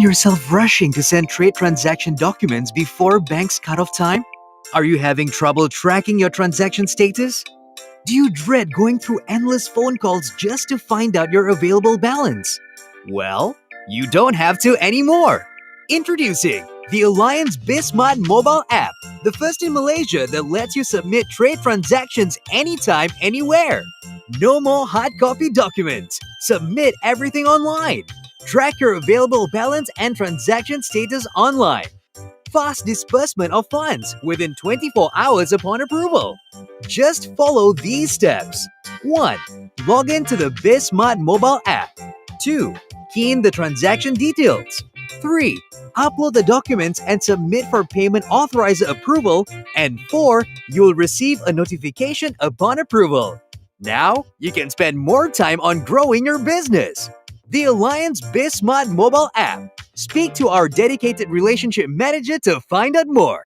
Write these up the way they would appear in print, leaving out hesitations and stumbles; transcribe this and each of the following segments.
yourself rushing to send trade transaction documents before bank's cutoff time? Are you having trouble tracking your transaction status? Do you dread going through endless phone calls just to find out your available balance? Well, you don't have to anymore. Introducing the Alliance BizSmart mobile app, the first in Malaysia that lets you submit trade transactions anytime, anywhere. No more hard copy documents. Submit everything online. Track your available balance and transaction status online. Fast disbursement of funds within 24 hours upon approval. Just follow these steps. 1. Log into the BizSmart mobile app. 2. Key in the transaction details. 3. Upload the documents and submit for payment authorizer approval. And 4. You will receive a notification upon approval. Now, you can spend more time on growing your business. The Alliance BizSmart mobile app. Speak to our dedicated relationship manager to find out more.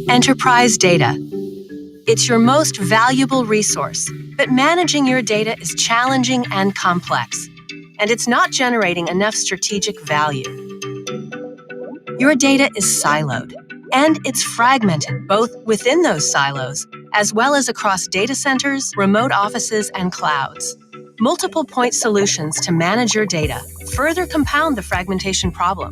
Enterprise data. It's your most valuable resource, but managing your data is challenging and complex, and it's not generating enough strategic value. Your data is siloed, and it's fragmented both within those silos, as well as across data centers, remote offices, and clouds. Multiple point solutions to manage your data further compound the fragmentation problem.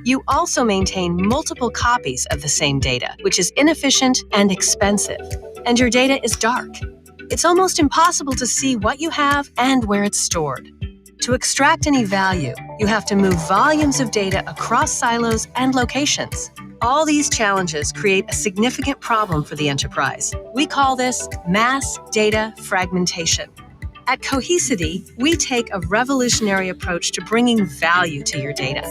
You also maintain multiple copies of the same data, which is inefficient and expensive. And your data is dark. It's almost impossible to see what you have and where it's stored. To extract any value, you have to move volumes of data across silos and locations. All these challenges create a significant problem for the enterprise. We call this mass data fragmentation. At Cohesity, we take a revolutionary approach to bringing value to your data.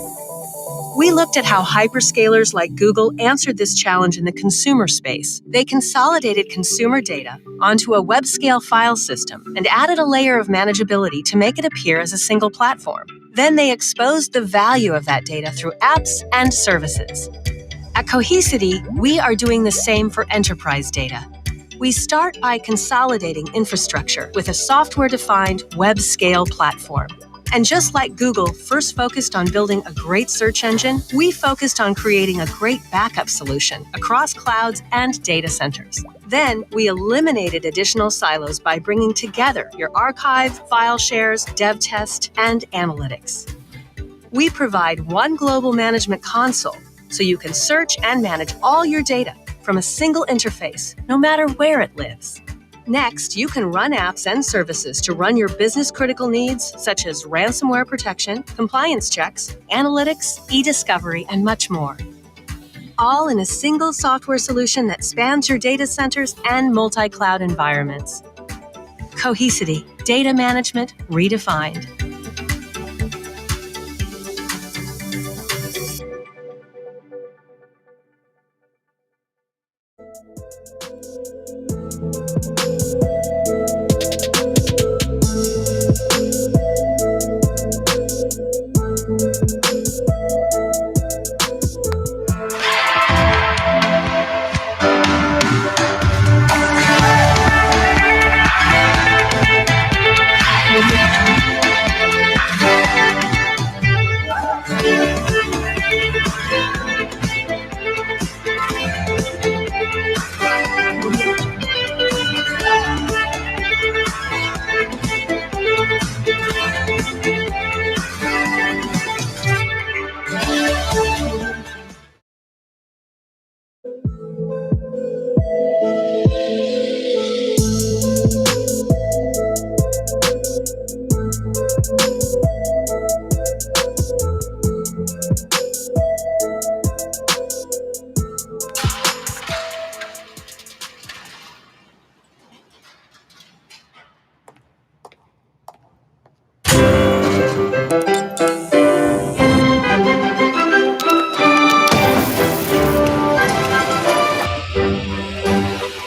We looked at how hyperscalers like Google answered this challenge in the consumer space. They consolidated consumer data onto a web-scale file system and added a layer of manageability to make it appear as a single platform. Then they exposed the value of that data through apps and services. At Cohesity, we are doing the same for enterprise data. We start by consolidating infrastructure with a software-defined web-scale platform. And just like Google first focused on building a great search engine, we focused on creating a great backup solution across clouds and data centers. Then we eliminated additional silos by bringing together your archive, file shares, dev test, and analytics. We provide one global management console so you can search and manage all your data from a single interface, no matter where it lives. Next, you can run apps and services to run your business-critical needs, such as ransomware protection, compliance checks, analytics, e-discovery, and much more. All in a single software solution that spans your data centers and multi-cloud environments. Cohesity, data management redefined.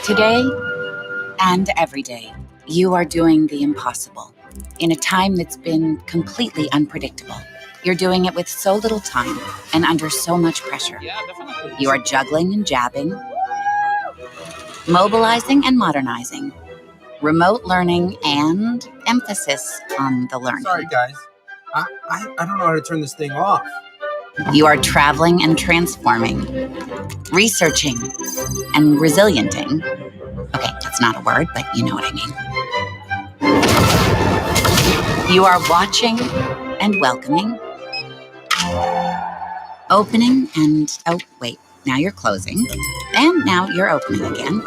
Today and every day, You are doing the impossible in a time that's been completely unpredictable. You're doing it with so little time and under so much pressure. Yeah, definitely. You are juggling and jabbing, mobilizing and modernizing, remote learning and emphasis on the learning. Sorry, guys. I don't know how to turn this thing off. You are traveling and transforming, researching and resilienting. Okay, that's not a word, but you know what I mean. You are watching and welcoming, opening and, oh, wait, now you're closing, and now you're opening again.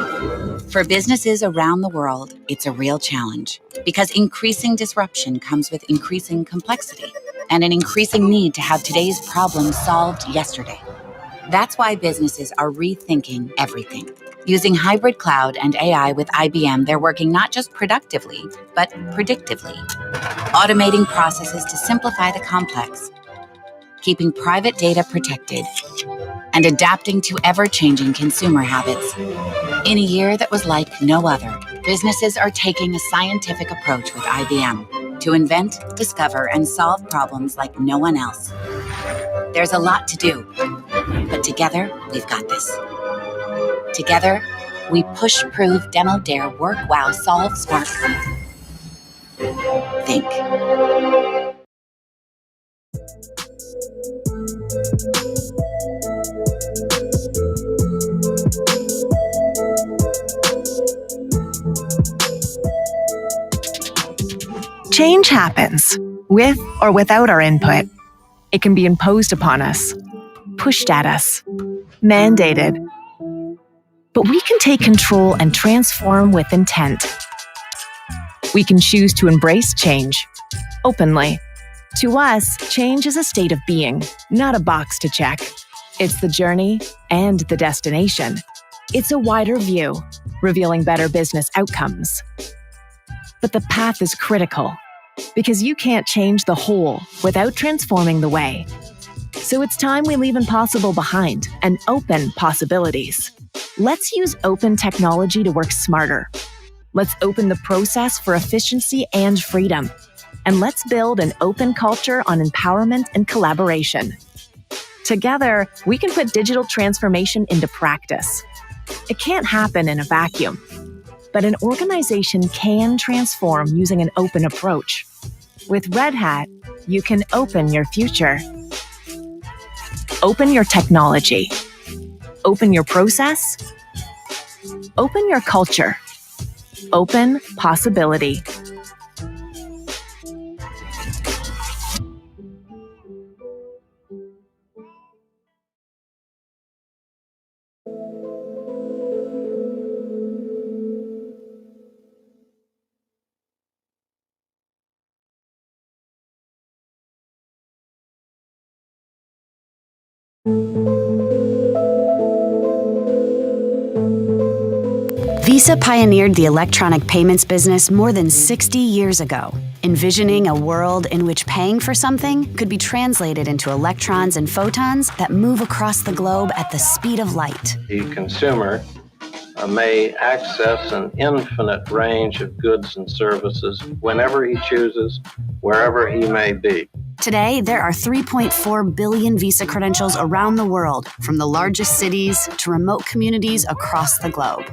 For businesses around the world, it's a real challenge because increasing disruption comes with increasing complexity and an increasing need to have today's problems solved yesterday. That's why businesses are rethinking everything. Using hybrid cloud and AI with IBM, they're working not just productively, but predictively, automating processes to simplify the complex, keeping private data protected, and adapting to ever-changing consumer habits. In a year that was like no other, businesses are taking a scientific approach with IBM to invent, discover, and solve problems like no one else. There's a lot to do, but together, we've got this. Together, we push, prove, demo, dare, work, wow, solve, smart, think. Change happens, with or without our input. It can be imposed upon us, pushed at us, mandated. But we can take control and transform with intent. We can choose to embrace change, openly. To us, change is a state of being, not a box to check. It's the journey and the destination. It's a wider view, revealing better business outcomes. But the path is critical, because you can't change the whole without transforming the way. So it's time we leave impossible behind and open possibilities. Let's use open technology to work smarter. Let's open the process for efficiency and freedom. And let's build an open culture on empowerment and collaboration. Together, we can put digital transformation into practice. It can't happen in a vacuum. But an organization can transform using an open approach. With Red Hat, you can open your future. Open your technology. Open your process. Open your culture. Open possibility. Visa pioneered the electronic payments business more than 60 years ago, envisioning a world in which paying for something could be translated into electrons and photons that move across the globe at the speed of light. The consumer may access an infinite range of goods and services whenever he chooses, wherever he may be. Today, there are 3.4 billion Visa credentials around the world, from the largest cities to remote communities across the globe.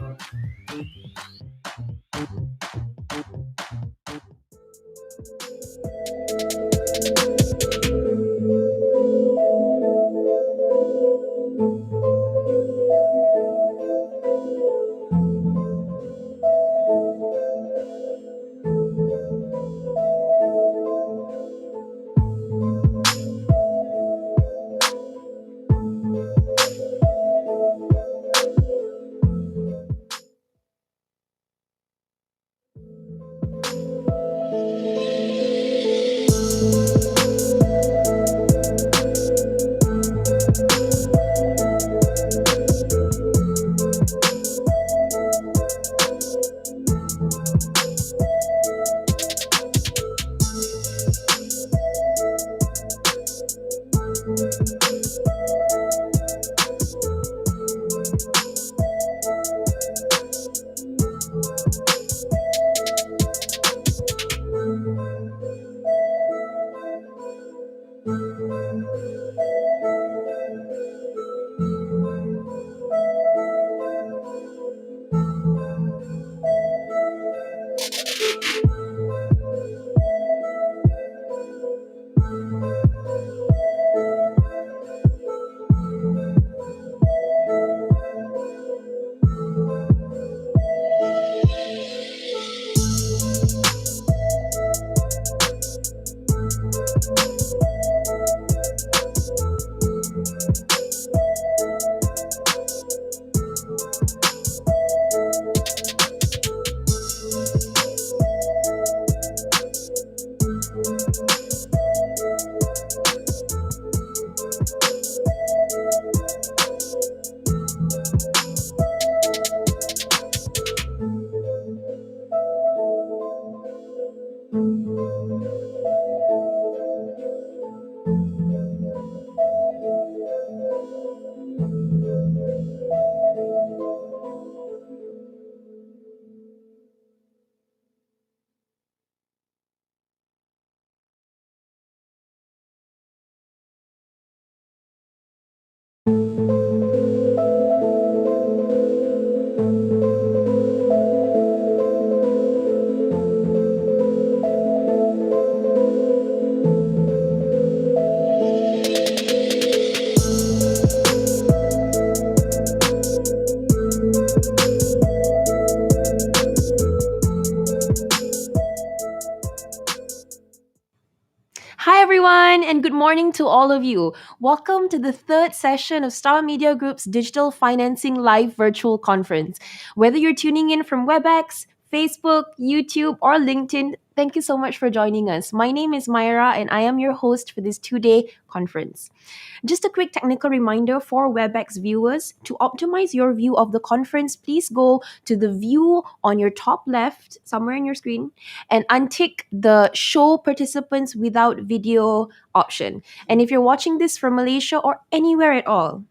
Hi, everyone, and good morning to all of you. Welcome to the third session of Star Media Group's Digital Financing Live Virtual Conference. Whether you're tuning in from WebEx, Facebook, YouTube, or LinkedIn, thank you so much for joining us. My name is Myra, and I am your host for this two-day conference. Just a quick technical reminder for WebEx viewers. To optimize your view of the conference, please go to the view on your top left, somewhere on your screen, and untick the Show Participants Without Video option. And if you're watching this from Malaysia or anywhere at all,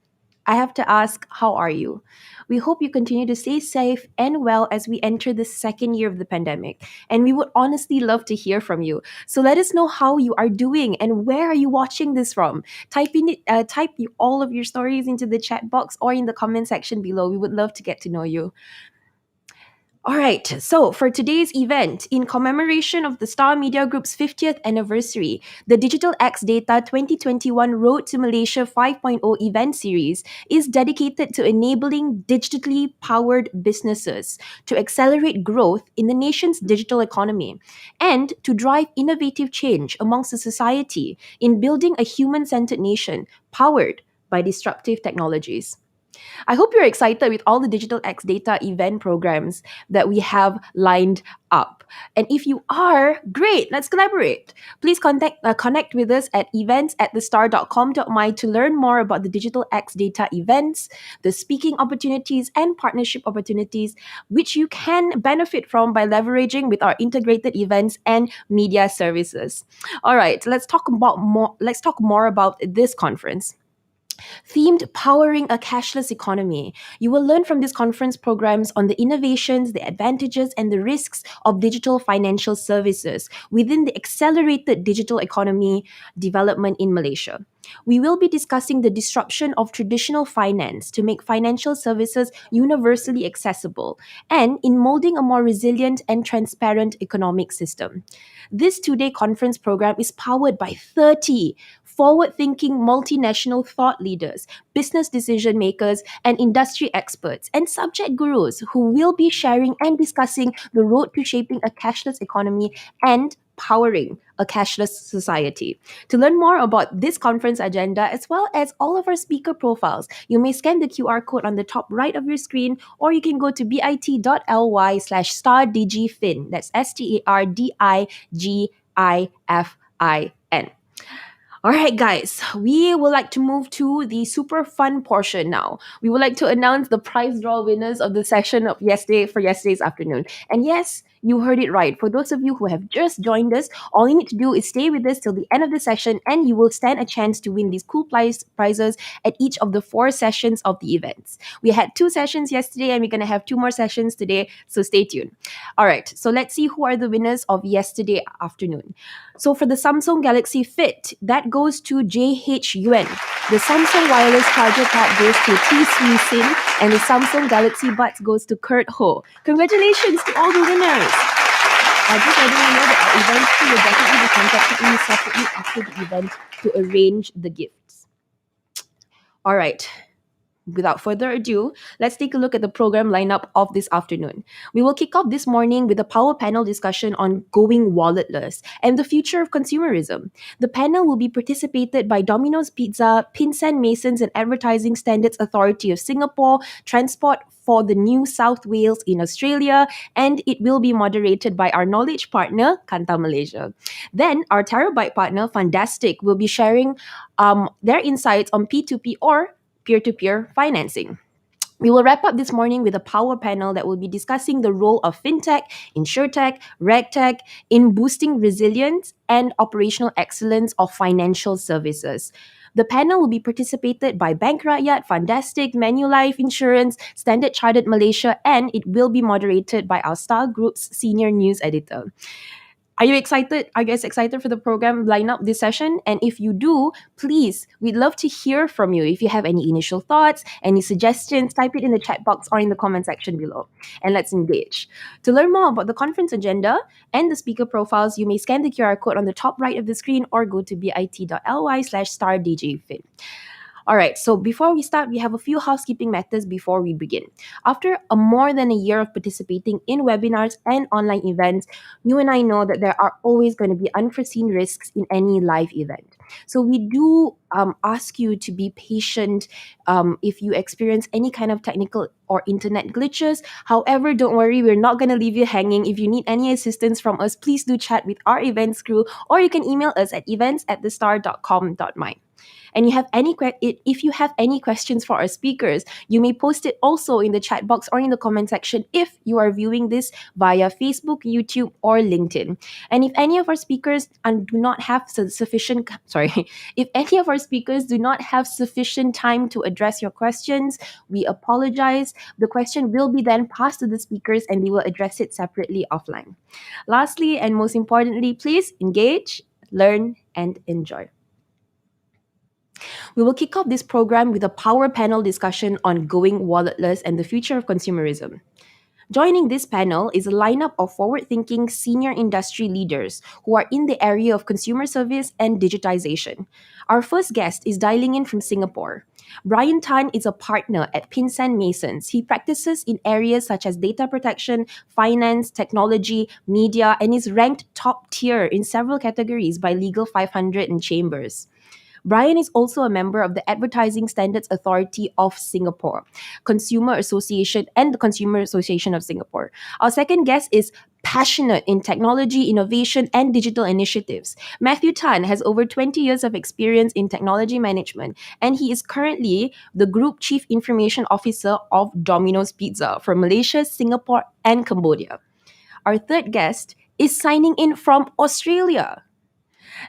I have to ask, how are you? We hope you continue to stay safe and well as we enter the second year of the pandemic. And we would honestly love to hear from you. So let us know how you are doing and where are you watching this from. Type all of your stories into the chat box or in the comment section below. We would love to get to know you. All right, so for today's event, in commemoration of the Star Media Group's 50th anniversary, the Digital X Data 2021 Road to Malaysia 5.0 event series is dedicated to enabling digitally powered businesses to accelerate growth in the nation's digital economy and to drive innovative change amongst the society in building a human-centered nation powered by disruptive technologies. I hope you're excited with all the Digital X Data event programs that we have lined up. And if you are, great, let's collaborate. Please connect with us at events@thestar.com.my to learn more about the Digital X Data events, the speaking opportunities, and partnership opportunities, which you can benefit from by leveraging with our integrated events and media services. All right, let's talk more about this conference. Themed Powering a Cashless Economy. You will learn from these conference programs on the innovations, the advantages, and the risks of digital financial services within the accelerated digital economy development in Malaysia. We will be discussing the disruption of traditional finance to make financial services universally accessible and in molding a more resilient and transparent economic system. This two-day conference program is powered by 30 forward-thinking multinational thought leaders, business decision makers, and industry experts and subject gurus who will be sharing and discussing the road to shaping a cashless economy and powering a cashless society. To learn more about this conference agenda as well as all of our speaker profiles, you may scan the QR code on the top right of your screen or you can go to bit.ly/StarDigiFin. That's StarDigifin. All right, guys, we would like to move to the super fun portion now. We would like to announce the prize draw winners of the session of yesterday's afternoon. And yes, you heard it right. For those of you who have just joined us, all you need to do is stay with us till the end of the session and you will stand a chance to win these cool prizes at each of the 4 sessions of the events. We had 2 sessions yesterday and we're going to have 2 more sessions today, so stay tuned. All right, so let's see who are the winners of yesterday afternoon. So for the Samsung Galaxy Fit, that goes to JH Yuan. The Samsung wireless charger pad goes to T Sui Sin, and the Samsung Galaxy Buds goes to Kurt Ho. Congratulations to all the winners! Just letting you know that our event team will definitely be contacting you separately after the event to arrange the gifts. All right. Without further ado, let's take a look at the program lineup of this afternoon. We will kick off this morning with a power panel discussion on going walletless and the future of consumerism. The panel will be participated by Domino's Pizza, Pinsent Masons and Advertising Standards Authority of Singapore, Transport for the New South Wales in Australia, and it will be moderated by our knowledge partner, Kanta Malaysia. Then, our Terabyte partner, Fundaztic, will be sharing their insights on P2P or peer-to-peer financing. We will wrap up this morning with a power panel that will be discussing the role of Fintech, InsurTech, RegTech in boosting resilience and operational excellence of financial services. The panel will be participated by Bank Rakyat, Fundaztic, Manulife Insurance, Standard Chartered Malaysia, and it will be moderated by our Star Group's senior news editor. Are you excited? Are you guys excited for the program lineup this session? And if you do, please, we'd love to hear from you. If you have any initial thoughts, any suggestions, type it in the chat box or in the comment section below. And let's engage. To learn more about the conference agenda and the speaker profiles, you may scan the QR code on the top right of the screen or go to bit.ly/StarDJFin. All right, so before we start, we have a few housekeeping matters before we begin. After more than a year of participating in webinars and online events, you and I know that there are always going to be unforeseen risks in any live event. So we do ask you to be patient if you experience any kind of technical or internet glitches. However, don't worry, we're not going to leave you hanging. If you need any assistance from us, please do chat with our events crew, or you can email us at events@thestar.com.my. And if you have any questions for our speakers, you may post it also in the chat box or in the comment section if you are viewing this via Facebook, YouTube, or LinkedIn. And if any of our speakers do not have sufficient if any of our speakers do not have sufficient time to address your questions, we apologize. The question will be then passed to the speakers and they will address it separately offline. Lastly, and most importantly, please engage, learn, and enjoy. We will kick off this program with a power panel discussion on going walletless and the future of consumerism. Joining this panel is a lineup of forward-thinking senior industry leaders who are in the area of consumer service and digitization. Our first guest is dialing in from Singapore. Brian Tan is a partner at Pinsan Masons. He practices in areas such as data protection, finance, technology, media, and is ranked top tier in several categories by Legal 500 and Chambers. Brian is also a member of the Advertising Standards Authority of Singapore, Consumer Association, and the Consumer Association of Singapore. Our second guest is passionate in technology, innovation, and digital initiatives. Matthew Tan has over 20 years of experience in technology management, and he is currently the Group Chief Information Officer of Domino's Pizza for Malaysia, Singapore, and Cambodia. Our third guest is signing in from Australia.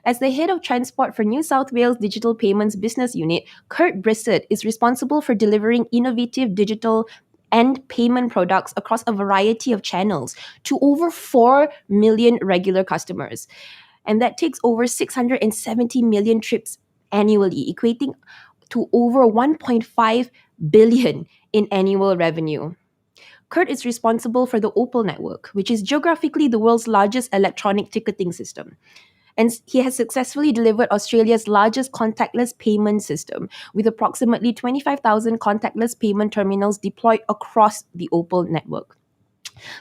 As the head of transport for New South Wales Digital Payments Business Unit, Kurt Brissett is responsible for delivering innovative digital and payment products across a variety of channels to over 4 million regular customers. And that takes over 670 million trips annually, equating to over 1.5 billion in annual revenue. Kurt is responsible for the Opal network, which is geographically the world's largest electronic ticketing system. And he has successfully delivered Australia's largest contactless payment system, with approximately 25,000 contactless payment terminals deployed across the Opal network.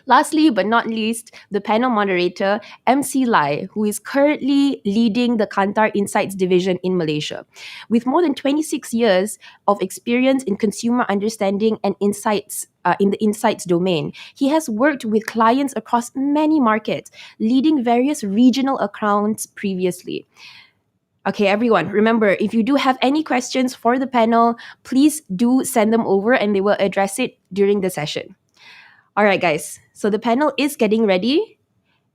Lastly, but not least, the panel moderator, MC Lai, who is currently leading the Kantar Insights division in Malaysia. With more than 26 years of experience in consumer understanding and insights in the insights domain, he has worked with clients across many markets, leading various regional accounts previously. Okay, everyone, remember, if you do have any questions for the panel, please do send them over and they will address it during the session. All right, guys. So the panel is getting ready,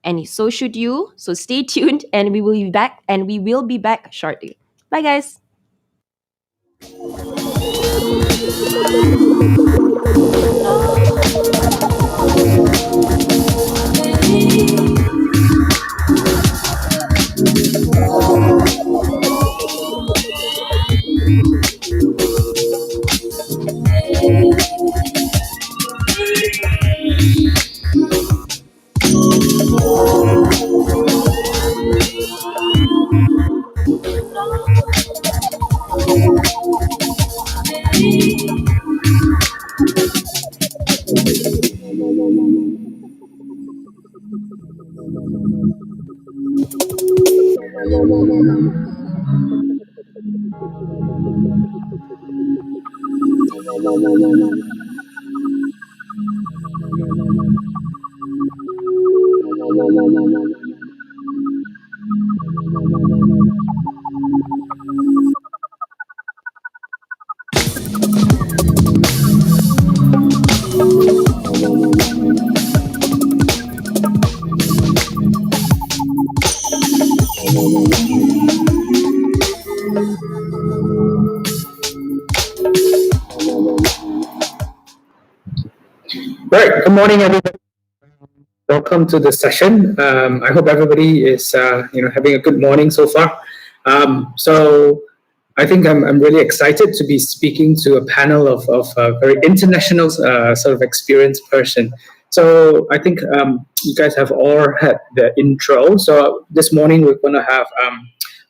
and so should you. So stay tuned, and we will be back shortly. Bye, guys. Right. Good morning, everybody. Welcome to the session. I hope everybody is, having a good morning so far. So I think I'm really excited to be speaking to a panel of a very international sort of experienced person. So I think you guys have all had the intro. So this morning we're going to have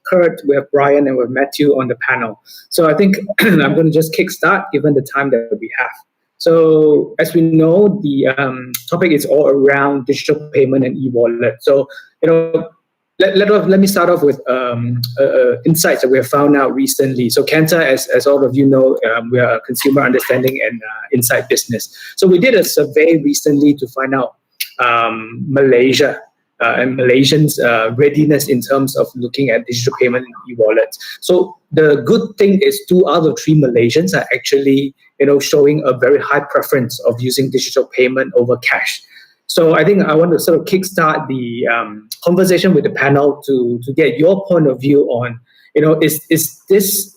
Kurt, we have Brian, and we have Matthew on the panel. So I think I'm going to just kickstart given the time that we have. So as we know, the topic is all around digital payment and e-wallet. So, let me start off with insights that we have found out recently. So Kanta, as all of you know, we are a consumer understanding and insight business. So we did a survey recently to find out Malaysia and Malaysians' readiness in terms of looking at digital payment and e-wallets. So the good thing is 2 out of 3 Malaysians are actually, showing a very high preference of using digital payment over cash. So I think I want to sort of kickstart the conversation with the panel to get your point of view on, is this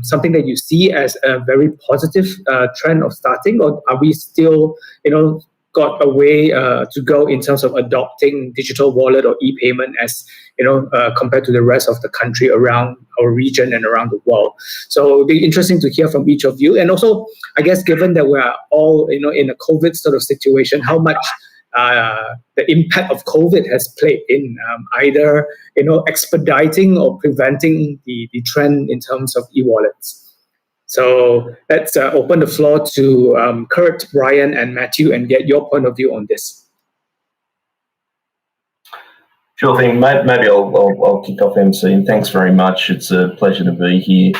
something that you see as a very positive trend of starting, or are we still, got a way to go in terms of adopting digital wallet or e-payment as, compared to the rest of the country around our region and around the world? So it'd be interesting to hear from each of you. And also, I guess, given that we are all, in a COVID sort of situation, how much the impact of COVID has played in either, expediting or preventing the trend in terms of e-wallets. So let's open the floor to Kurt, Brian, and Matthew and get your point of view on this. Sure thing. Maybe I'll kick off, MC, and thanks very much. It's a pleasure to be here.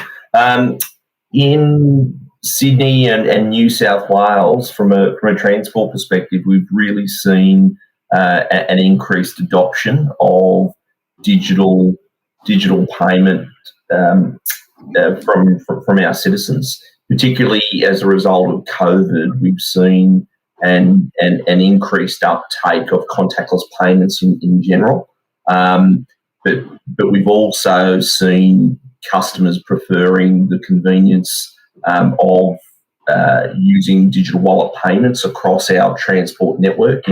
In Sydney and New South Wales, from a transport perspective, we've really seen an increased adoption of digital payment from our citizens, particularly as a result of COVID. We've seen an increased uptake of contactless payments in general, but we've also seen customers preferring the convenience of using digital wallet payments across our transport network.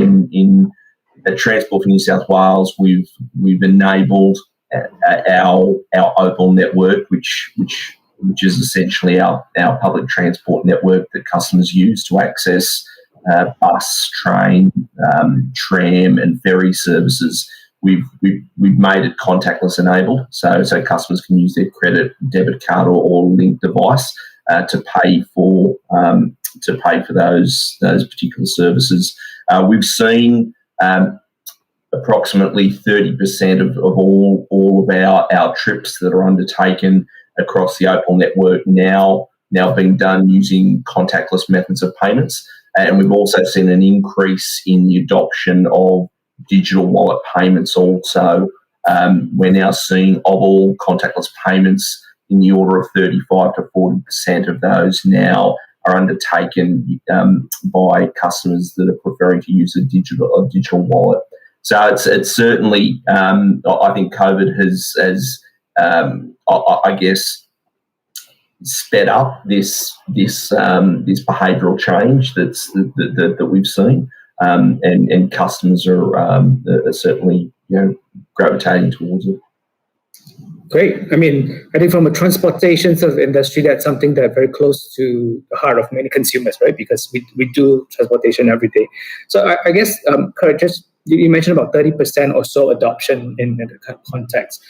At Transport for New South Wales, we've enabled our Opal network, which is essentially our public transport network that customers use to access bus, train, tram, and ferry services. We've made it contactless enabled, so customers can use their credit, debit card, or linked device to pay for those particular services. We've seen approximately 30% of all of our trips that are undertaken across the Opal network now being done using contactless methods of payments. And we've also seen an increase in the adoption of digital wallet payments also. We're now seeing of all contactless payments in the order of 35 to 40% of those now are undertaken by customers that are preferring to use a digital wallet. So it's certainly, I think COVID has I guess, sped up this behavioural change that we've seen, and customers are certainly gravitating towards it. Great. I mean, I think from a transportation sort of industry, that's something that's very close to the heart of many consumers, right? Because we do transportation every day. So I guess, Kurt, you mentioned about 30% or so adoption in the context.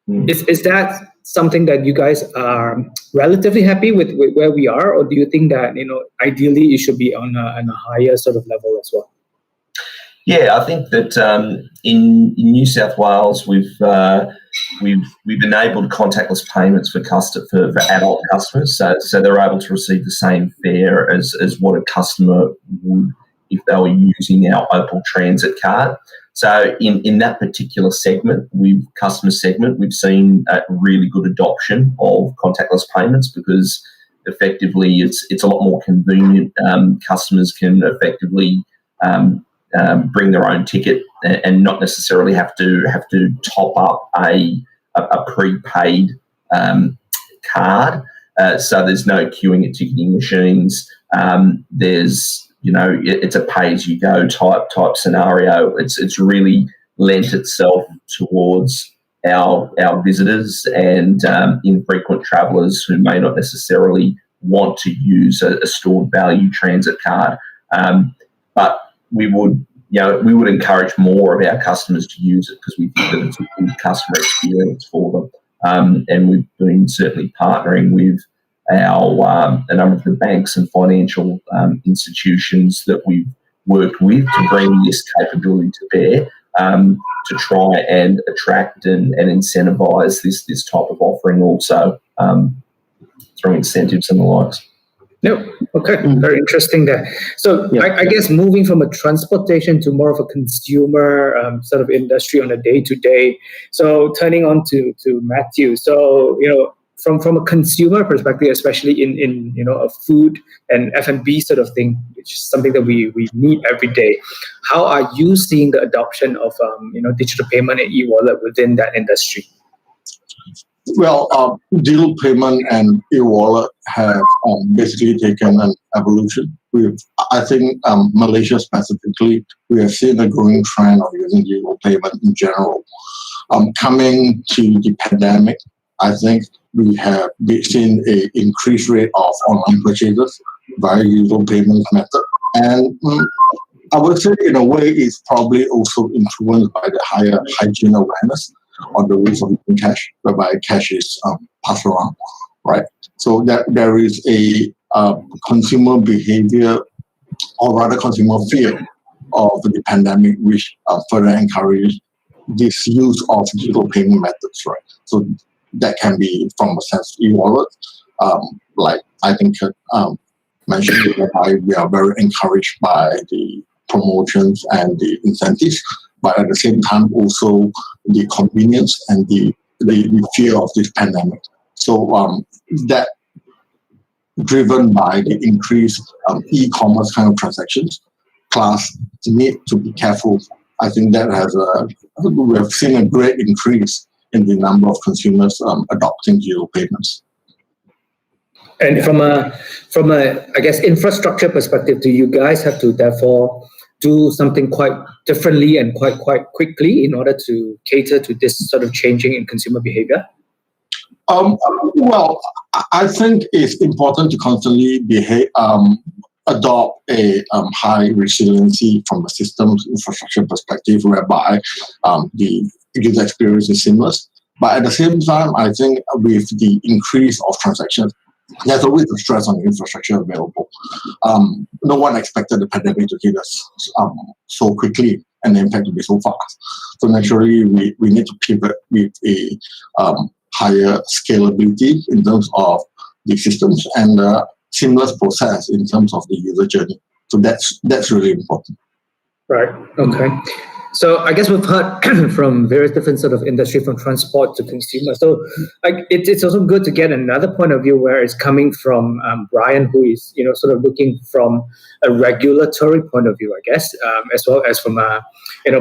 Is that something that you guys are relatively happy with where we are, or do you think that ideally it should be on a higher sort of level as well? Yeah, I think that in New South Wales we've enabled contactless payments for adult customers, so they're able to receive the same fare as what a customer would if they were using our Opal Transit card. So in that particular customer segment, we've seen a really good adoption of contactless payments because effectively it's a lot more convenient. Customers can effectively bring their own ticket and not necessarily have to top up a prepaid card. So there's no queuing at ticketing machines. There's it's a pay-as-you-go type scenario. It's really lent itself towards our visitors and infrequent travellers who may not necessarily want to use a stored value transit card. But we would encourage more of our customers to use it because we think that it's a good customer experience for them. and we've been certainly partnering with a number of the banks and financial institutions that we've worked with to bring this capability to bear, to try and attract and incentivise this type of offering also through incentives and the likes. No, okay, very interesting there. So I guess moving from a transportation to more of a consumer sort of industry on a day-to-day. So turning on to Matthew. So, from a consumer perspective, especially in a food and F&B sort of thing, which is something that we need every day. How are you seeing the adoption of digital payment and e-wallet within that industry? Well, digital payment and e-wallet have basically taken an evolution. I think Malaysia specifically, we have seen a growing trend of using digital payment in general. Coming to the pandemic, I think we have seen an increased rate of online purchases via digital payment method. And I would say in a way it's probably also influenced by the higher hygiene awareness on the use of using cash, whereby cash is passed around, right? So that there is a consumer behavior, or rather consumer fear of the pandemic, which further encourages this use of digital payment methods, right? So that can be from a sense e-wallet, like I think mentioned, whereby we are very encouraged by the promotions and the incentives, but at the same time also the convenience and the fear of this pandemic. So that driven by the increased e-commerce kind of transactions, plus the need to be careful. I think that we have seen a great increase in the number of consumers adopting digital payments. And from a I guess infrastructure perspective, do you guys have to therefore do something quite differently and quite quickly in order to cater to this sort of changing in consumer behavior? Well, I think it's important to constantly adopt a high resiliency from a systems infrastructure perspective, whereby the user experience is seamless. But at the same time, I think with the increase of transactions, there's always a stress on the infrastructure available. No one expected the pandemic to hit us so quickly and the impact to be so fast. So naturally, we need to pivot with a higher scalability in terms of the systems and seamless process in terms of the user journey. So that's really important. Right. Okay. So I guess we've heard from various different sort of industry, from transport to consumer. So it's also good to get another point of view where it's coming from Brian, who is sort of looking from a regulatory point of view, I guess, as well as from a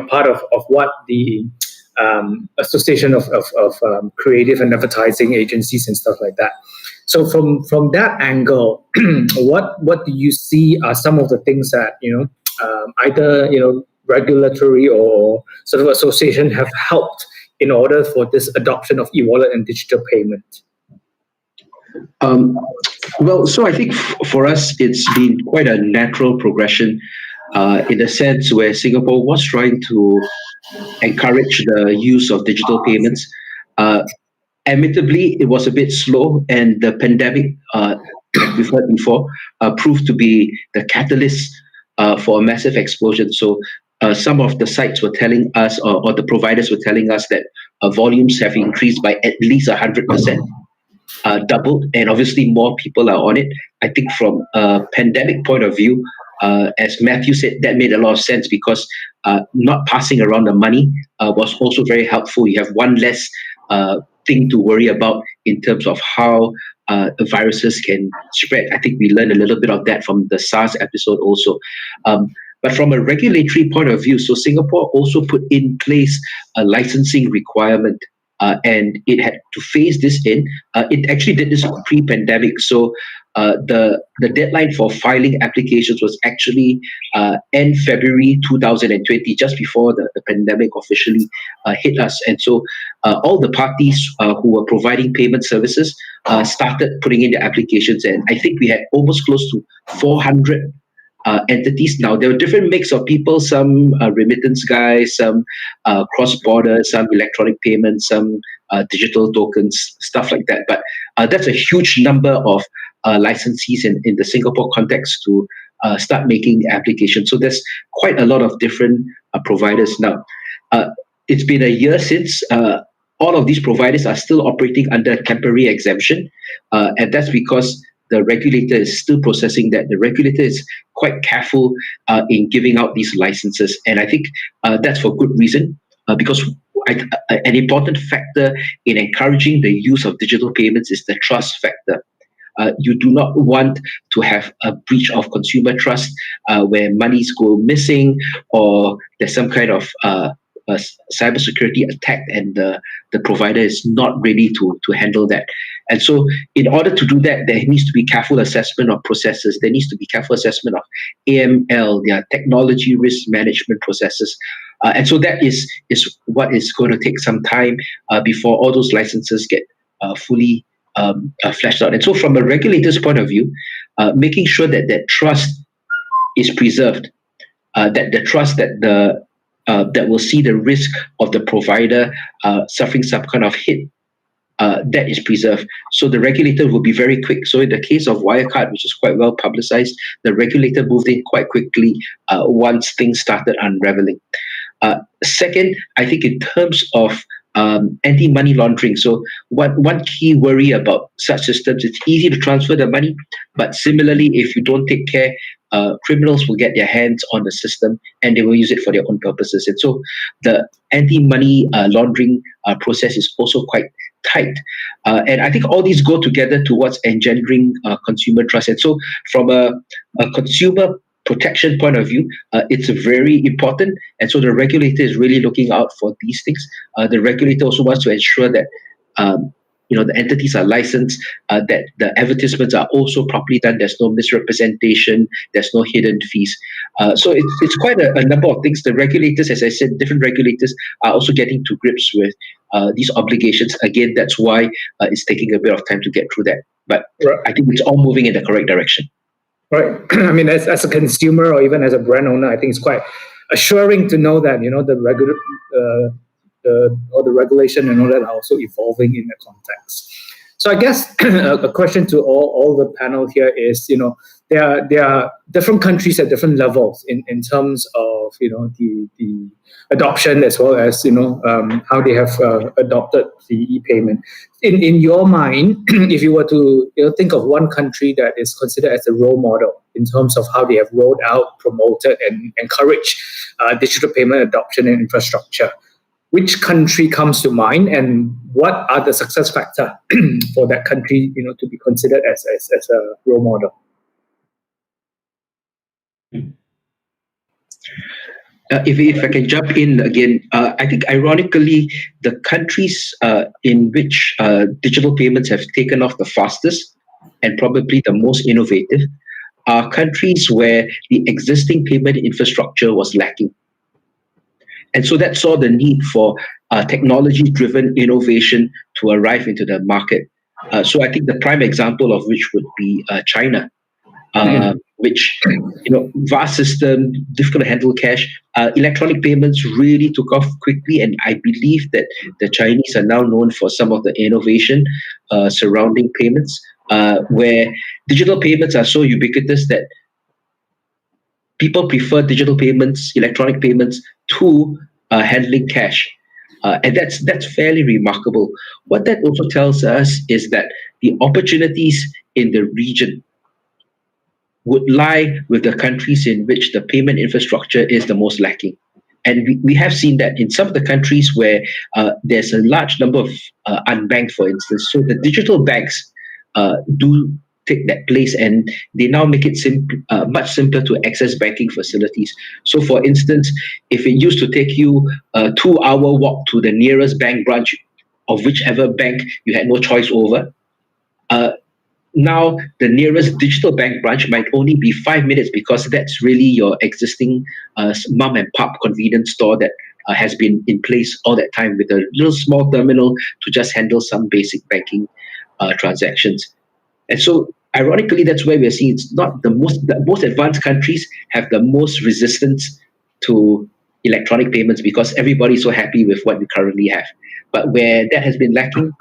part of what the Association of Creative and Advertising Agencies and stuff like that. So from that angle, what do you see are some of the things that either regulatory or sort of association have helped in order for this adoption of e-wallet and digital payment? Well, so I think for us, it's been quite a natural progression in a sense where Singapore was trying to encourage the use of digital payments. Admittedly, it was a bit slow, and the pandemic, like we've heard before, proved to be the catalyst for a massive explosion. So some of the sites were telling us, or the providers were telling us, that volumes have increased by at least 100%, doubled, and obviously more people are on it. I think from a pandemic point of view, as Matthew said, that made a lot of sense because not passing around the money was also very helpful. You have one less thing to worry about in terms of how viruses can spread. I think we learned a little bit of that from the SARS episode also. But from a regulatory point of view, so Singapore also put in place a licensing requirement, and it had to phase this in. It actually did this pre-pandemic. So the deadline for filing applications was actually end February 2020, just before the pandemic officially hit us. And so all the parties who were providing payment services started putting in their applications. And I think we had almost close to 400 entities. Now, there are different mix of people, some remittance guys, some cross-border, some electronic payments, some digital tokens, stuff like that. But that's a huge number of licensees in the Singapore context to start making the application. So there's quite a lot of different providers now. It's been a year since all of these providers are still operating under temporary exemption, and that's because the regulator is still processing that. The regulator is quite careful in giving out these licenses, and I think that's for good reason, because an important factor in encouraging the use of digital payments is the trust factor. You do not want to have a breach of consumer trust where monies go missing, or there's some kind of a cybersecurity attack and the provider is not ready to handle that. And so in order to do that, there needs to be careful assessment of processes. There needs to be careful assessment of AML, their technology risk management processes. And so that is what is going to take some time before all those licenses get fully fleshed out. And so from a regulator's point of view, making sure that that trust is preserved, that the trust that will see the risk of the provider suffering some kind of hit, that is preserved. So the regulator will be very quick. So in the case of Wirecard, which is quite well publicized, the regulator moved in quite quickly once things started unraveling. Second, I think in terms of anti-money laundering. So one key worry about such systems, it's easy to transfer the money, but similarly, if you don't take care, criminals will get their hands on the system and they will use it for their own purposes. And so the anti-money laundering process is also quite tight. And I think all these go together towards engendering consumer trust. And so from a consumer protection point of view, it's very important. And so the regulator is really looking out for these things. The regulator also wants to ensure that the entities are licensed, that the advertisements are also properly done. There's no misrepresentation. There's no hidden fees. So it's quite a number of things. The regulators, as I said, different regulators are also getting to grips with these obligations. Again, that's why it's taking a bit of time to get through that. But right. I think it's all moving in the correct direction. Right. I mean, as a consumer or even as a brand owner, I think it's quite assuring to know that the regulation and all that are also evolving in the context. So I guess a question to all the panel here is, there are different countries at different levels in terms of the adoption, as well as how they have adopted the e-payment. In your mind, if you were to think of one country that is considered as a role model in terms of how they have rolled out, promoted, and encouraged digital payment adoption and infrastructure, which country comes to mind, and what are the success factors for that country, to be considered as a role model? If I can jump in again, I think ironically, the countries in which digital payments have taken off the fastest and probably the most innovative are countries where the existing payment infrastructure was lacking. And so that saw the need for technology-driven innovation to arrive into the market. So I think the prime example of which would be China, which, vast system, difficult to handle cash. Electronic payments really took off quickly, and I believe that the Chinese are now known for some of the innovation surrounding payments, where digital payments are so ubiquitous that people prefer digital payments, electronic payments, to handling cash. And that's fairly remarkable. What that also tells us is that the opportunities in the region would lie with the countries in which the payment infrastructure is the most lacking. And we have seen that in some of the countries where there's a large number of unbanked, for instance. So the digital banks do take that place, and they now make it much simpler to access banking facilities. So for instance, if it used to take you a 2-hour walk to the nearest bank branch of whichever bank you had no choice over, now the nearest digital bank branch might only be 5 minutes, because that's really your existing mom and pop convenience store that has been in place all that time, with a little small terminal to just handle some basic banking transactions. And so ironically, that's where we're seeing it's not the most advanced countries have the most resistance to electronic payments because everybody's so happy with what we currently have. But where that has been lacking,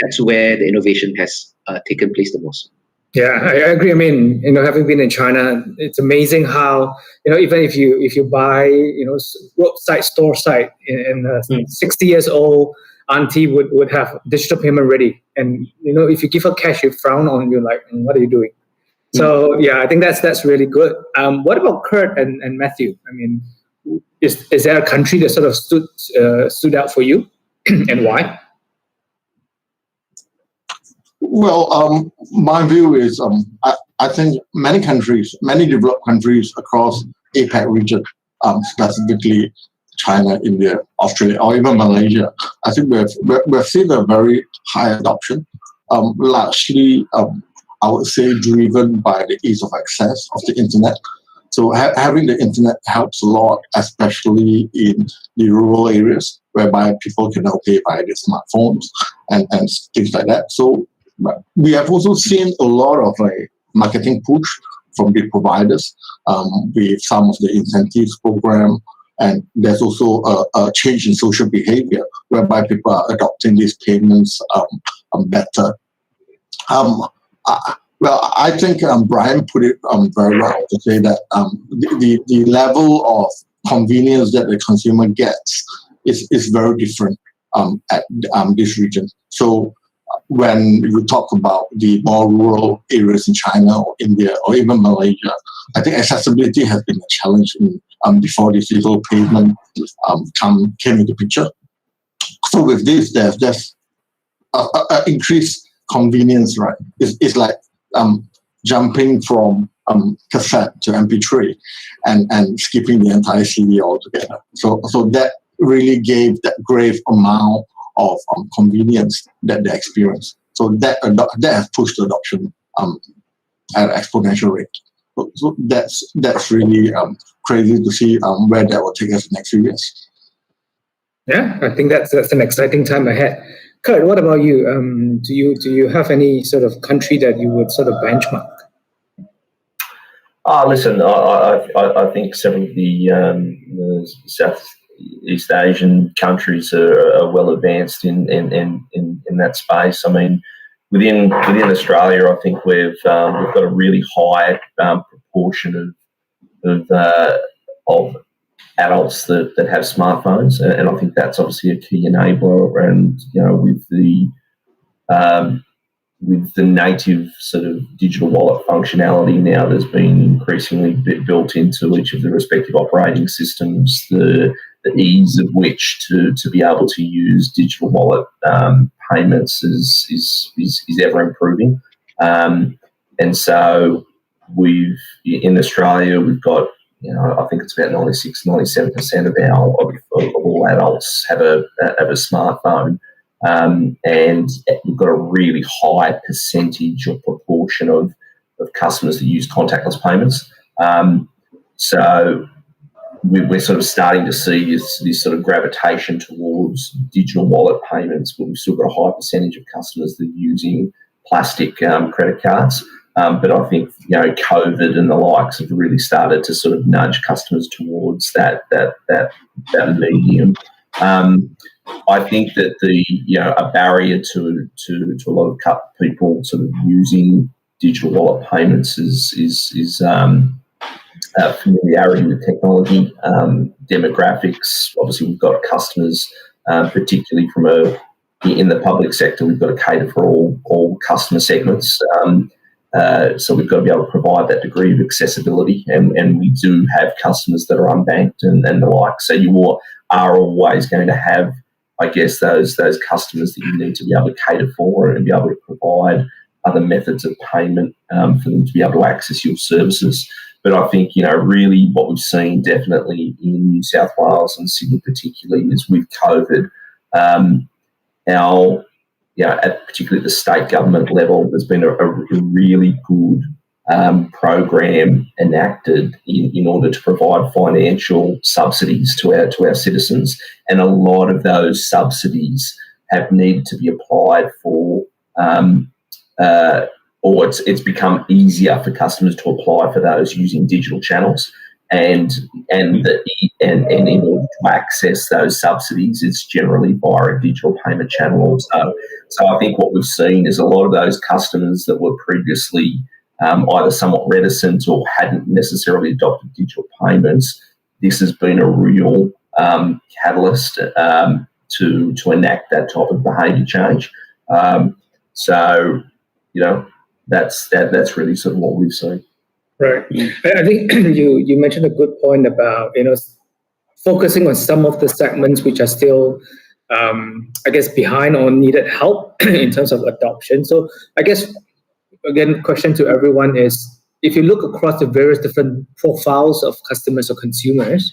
that's where the innovation has taken place the most. Yeah, I agree. I mean, having been in China, it's amazing how, even if you buy, roadside store site in 60 years old auntie would have digital payment ready. And, if you give her cash, you frown on you like, what are you doing? So, yeah, I think that's really good. What about Kurt and Matthew? I mean, is there a country that sort of stood out for you and why? Well, my view is I think many developed countries across APAC region, specifically China, India, Australia, or even Malaysia, I think we've seen a very high adoption, largely, I would say, driven by the ease of access of the internet. So having the internet helps a lot, especially in the rural areas, whereby people can now pay by their smartphones and things like that. So we have also seen a lot of marketing push from the providers with some of the incentives program, and there's also a change in social behavior whereby people are adopting these payments better. Well, I think Brian put it very well to say that the level of convenience that the consumer gets is very different at this region. So when you talk about the more rural areas in China or India or even Malaysia, I think accessibility has been a challenge before digital payment came into picture. So with this, there's just increased convenience, right? It's like jumping from cassette to MP3 and skipping the entire CD altogether. So that really gave that great amount of convenience that they experience. So that has pushed adoption at an exponential rate. So that's really crazy to see where that will take us the next few years. Yeah, I think that's an exciting time ahead. Kurt, what about you? Do you have any sort of country that you would sort of benchmark? Listen, I think several of the Southeast Asian countries are well advanced in that space. I mean, within Australia, I think we've got a really high proportion of adults that have smartphones, and I think that's obviously a key enabler. And with the native sort of digital wallet functionality now that's been increasingly built into each of the respective operating systems, the ease of which to be able to use digital wallet payments is ever improving. And so in Australia, we've got, I think it's about 96-97% of all adults have a smartphone. And we've got a really high percentage or proportion of customers that use contactless payments. So we're sort of starting to see this sort of gravitation towards digital wallet payments, but we've still got a high percentage of customers that are using plastic credit cards. But I think COVID and the likes have really started to sort of nudge customers towards that medium. I think that a barrier to a lot of people sort of using digital wallet payments is familiarity with technology, demographics. Obviously, we've got customers, particularly in the public sector, we've got to cater for all customer segments. So we've got to be able to provide that degree of accessibility, and we do have customers that are unbanked and the like. So you are always going to have, I guess, those customers that you need to be able to cater for and be able to provide other methods of payment for them to be able to access your services. But I think, really what we've seen definitely in New South Wales and Sydney particularly is with COVID, particularly at the state government level, there's been a really good program enacted in order to provide financial subsidies to our citizens, and a lot of those subsidies have needed to be applied for or it's become easier for customers to apply for those using digital channels. And in order to access those subsidies, it's generally via a digital payment channel also. So I think what we've seen is a lot of those customers that were previously either somewhat reticent or hadn't necessarily adopted digital payments, this has been a real catalyst to enact that type of behaviour change. So, that's really sort of what we've seen. Right. I think you mentioned a good point about, focusing on some of the segments which are still, I guess, behind or needed help in terms of adoption. So I guess, again, question to everyone is, if you look across the various different profiles of customers or consumers,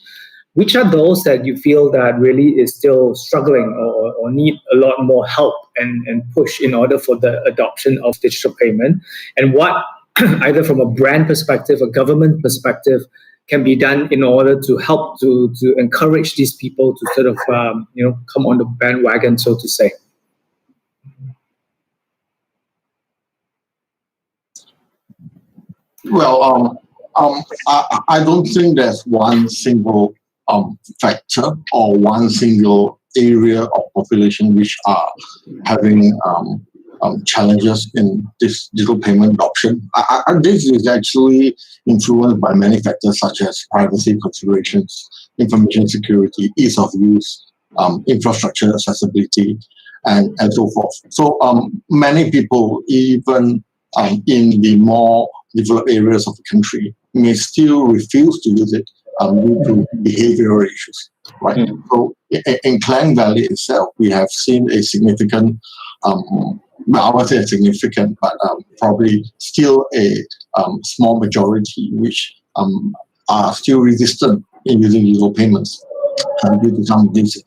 which are those that you feel that really is still struggling or need a lot more help and push in order for the adoption of digital payment? And what, either from a brand perspective, a government perspective, can be done in order to help to encourage these people to sort of, come on the bandwagon, so to say? Well, I don't think there's one single factor or one single area of population which are having challenges in this digital payment adoption. This is actually influenced by many factors such as privacy considerations, information security, ease of use, infrastructure accessibility, and so forth. So many people, even in the more developed areas of the country, may still refuse to use it due to behavioral issues, right? Mm. So in Klang Valley itself, we have seen a significant, I would say significant, but probably still a small majority which are still resistant in using digital payments due to some of these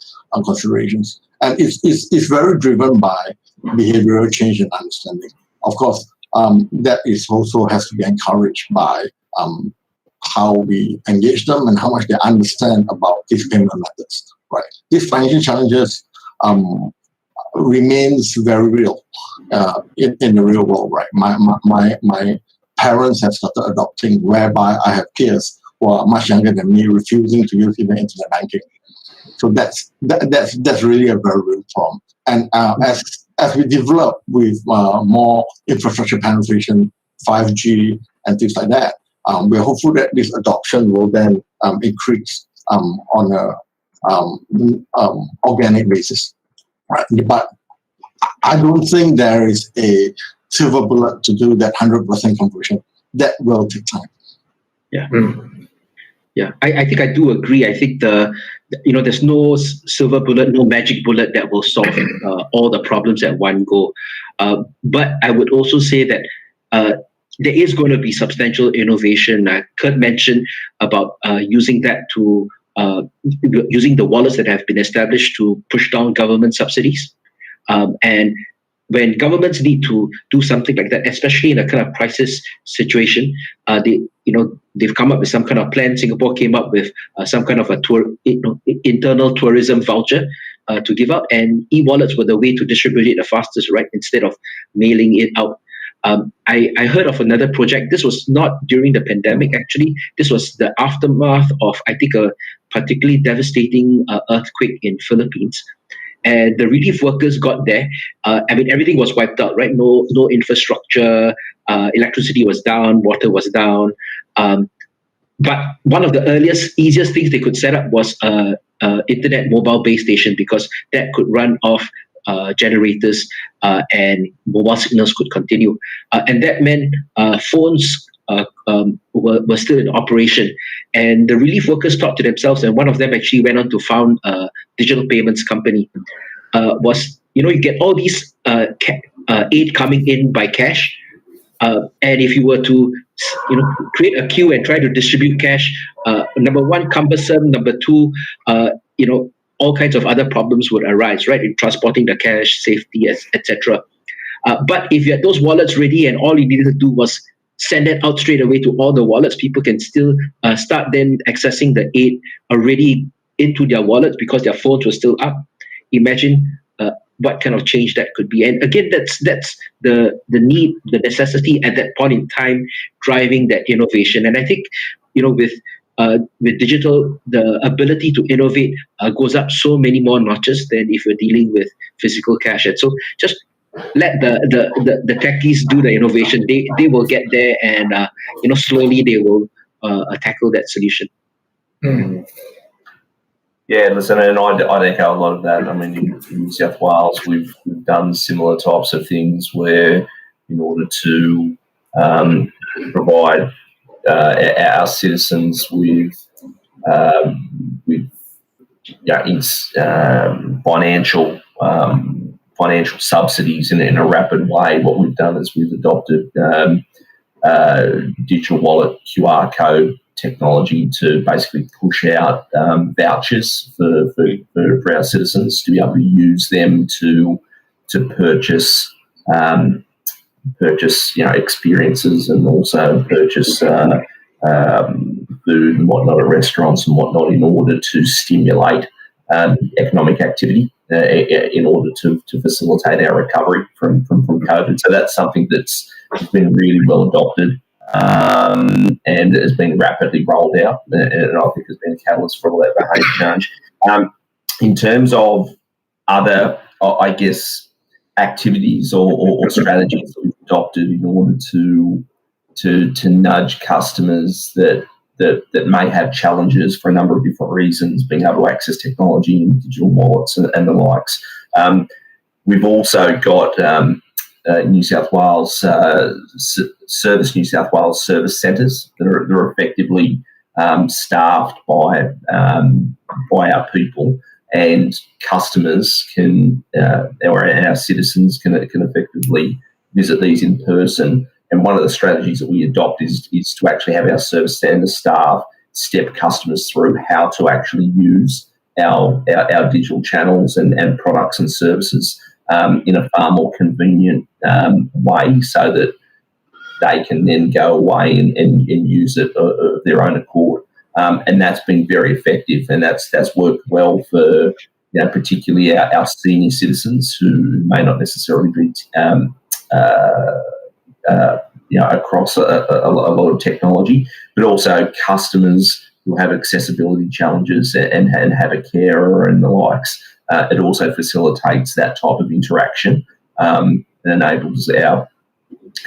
considerations. And it's very driven by behavioral change and understanding. Of course, that is also has to be encouraged by how we engage them and how much they understand about these payment methods. Right, these financial challenges remains very real in the real world. Right, my parents have started adopting, whereby I have peers who are much younger than me refusing to use even internet banking. So that's really a very real problem. And as we develop with more infrastructure penetration, 5G and things like that, we're hopeful that this adoption will then increase on a organic basis. Right? But I don't think there is a silver bullet to do that 100% conversion. That will take time. Yeah. Mm. Yeah, I think I do agree. I think there's no silver bullet, no magic bullet that will solve all the problems at one go. But I would also say that there is going to be substantial innovation. Kurt mentioned about using that to using the wallets that have been established to push down government subsidies. And when governments need to do something like that, especially in a kind of crisis situation, they've come up with some kind of plan. Singapore came up with some kind of a internal tourism voucher to give out, and e-wallets were the way to distribute it the fastest, right? Instead of mailing it out. I heard of another project. This was not during the pandemic, actually. This was the aftermath of, I think, a particularly devastating earthquake in Philippines. And the relief workers got there. Everything was wiped out, right? No infrastructure, electricity was down, water was down. But one of the easiest things they could set up was internet mobile base station, because that could run off generators and mobile signals could continue. And that meant phones were still in operation. And the relief workers thought to themselves, and one of them actually went on to found a digital payments company, you get all these aid coming in by cash. And if you were to create a queue and try to distribute cash, number one, cumbersome. Number two, all kinds of other problems would arise, right, in transporting the cash, safety, etc. But if you had those wallets ready and all you needed to do was send it out straight away to all the wallets, people can still start then accessing the aid already into their wallets because their phones were still up. Imagine what kind of change that could be. And again, that's the need, the necessity at that point in time driving that innovation. And I think, with digital, the ability to innovate goes up so many more notches than if you're dealing with physical cash. And so just let the techies do the innovation. They will get there, and slowly they will tackle that solution. Yeah, listen, and I'd echo a lot of that. I mean, in New South Wales, we've done similar types of things where, in order to provide our citizens with financial subsidies in a rapid way, what we've done is we've adopted digital wallet QR code technology to basically push out vouchers for our citizens to be able to use them to purchase experiences, and also purchase food and whatnot at restaurants and whatnot, in order to stimulate economic activity in order to facilitate our recovery from COVID. So that's something that's been really well adopted and has been rapidly rolled out, and I think has been a catalyst for all that behaviour change. In terms of other, I guess, activities or strategies that we've adopted in order to nudge customers that may have challenges for a number of different reasons, being able to access technology and digital wallets and the likes. We've also got New South Wales New South Wales service centres that are effectively staffed by our people, and customers or our citizens can effectively visit these in person. And one of the strategies that we adopt is to actually have our service centre staff step customers through how to actually use our digital channels and products and services in a far more convenient way, so that they can then go away and use it of their own accord. And that's been very effective, and that's worked well for particularly our senior citizens who may not necessarily be across a lot of technology, but also customers who have accessibility challenges and have a carer and the likes. It also facilitates that type of interaction and enables our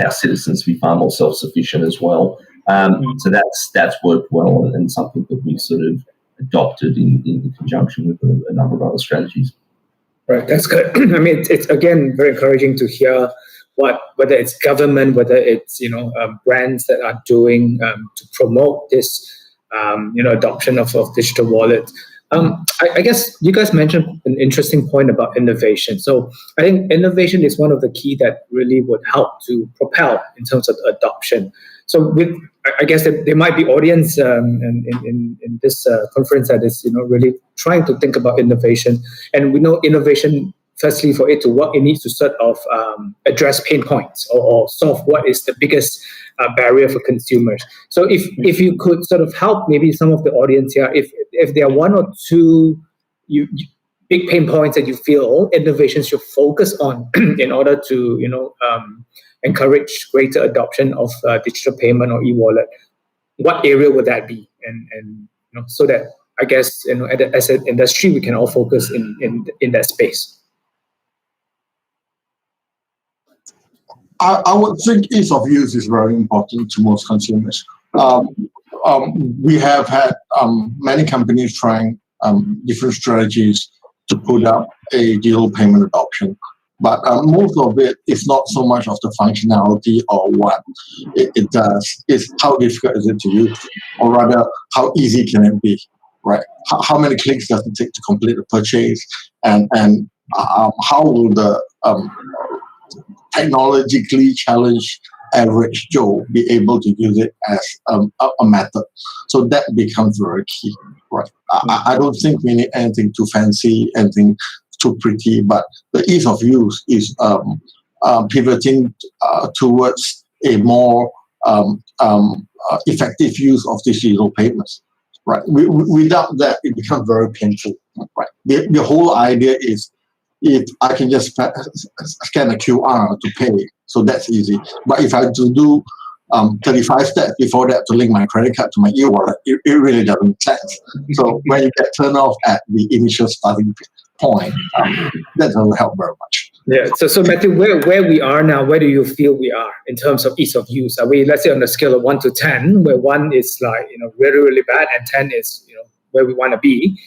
citizens to be far more self-sufficient as well. So that's worked well, and something that we sort of adopted in conjunction with a number of other strategies. Right, that's good. I mean, it's again very encouraging to hear whether it's government, whether it's brands that are doing to promote this adoption of digital wallets. I guess you guys mentioned an interesting point about innovation. So I think innovation is one of the key that really would help to propel in terms of adoption. So I guess there might be audience in this conference that is really trying to think about innovation, and we know innovation, firstly, for it to work, it needs to sort of address pain points or solve what is the biggest barrier for consumers. So if you could sort of help maybe some of the audience here, if there are one or two big pain points that you feel innovation should focus on in order to encourage greater adoption of digital payment or e-wallet, what area would that be? And so that I guess as an industry we can all focus in that space. I would think ease of use is very important to most consumers. We have had many companies trying different strategies to put up a digital payment adoption, but most of it is not so much of the functionality or what it does. It's how difficult is it to use, or rather, how easy can it be, right? How many clicks does it take to complete a purchase, and how will the technologically challenged average Joe be able to use it as a method? So that becomes very key, right? I don't think we need anything too fancy, anything too pretty, but the ease of use is pivoting towards a more effective use of digital payments, right? Without that, it becomes very painful, right? The whole idea is if I can just scan a QR to pay, so that's easy. But if I have to do 35 steps before that to link my credit card to my e-wallet, it really doesn't make sense. So when you get turned off at the initial starting point, that doesn't help very much. Yeah. So Matthew, where we are now, where do you feel we are in terms of ease of use? Are we, let's say, on a scale of 1 to 10, where 1 is like, really, really bad, and 10 is, where we want to be?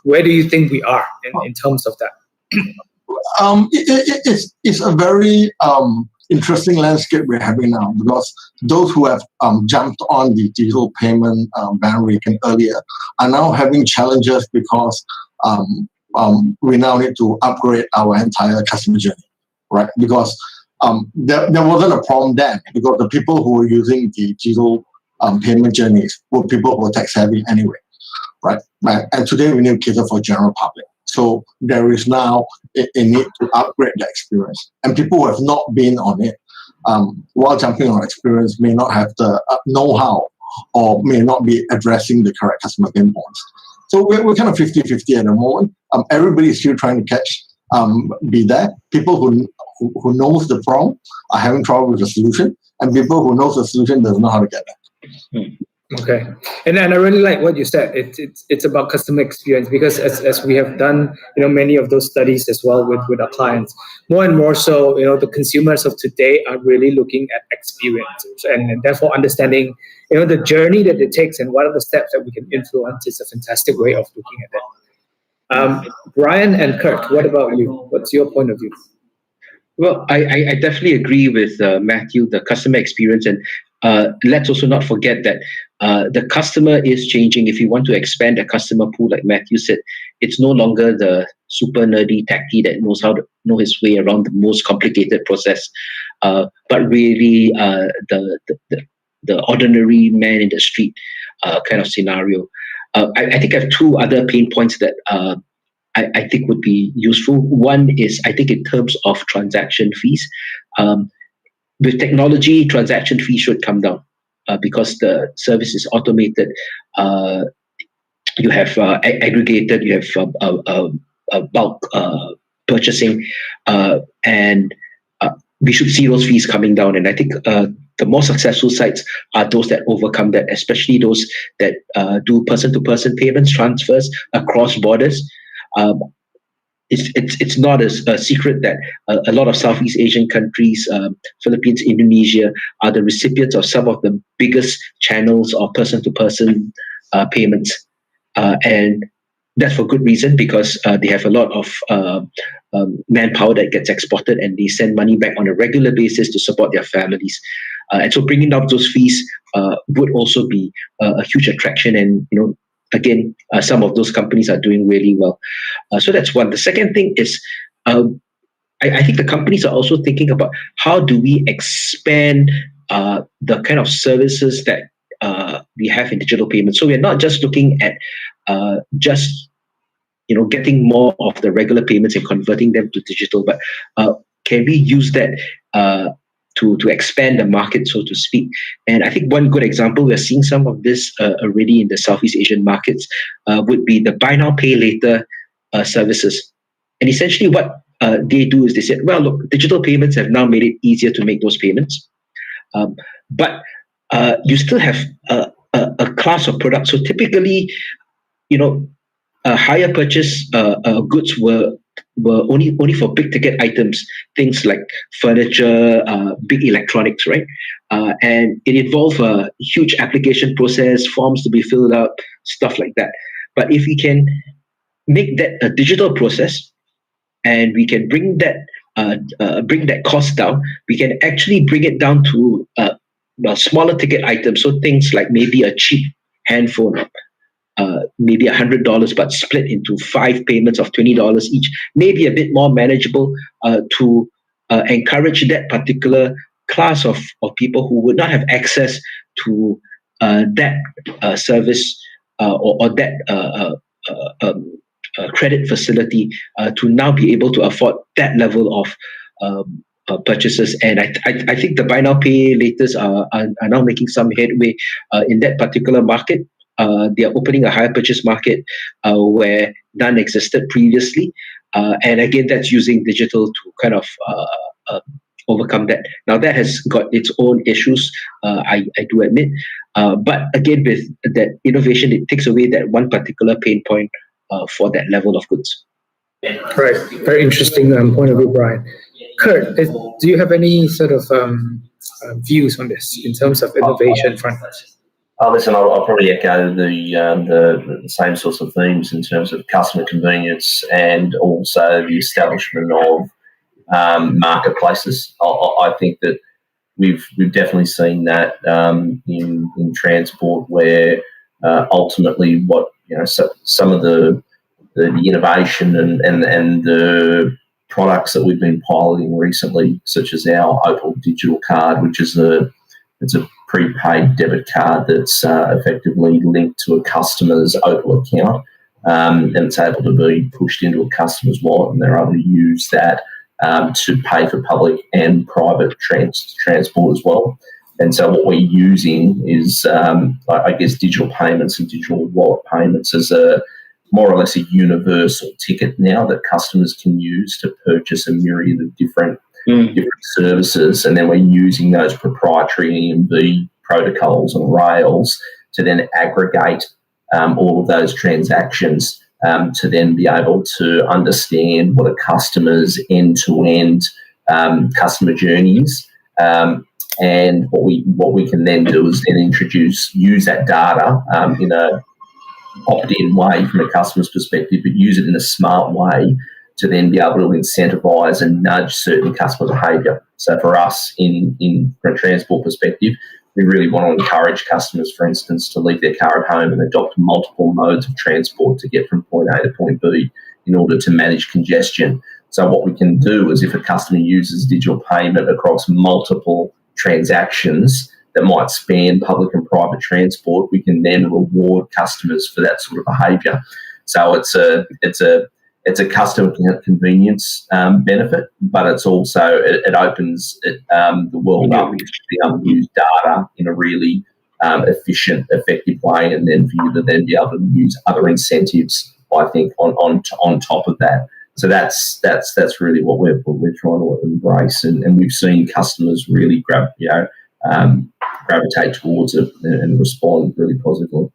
Where do you think we are in terms of that? It's a very interesting landscape we're having now, because those who have jumped on the digital payment bandwagon earlier are now having challenges because we now need to upgrade our entire customer journey, right? Because there wasn't a problem then, because the people who were using the digital payment journeys were people who were tech savvy anyway, right? And today we need to cater for general public. So there is now a need to upgrade the experience. And people who have not been on it, while jumping on experience, may not have the know-how or may not be addressing the correct customer pain points. So we're kind of 50-50 at the moment. Everybody is still trying to be there. People who knows the problem are having trouble with the solution, and people who knows the solution doesn't know how to get there. Okay, and I really like what you said. It's about customer experience, because as we have done, many of those studies as well with our clients, more and more so, the consumers of today are really looking at experiences, and therefore understanding, the journey that it takes and what are the steps that we can influence is a fantastic way of looking at it. Brian and Kurt, what about you? What's your point of view? Well, I definitely agree with Matthew, the customer experience, and let's also not forget that the customer is changing. If you want to expand a customer pool, like Matthew said, it's no longer the super nerdy techie that knows how to know his way around the most complicated process, but really the ordinary man in the street kind of scenario. I think I have two other pain points that I think would be useful. One is, I think, in terms of transaction fees. With technology, transaction fees should come down because the service is automated. You have aggregated, you have bulk purchasing, and we should see those fees coming down. And I think the more successful sites are those that overcome that, especially those that do person-to-person payments, transfers across borders. It's not a secret that a lot of Southeast Asian countries, Philippines, Indonesia, are the recipients of some of the biggest channels of person-to-person payments. And that's for good reason, because they have a lot of manpower that gets exported, and they send money back on a regular basis to support their families. And so bringing down those fees would also be a huge attraction. And, again, some of those companies are doing really well. So that's one. The second thing is, I think the companies are also thinking about how do we expand the kind of services that we have in digital payments. So we're not just looking at getting more of the regular payments and converting them to digital, but can we use that to expand the market, so to speak? And I think one good example, we're seeing some of this already in the Southeast Asian markets, would be the buy now, pay later services. And essentially what they do is they said, well, look, digital payments have now made it easier to make those payments. But you still have a class of products. So typically, higher purchase goods were only for big ticket items, things like furniture, big electronics, right? And it involved a huge application process, forms to be filled out, stuff like that. But if we can make that a digital process, and we can bring that cost down, we can actually bring it down to smaller ticket items. So things like maybe a cheap handphone, maybe $100, but split into 5 payments of $20 each, maybe a bit more manageable to encourage that particular class of people who would not have access to that service or that credit facility to now be able to afford that level of purchases. And I think the buy now pay laters are now making some headway in that particular market. They are opening a higher purchase market where none existed previously. And again, that's using digital to kind of overcome that. Now, that has got its own issues, I do admit. But again, with that innovation, it takes away that one particular pain point for that level of goods. Right. Very interesting point of view, Brian. Kurt, do you have any sort of views on this in terms of innovation front? Listen, I'll probably echo the same sorts of themes in terms of customer convenience and also the establishment of marketplaces. I think that we've definitely seen that in transport, where ultimately some of the innovation and the products that we've been piloting recently, such as our Opal digital card, which is it's a prepaid debit card that's effectively linked to a customer's Opal account, and it's able to be pushed into a customer's wallet, and they're able to use that to pay for public and private transport as well. And so what we're using is, I guess, digital payments and digital wallet payments as a more or less a universal ticket now that customers can use to purchase a myriad of different services. And then we're using those proprietary EMV protocols and rails to then aggregate all of those transactions to then be able to understand what a customer's end-to-end customer journeys. And what we can then do is then use that data in a opt-in way from a customer's perspective, but use it in a smart way to then be able to incentivize and nudge certain customer behaviour. So for us, from a transport perspective, we really want to encourage customers, for instance, to leave their car at home and adopt multiple modes of transport to get from point A to point B in order to manage congestion. So what we can do is, if a customer uses digital payment across multiple transactions that might span public and private transport, we can then reward customers for that sort of behaviour. So it's a customer convenience benefit, but it's also it opens the world up to be able to use data in a really efficient, effective way, and then for you to then be able to use other incentives, I think, on top of that. So that's really what we're trying to embrace, and we've seen customers really gravitate towards it and respond really positively.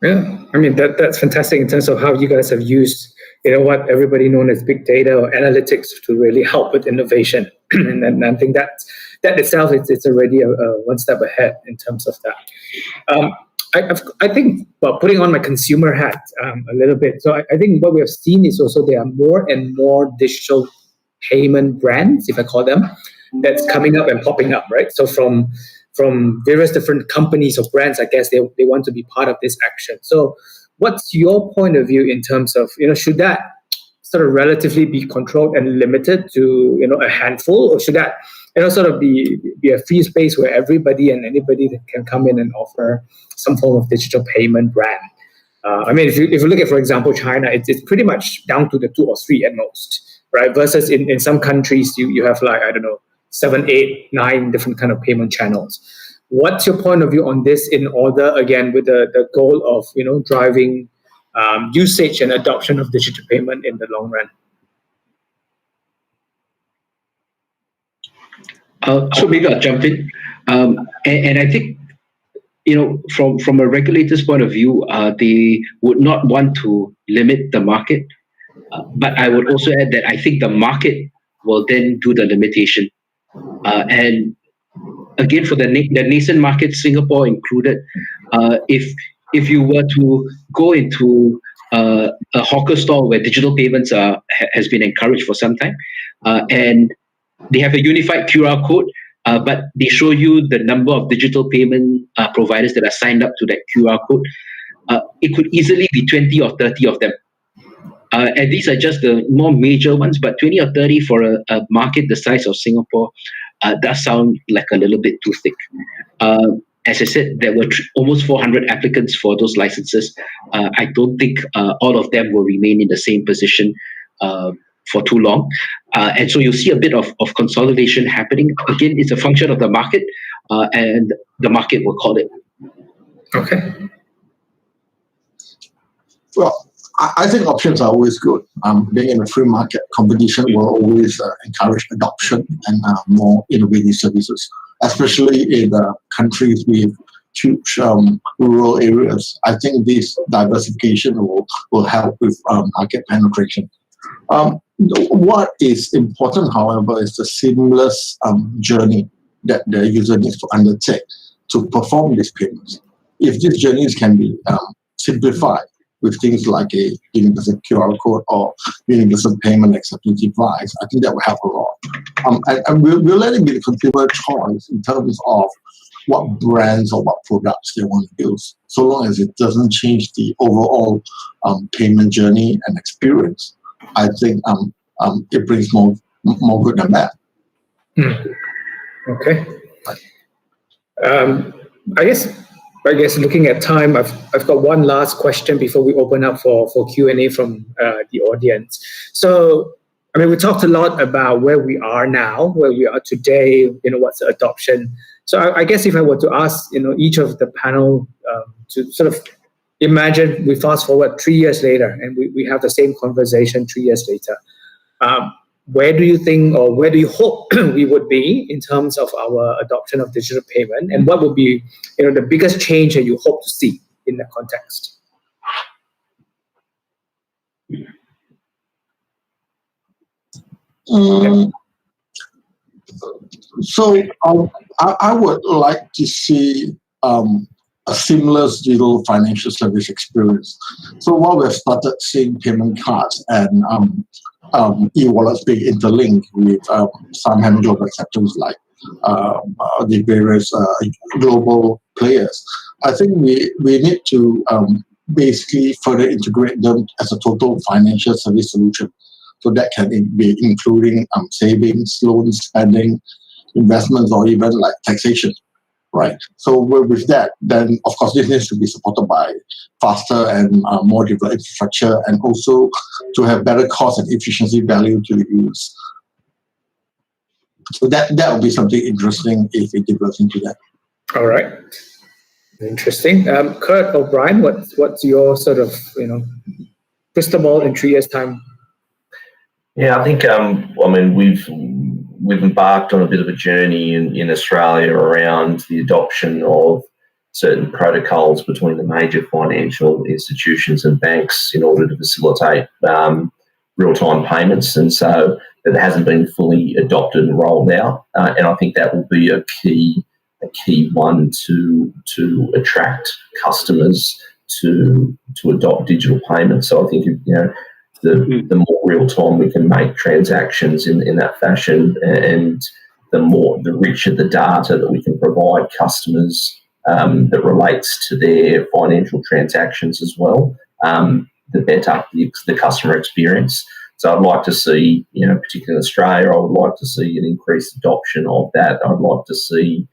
Yeah, I mean that's fantastic in terms of how you guys have used, what everybody known as big data or analytics to really help with innovation, and I think that itself it's already a one step ahead in terms of that. I think, well, putting on my consumer hat a little bit. So I think what we have seen is also there are more and more digital payment brands, if I call them, that's coming up and popping up, right? So from various different companies or brands, I guess they want to be part of this action. So what's your point of view in terms of, should that sort of relatively be controlled and limited to, a handful, or should that, sort of be a free space where everybody and anybody that can come in and offer some form of digital payment brand? I mean, if you look at, for example, China, it's pretty much down to the 2 or 3 at most, right? Versus in some countries, you have 7, 8, 9 different kind of payment channels. What's your point of view on this, in order, again, with the goal of, driving usage and adoption of digital payment in the long run? So maybe I'll jump in. And I think, from a regulator's point of view, they would not want to limit the market. But I would also add that I think the market will then do the limitation. And again, for the nascent market, Singapore included, if you were to go into a hawker store where digital payments has been encouraged for some time, and they have a unified QR code, but they show you the number of digital payment providers that are signed up to that QR code, it could easily be 20 or 30 of them. And these are just the more major ones, but 20 or 30 for a market the size of Singapore does sound like a little bit too thick. As I said, there were almost 400 applicants for those licenses. I don't think all of them will remain in the same position for too long. And so you'll see a bit of consolidation happening. Again, it's a function of the market, and the market will call it. Okay. Well, I think options are always good. Being in a free market, competition will always encourage adoption and more innovative services, especially in countries with huge rural areas. I think this diversification will help with market penetration. What is important, however, is the seamless journey that the user needs to undertake to perform these payments. If these journeys can be simplified with things like a universal QR code or universal payment acceptance device, I think that will help a lot. And we'll let it be the consumer choice in terms of what brands or what products they want to use, so long as it doesn't change the overall payment journey and experience. I think it brings more good than bad. Okay. I guess looking at time, I've got one last question before we open up for Q&A from the audience. So, I mean, we talked a lot about where we are now, where we are today, what's the adoption. So I guess if I were to ask, each of the panel to sort of imagine we fast forward 3 years later and we have the same conversation 3 years later. Where do you think, or where do you hope we would be in terms of our adoption of digital payment, and what would be, the biggest change that you hope to see in that context? So I would like to see a seamless digital financial service experience. So while we've started seeing payment cards and e-wallets being interlinked with some having global acceptance like the various global players, I think we need to basically further integrate them as a total financial service solution. So that can be including savings, loans, spending, investments, or even like taxation, right? So with that, then of course this needs to be supported by faster and more developed infrastructure, and also to have better cost and efficiency value to the users. So that will be something interesting if it develops into that. All right, interesting. Kurt or Brian, what's your sort of crystal ball in 3 years' time? Yeah, I think we've embarked on a bit of a journey in Australia around the adoption of certain protocols between the major financial institutions and banks in order to facilitate real-time payments, and so it hasn't been fully adopted and rolled out. And I think that will be a key one to attract customers to adopt digital payments. So I think the more real time we can make transactions in that fashion, and the richer the data that we can provide customers that relates to their financial transactions as well, the better the customer experience. So I'd like to see, particularly in Australia, I would like to see an increased adoption of that. I'd like to see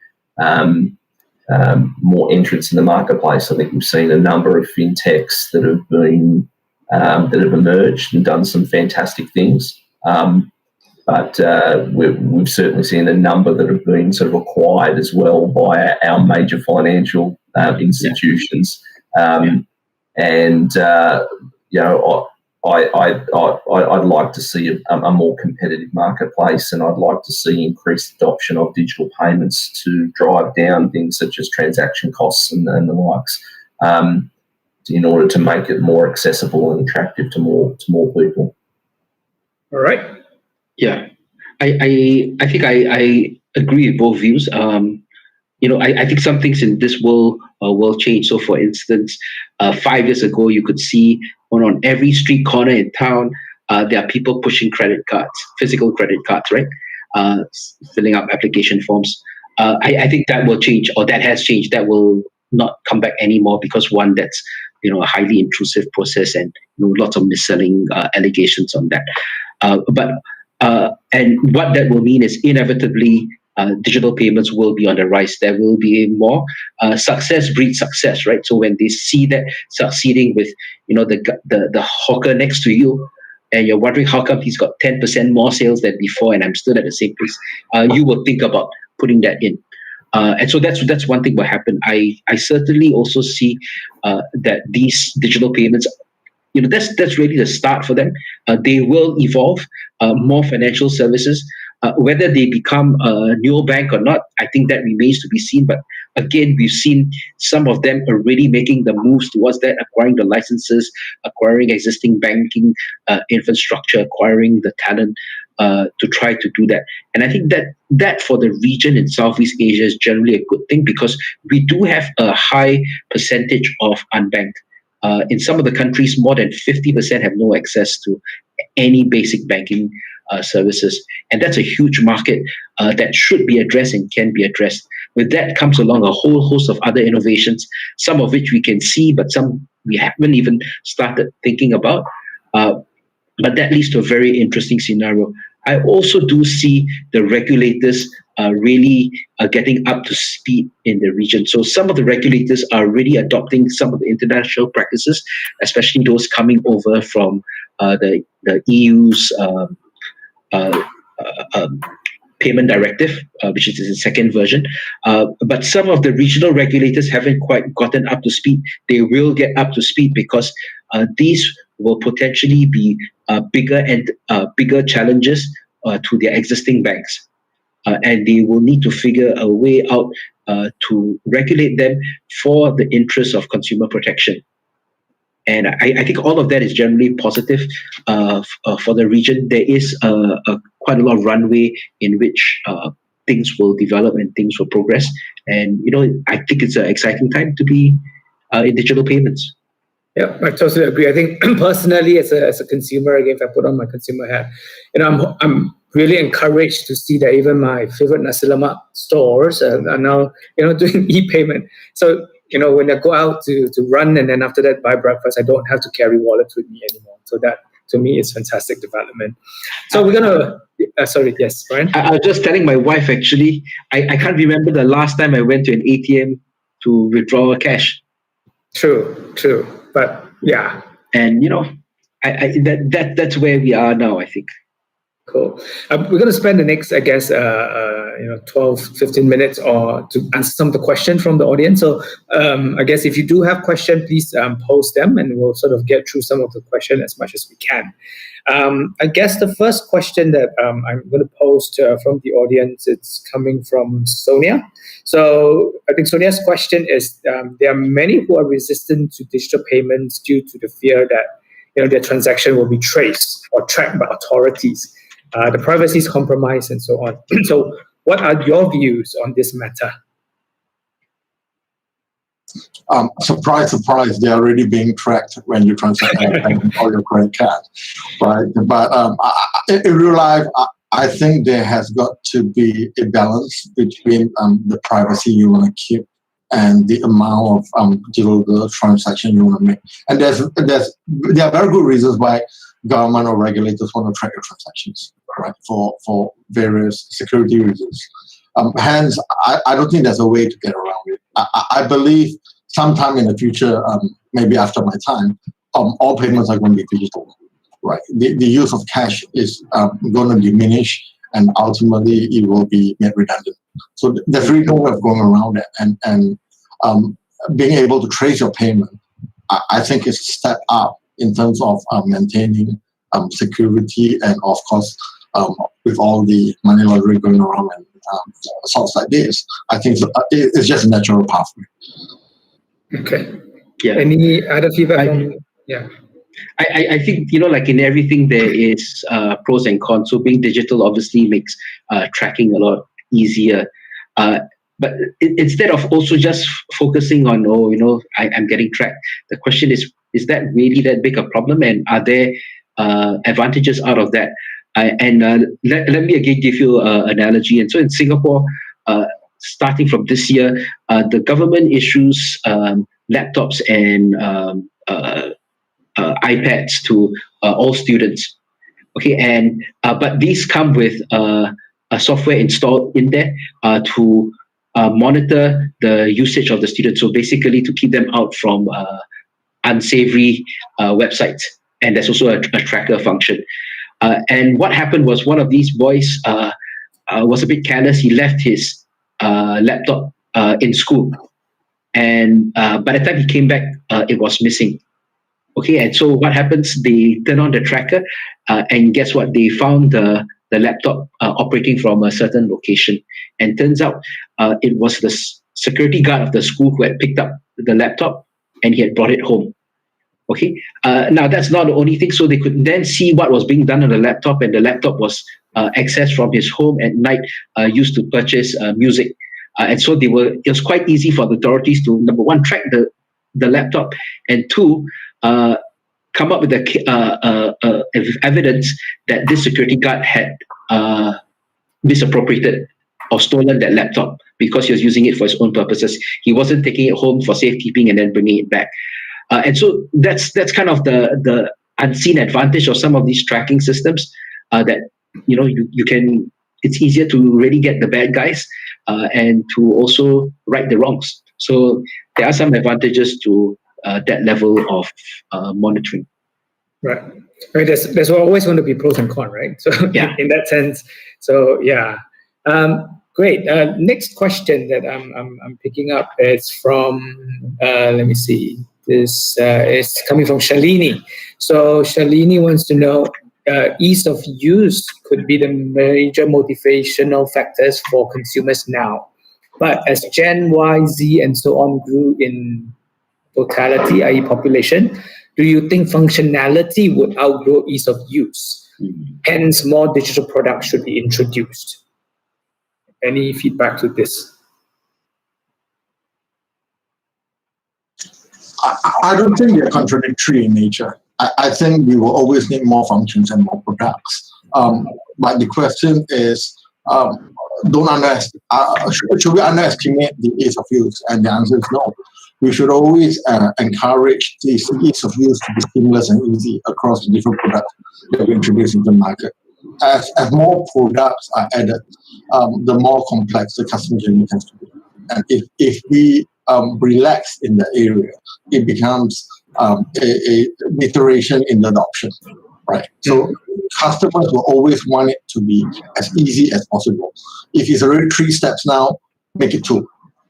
more entrants in the marketplace. I think we've seen a number of fintechs that have been that have emerged and done some fantastic things. But we've certainly seen a number that have been sort of acquired as well by our major financial institutions. I'd like to see a more competitive marketplace, and I'd like to see increased adoption of digital payments to drive down things such as transaction costs and the likes, in order to make it more accessible and attractive to more people. All right. Yeah, I think I agree with both views. I think some things in this world will change. So, for instance, 5 years ago, you could see on every street corner in town, there are people pushing credit cards, physical credit cards, right? Filling up application forms. I think that will change, or that has changed. That will not come back anymore, because one, that's a highly intrusive process, and lots of mis-selling allegations on that. And what that will mean is inevitably digital payments will be on the rise. There will be more success breeds success, right? So when they see that succeeding with the hawker next to you, and you're wondering how come he's got 10% more sales than before, and I'm still at the same place, you will think about putting that in. And so that's one thing will happen. I certainly also see that these digital payments, that's really the start for them. They will evolve more financial services. Whether they become a neobank or not, I think that remains to be seen. But again, we've seen some of them already making the moves towards that, acquiring the licenses, acquiring existing banking infrastructure, acquiring the talent to try to do that. And I think that for the region in Southeast Asia is generally a good thing, because we do have a high percentage of unbanked. In some of the countries, more than 50% have no access to any basic banking services. And that's a huge market that should be addressed and can be addressed. With that comes along a whole host of other innovations, some of which we can see, but some we haven't even started thinking about. But that leads to a very interesting scenario. I also do see the regulators really getting up to speed in the region. So some of the regulators are really adopting some of the international practices, especially those coming over from the EU's payment directive, which is the second version. But some of the regional regulators haven't quite gotten up to speed. They will get up to speed because these will potentially be bigger challenges to their existing banks. And they will need to figure a way out to regulate them for the interest of consumer protection. And I think all of that is generally positive for the region. There is quite a lot of runway in which things will develop and things will progress. And, I think it's an exciting time to be in digital payments. Yeah, I totally agree. I think personally, as a consumer, again, if I put on my consumer hat, I'm really encouraged to see that even my favorite nasi lemak stores are now, doing e-payment. So, when I go out to run and then after that buy breakfast, I don't have to carry wallets with me anymore. So that, to me, is fantastic development. So we're going to, sorry, yes, Brian? I was just telling my wife, actually, I can't remember the last time I went to an ATM to withdraw cash. True. But yeah. And, that's where we are now, I think. Cool. We're going to spend the next, I guess, 12, 15 minutes to answer some of the questions from the audience. So I guess if you do have questions, please post them and we'll sort of get through some of the questions as much as we can. I guess the first question that I'm going to post from the audience, it's coming from Sonia. So I think Sonia's question is, there are many who are resistant to digital payments due to the fear that their transaction will be traced or tracked by authorities. The privacy is compromised and so on. So what are your views on this matter? Surprise, they're already being tracked when you transact all your credit card, right? But in real life, I think there has got to be a balance between the privacy you want to keep and the amount of digital transaction you want to make. And there are very good reasons why government or regulators want to track your transactions, right? For various security reasons. Hence, I don't think there's a way to get around it. I believe sometime in the future, maybe after my time, all payments are going to be digital, right? The use of cash is going to diminish, and ultimately it will be made redundant. So there's really no way of going around it. And being able to trace your payment, I think is a step up in terms of maintaining security, and of course, with all the money laundering going around and sorts like this, I think it's just a natural pathway. Okay. Yeah. Any other feedback? I think, like in everything, there is pros and cons. So being digital obviously makes tracking a lot easier. But instead of also just focusing on, I'm getting tracked, the question is that really that big a problem? And are there advantages out of that? Let me again give you an analogy. And so in Singapore, starting from this year, the government issues laptops and iPads to all students. Okay, and but these come with a software installed in there to monitor the usage of the students. So basically, to keep them out from unsavory websites. And there's also a tracker function. And what happened was one of these boys was a bit careless. He left his laptop in school. And by the time he came back, it was missing. Okay, and so what happens? They turn on the tracker, and guess what? They found the laptop operating from a certain location, and turns out it was the security guard of the school who had picked up the laptop and he had brought it home. Okay, now that's not the only thing. So they could then see what was being done on the laptop, and the laptop was accessed from his home at night, used to purchase music, and so it was quite easy for the authorities to, number one, track the laptop, and two, come up with evidence that this security guard had misappropriated or stolen that laptop because he was using it for his own purposes. He wasn't taking it home for safekeeping and then bringing it back. And so that's kind of the unseen advantage of some of these tracking systems, that you can. It's easier to really get the bad guys and to also right the wrongs. So there are some advantages to that level of monitoring. Right. I mean, there's always going to be pros and cons, right? So yeah, in that sense. So yeah. Great. Next question that I'm picking up is from let me see. This is coming from Shalini. So Shalini wants to know, ease of use could be the major motivational factors for consumers now. But as Gen Y, Z, and so on grew in totality, i.e. population, do you think functionality would outgrow ease of use? Hence, more digital products should be introduced. Any feedback to this? I don't think they're contradictory in nature. I think we will always need more functions and more products. But the question is, should we underestimate the ease of use? And the answer is no. We should always encourage this ease of use to be seamless and easy across the different products that we introduce into the market. As more products are added, the more complex the customer journey has to be. And if we relax in the area, it becomes a iteration in the adoption, right? So customers will always want it to be as easy as possible. If it's already 3 steps now, make it 2.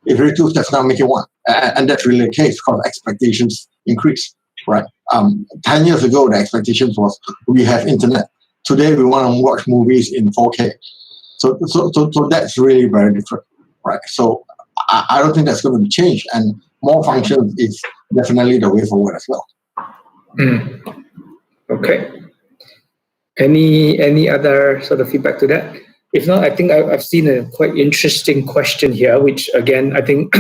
If it's already 2 steps now, make it 1. And that's really the case because expectations increase, right? 10 years ago, the expectations was we have internet. Today, we want to watch movies in 4K. So that's really very different, right? So I don't think that's going to be changed, and more functions is definitely the way forward as well. Okay. Any other sort of feedback to that? If not, I think I've seen a quite interesting question here, which again, I think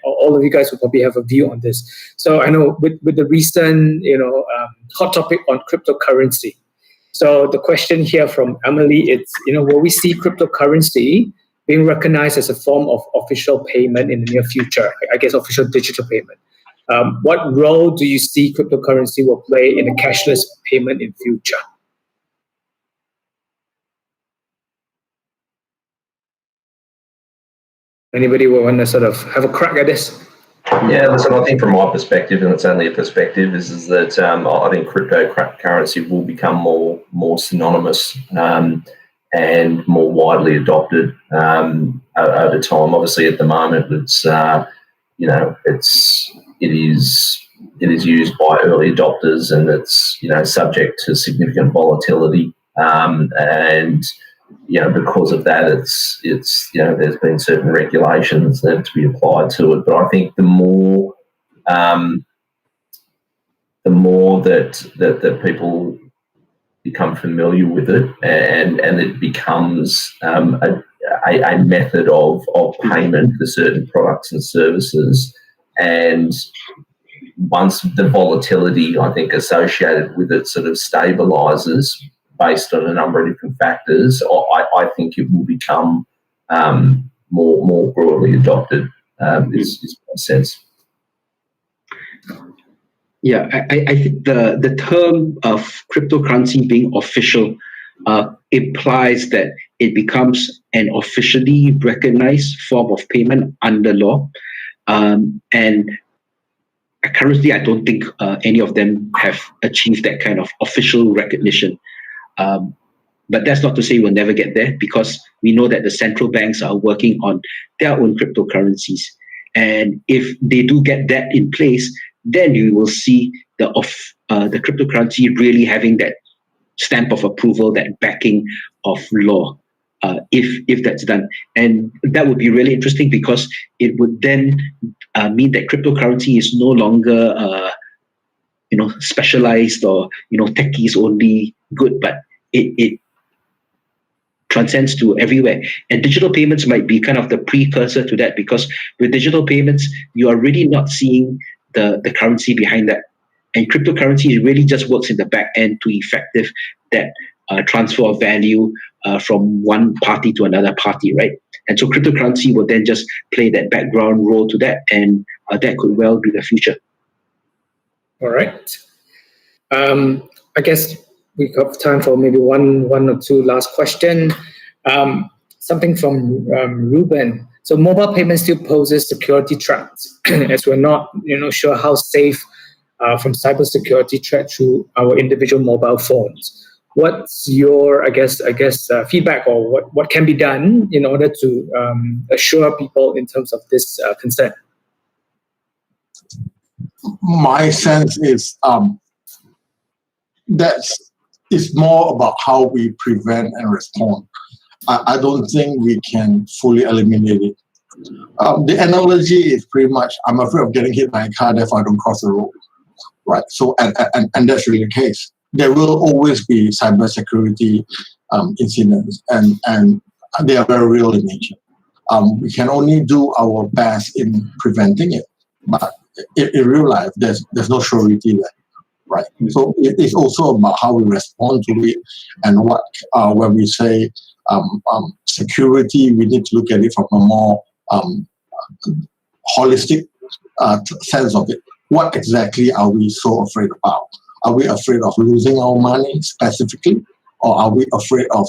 all of you guys will probably have a view on this. So I know with the recent, hot topic on cryptocurrency. So the question here from Emily is, will we see cryptocurrency being recognized as a form of official payment in the near future? I guess official digital payment. What role do you see cryptocurrency will play in a cashless payment in future? Anybody will want to sort of have a crack at this? Yeah, listen, I think from my perspective, and it's only a perspective, is that I think cryptocurrency will become more synonymous and more widely adopted over time. Obviously, at the moment, it is used by early adopters, and it's subject to significant volatility, and because of that, it's there's been certain regulations that to be applied to it. But I think the more that people become familiar with it, and it becomes a method of payment for certain products and services, and once the volatility, I think, associated with it sort of stabilises based on a number of different factors, I think it will become more broadly adopted, is my sense. Yeah, I think the term of cryptocurrency being official implies that it becomes an officially recognized form of payment under law. And currently, I don't think any of them have achieved that kind of official recognition. But that's not to say we'll never get there, because we know that the central banks are working on their own cryptocurrencies. And if they do get that in place, then you will see the cryptocurrency really having that stamp of approval, that backing of law, if that's done. And that would be really interesting, because it would then mean that cryptocurrency is no longer specialized or techies only good, but it transcends to everywhere. And digital payments might be kind of the precursor to that, because with digital payments, you are really not seeing the currency behind that. And cryptocurrency really just works in the back end to effective that transfer of value from one party to another party, right? And so cryptocurrency will then just play that background role to that, and that could well be the future. All right. I guess we have time for maybe one or two last question. Something from Ruben. So mobile payment still poses security threats, as we're not sure how safe from cybersecurity threat through our individual mobile phones. What's your, I guess, feedback, or what can be done in order to assure people in terms of this concern? My sense is it's more about how we prevent and respond. I don't think we can fully eliminate it. The analogy is pretty much, I'm afraid of getting hit by a car, therefore I don't cross the road, right? So, and that's really the case. There will always be cybersecurity incidents, and they are very real in nature. We can only do our best in preventing it, but in real life, there's no surety there, right? So it's also about how we respond to it, and what when we say security, we need to look at it from a more holistic sense of it. What exactly are we so afraid about? Are we afraid of losing our money specifically, or are we afraid of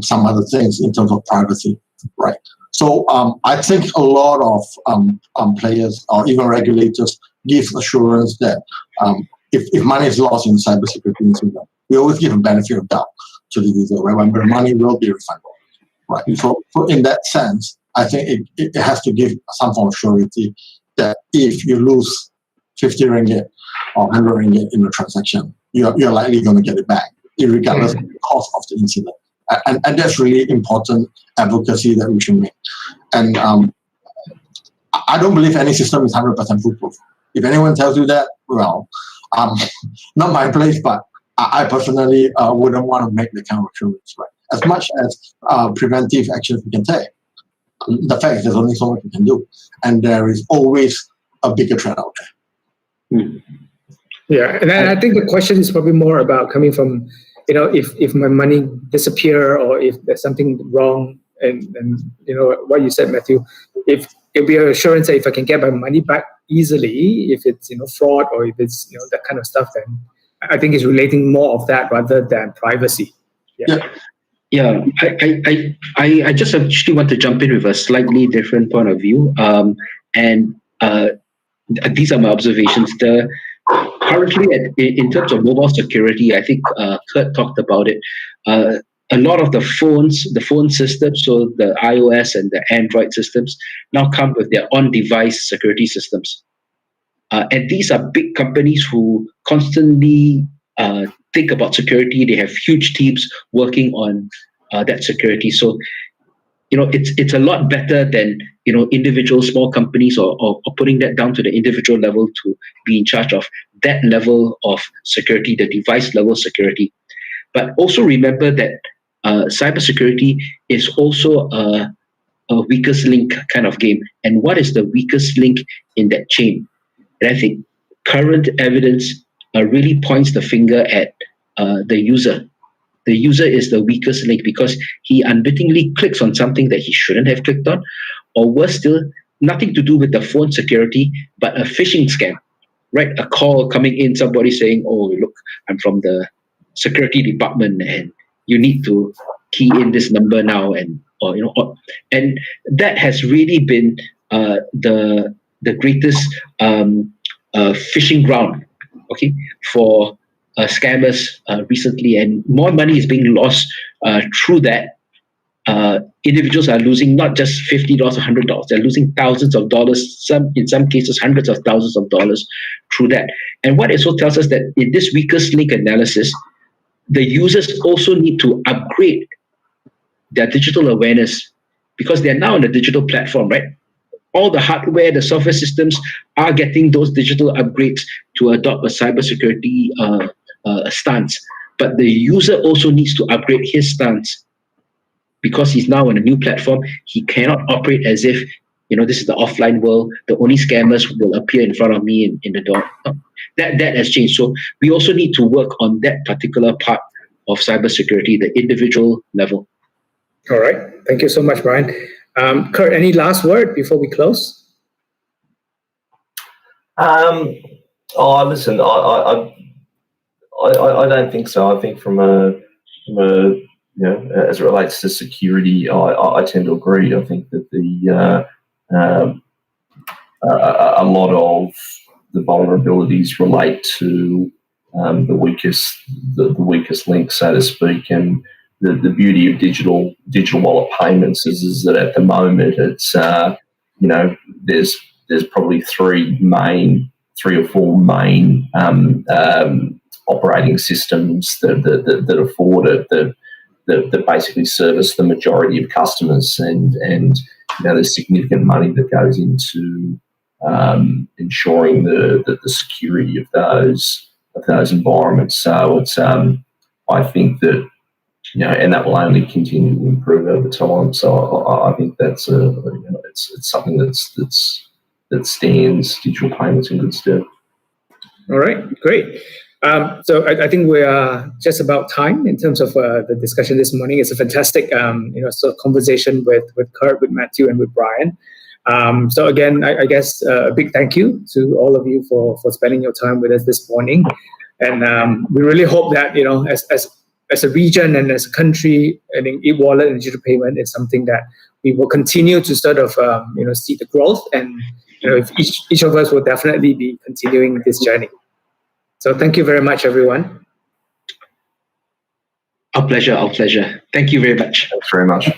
some other things in terms of privacy, right? So I think a lot of players or even regulators give assurance that if money is lost in cybersecurity incident, we always give a benefit of doubt to the user, right? When the money will be refundable, right? So in that sense, I think it has to give some form of surety that if you lose 50 ringgit or 100 ringgit in a transaction, you're likely going to get it back, regardless of the cost of the incident. And that's really important advocacy that we should make. And I don't believe any system is 100% foolproof. If anyone tells you that, well, not my place, but I personally wouldn't want to make the kind of assurance, right? As much as preventive actions we can take, the fact is there's only so much we can do. And there is always a bigger threat out there. Yeah, and I think the question is probably more about coming from, if my money disappear, or if there's something wrong, and what you said, Matthew, if it'll be an assurance that if I can get my money back easily, if it's fraud, or if it's that kind of stuff, then I think it's relating more of that rather than privacy. Yeah, I just actually want to jump in with a slightly different point of view, and these are my observations. Currently, in terms of mobile security, I think Kurt talked about it. A lot of the phone systems, so the iOS and the Android systems, now come with their on-device security systems. And these are big companies who constantly think about security. They have huge teams working on that security. So, it's a lot better than individual small companies or putting that down to the individual level to be in charge of that level of security, the device level security. But also remember that cybersecurity is also a weakest link kind of game. And what is the weakest link in that chain? And I think current evidence really points the finger at the user. The user is the weakest link because he unwittingly clicks on something that he shouldn't have clicked on, or worse still, nothing to do with the phone security, but a phishing scam, right? A call coming in, somebody saying, "Oh, look, I'm from the security department, and you need to key in this number now," and that has really been the greatest phishing ground, okay, for scammers recently, and more money is being lost through that individuals are losing not just $50 or $100; they're losing thousands of dollars. In some cases, hundreds of thousands of dollars through that. And what it also tells us that in this weakest link analysis, the users also need to upgrade their digital awareness because they're now on a digital platform, right? All the hardware, the software systems are getting those digital upgrades to adopt a cybersecurity stance. But the user also needs to upgrade his stance because he's now on a new platform. He cannot operate as if, this is the offline world. The only scammers will appear in front of me in the door. That has changed. So we also need to work on that particular part of cybersecurity, the individual level. All right. Thank you so much, Brian. Kurt, any last word before we close? Listen, I don't think so. I think from a as it relates to security, I tend to agree. I think that a lot of the vulnerabilities relate to the weakest link, so to speak, and the beauty of digital wallet payments is that at the moment it's there's probably three or four main operating systems that afford it that basically service the majority of customers, and there's significant money that goes into ensuring the security of those environments. So it's I think that and that will only continue to improve over time. So I think that's it's something that stands digital payments in good stead. All right, great. So I think we are just about time in terms of the discussion this morning. It's a fantastic sort of conversation with Kurt, with Matthew, and with Brian. So again, I guess a big thank you to all of you for spending your time with us this morning. And we really hope that as a region and as a country, I think e-wallet and digital payment is something that we will continue to sort of see the growth, and if each of us will definitely be continuing this journey. So thank you very much, everyone. Our pleasure. Thank you very much. Thanks very much.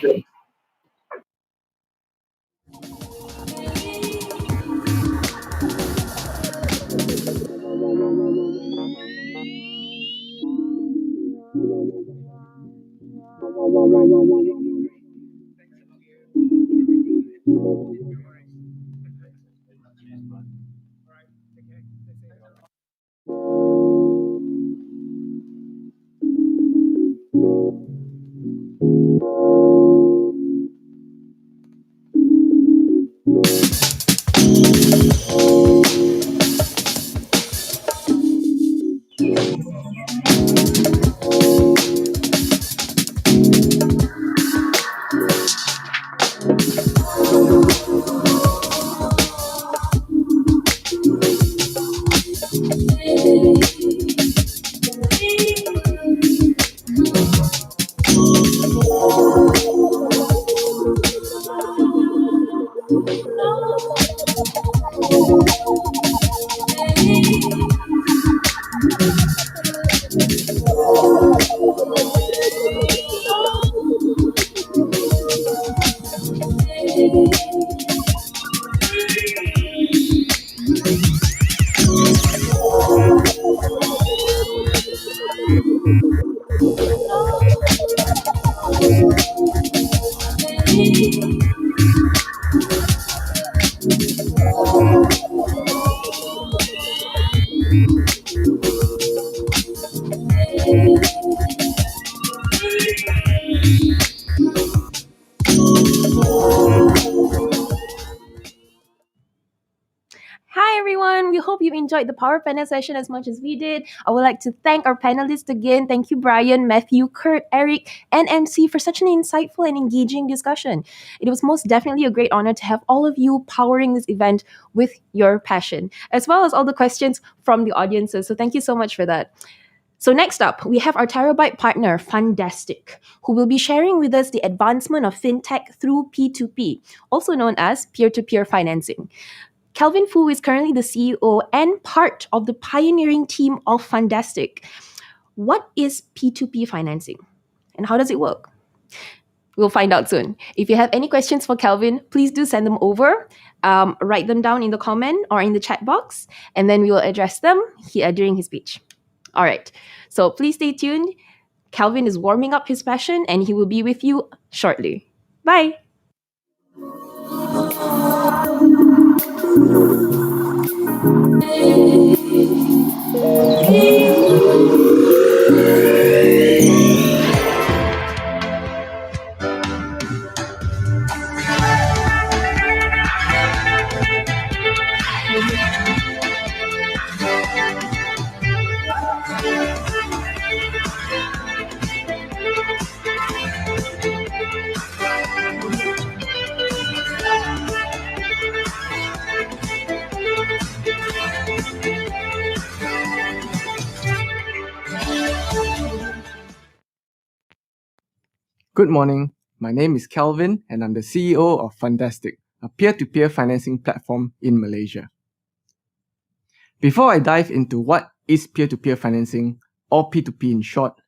Hi everyone, we hope you enjoyed the Power Panel session as much as we did. I would like to thank our panelists again. Thank you, Brian, Matthew, Kurt, Eric, and MC for such an insightful and engaging discussion. It was most definitely a great honor to have all of you powering this event with your passion, as well as all the questions from the audiences. So thank you so much for that. So next up, we have our Terabyte partner, Fundaztic, who will be sharing with us the advancement of Fintech through P2P, also known as peer-to-peer financing. Kelvin Fu is currently the CEO and part of the pioneering team of Fundaztic. What is P2P financing and how does it work? We'll find out soon. If you have any questions for Kelvin, please do send them over. Write them down in the comment or in the chat box, and then we will address them during his speech. All right. So please stay tuned. Kelvin is warming up his passion, and he will be with you shortly. Bye. Good morning. My name is Kelvin and I'm the CEO of Fundaztic, a peer-to-peer financing platform in Malaysia. Before I dive into what is peer-to-peer financing, or P2P in short,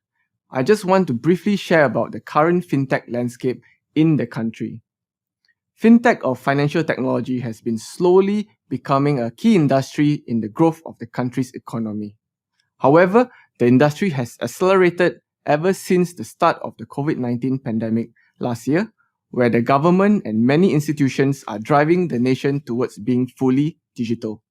I just want to briefly share about the current fintech landscape in the country. Fintech or financial technology has been slowly becoming a key industry in the growth of the country's economy. However, the industry has accelerated ever since the start of the COVID-19 pandemic last year, where the government and many institutions are driving the nation towards being fully digital.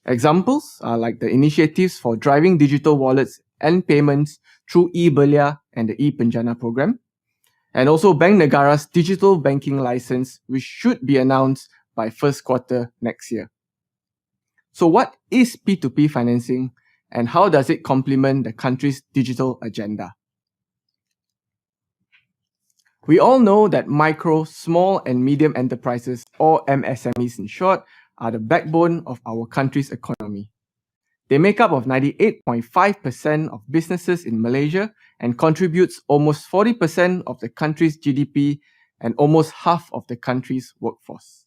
Examples are like the initiatives for driving digital wallets and payments through eBelia and the ePenjana program, and also Bank Negara's digital banking license, which should be announced by first quarter next year. So what is P2P financing, and how does it complement the country's digital agenda? We all know that micro, small and medium enterprises, or MSMEs in short, are the backbone of our country's economy. They make up of 98.5% of businesses in Malaysia and contributes almost 40% of the country's GDP and almost half of the country's workforce.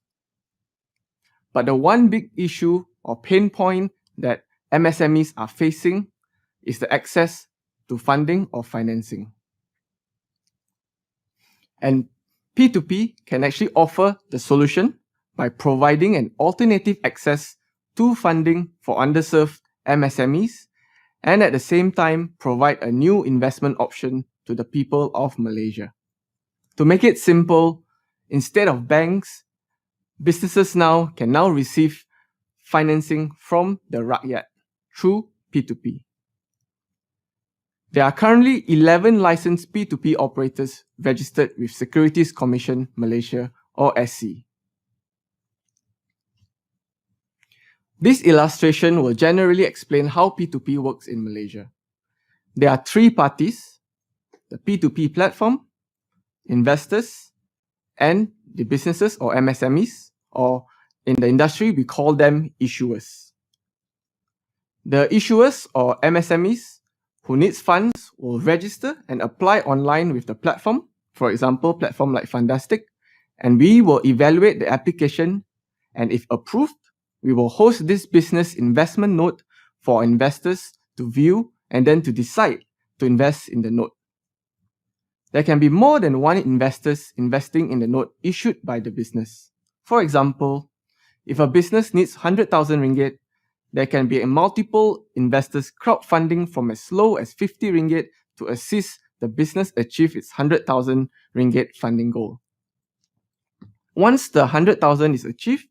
But the one big issue or pain point that MSMEs are facing is the access to funding or financing. And P2P can actually offer the solution by providing an alternative access to funding for underserved MSMEs and at the same time provide a new investment option to the people of Malaysia. To make it simple, instead of banks, businesses can now receive financing from the rakyat through P2P. There are currently 11 licensed P2P operators registered with Securities Commission Malaysia or SC. This illustration will generally explain how P2P works in Malaysia. There are three parties: the P2P platform, investors, and the businesses or MSMEs, or in the industry we call them issuers. The issuers or MSMEs who needs funds will register and apply online with the platform, for example, platform like Fundaztic, and we will evaluate the application, and if approved, we will host this business investment note for investors to view and then to decide to invest in the note. There can be more than one investors investing in the note issued by the business. For example, if a business needs 100,000 ringgit, there can be multiple investors crowdfunding from as low as 50 ringgit to assist the business achieve its 100,000 ringgit funding goal. Once the 100,000 is achieved,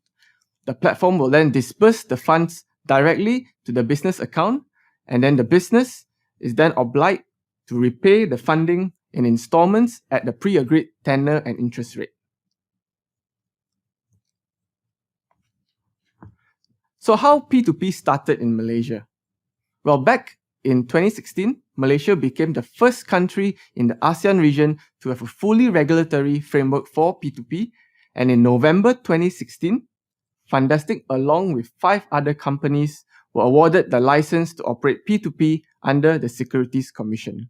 the platform will then disperse the funds directly to the business account, and then the business is then obliged to repay the funding in installments at the pre-agreed tenor and interest rate. So how P2P started in Malaysia? Well, back in 2016, Malaysia became the first country in the ASEAN region to have a fully regulatory framework for P2P, and in November 2016, Fundaztic, along with 5 other companies, were awarded the license to operate P2P under the Securities Commission.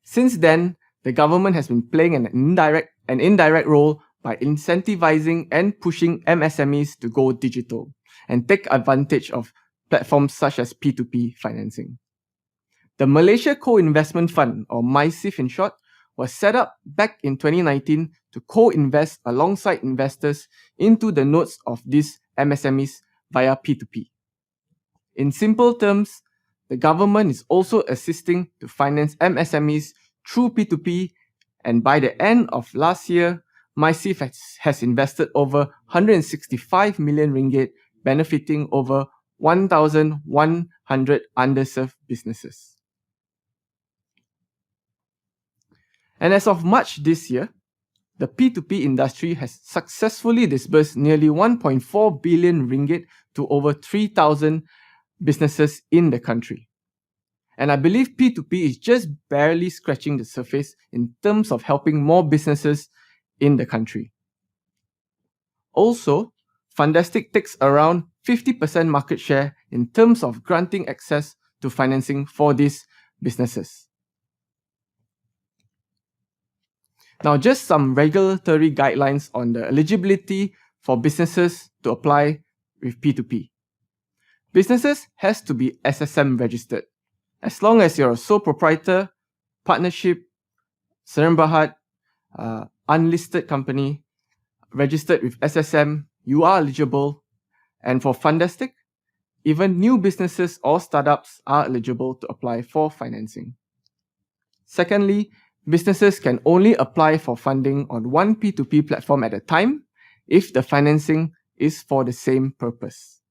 Since then, the government has been playing an indirect role by incentivizing and pushing MSMEs to go digital and take advantage of platforms such as P2P financing. The Malaysia Co-Investment Fund, or MySIF in short, was set up back in 2019 to co-invest alongside investors into the notes of these MSMEs via P2P. In simple terms, the government is also assisting to finance MSMEs through P2P, and by the end of last year, MySIF has invested over 165 million ringgit, benefiting over 1,100 underserved businesses. And as of March this year, the P2P industry has successfully disbursed nearly 1.4 billion ringgit to over 3,000 businesses in the country. And I believe P2P is just barely scratching the surface in terms of helping more businesses in the country. Also, Fundaztic takes around 50% market share in terms of granting access to financing for these businesses. Now, just some regulatory guidelines on the eligibility for businesses to apply with P2P. Businesses has to be SSM registered. As long as you're a sole proprietor, partnership, Sdn Bhd, unlisted company, registered with SSM, you are eligible. And for Fundaztic, even new businesses or startups are eligible to apply for financing. Secondly, businesses can only apply for funding on one P2P platform at a time if the financing is for the same purpose.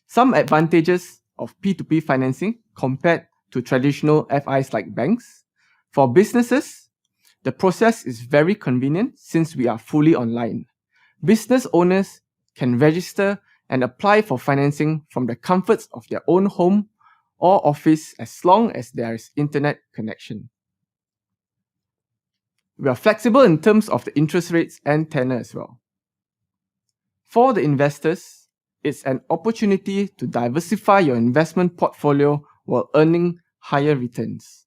Some advantages of P2P financing compared to traditional FIs like banks. For businesses, the process is very convenient since we are fully online. Business owners can register and apply for financing from the comforts of their own home or office as long as there is internet connection. We are flexible in terms of the interest rates and tenor as well. For the investors, it's an opportunity to diversify your investment portfolio while earning higher returns.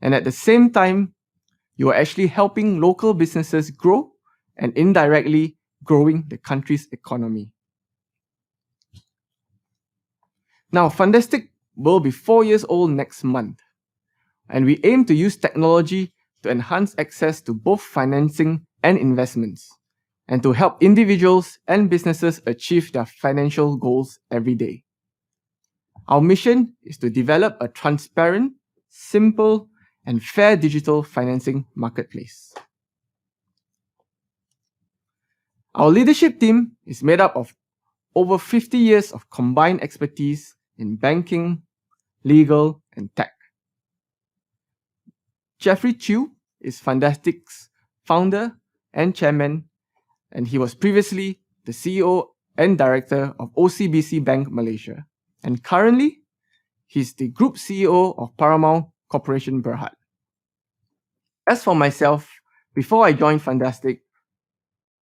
And at the same time, you are actually helping local businesses grow and indirectly growing the country's economy. Now, Fundaztic will be 4 years old next month, and we aim to use technology to enhance access to both financing and investments, and to help individuals and businesses achieve their financial goals every day. Our mission is to develop a transparent, simple, and fair digital financing marketplace. Our leadership team is made up of over 50 years of combined expertise in banking, legal, and tech. Jeffrey Chew is Fundaztic's founder and chairman, and he was previously the CEO and director of OCBC Bank Malaysia. And currently, he's the group CEO of Paramount Corporation Berhad. As for myself, before I joined Fundaztic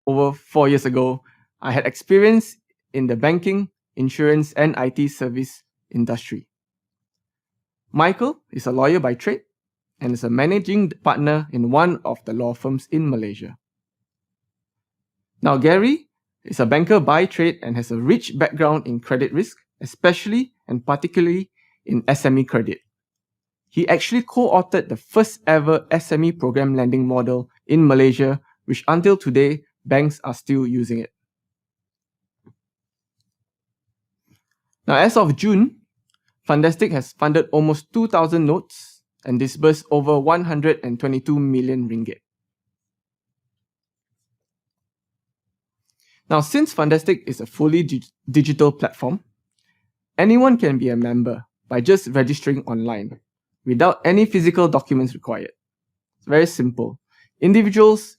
over 4 years ago, I had experience in the banking, insurance, and IT service industry. Michael is a lawyer by trade and is a managing partner in one of the law firms in Malaysia. Now, Gary is a banker by trade and has a rich background in credit risk, especially and particularly in SME credit. He actually co-authored the first ever SME program lending model in Malaysia, which until today, banks are still using it. Now, as of June, Fundaztic has funded almost 2,000 notes and disbursed over 122 million ringgit. Now, since Fundaztic is a fully digital platform, anyone can be a member by just registering online without any physical documents required. It's very simple. Individuals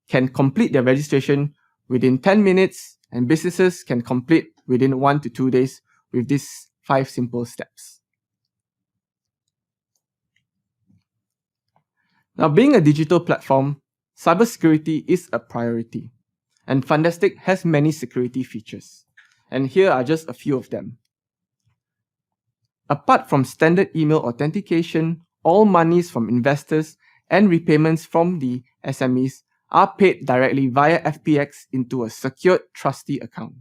can complete their registration within 10 minutes and businesses can complete within 1 to 2 days with these 5 simple steps. Now, being a digital platform, cybersecurity is a priority, and Fundaztic has many security features. And here are just a few of them. Apart from standard email authentication, all monies from investors and repayments from the SMEs are paid directly via FPX into a secured trustee account.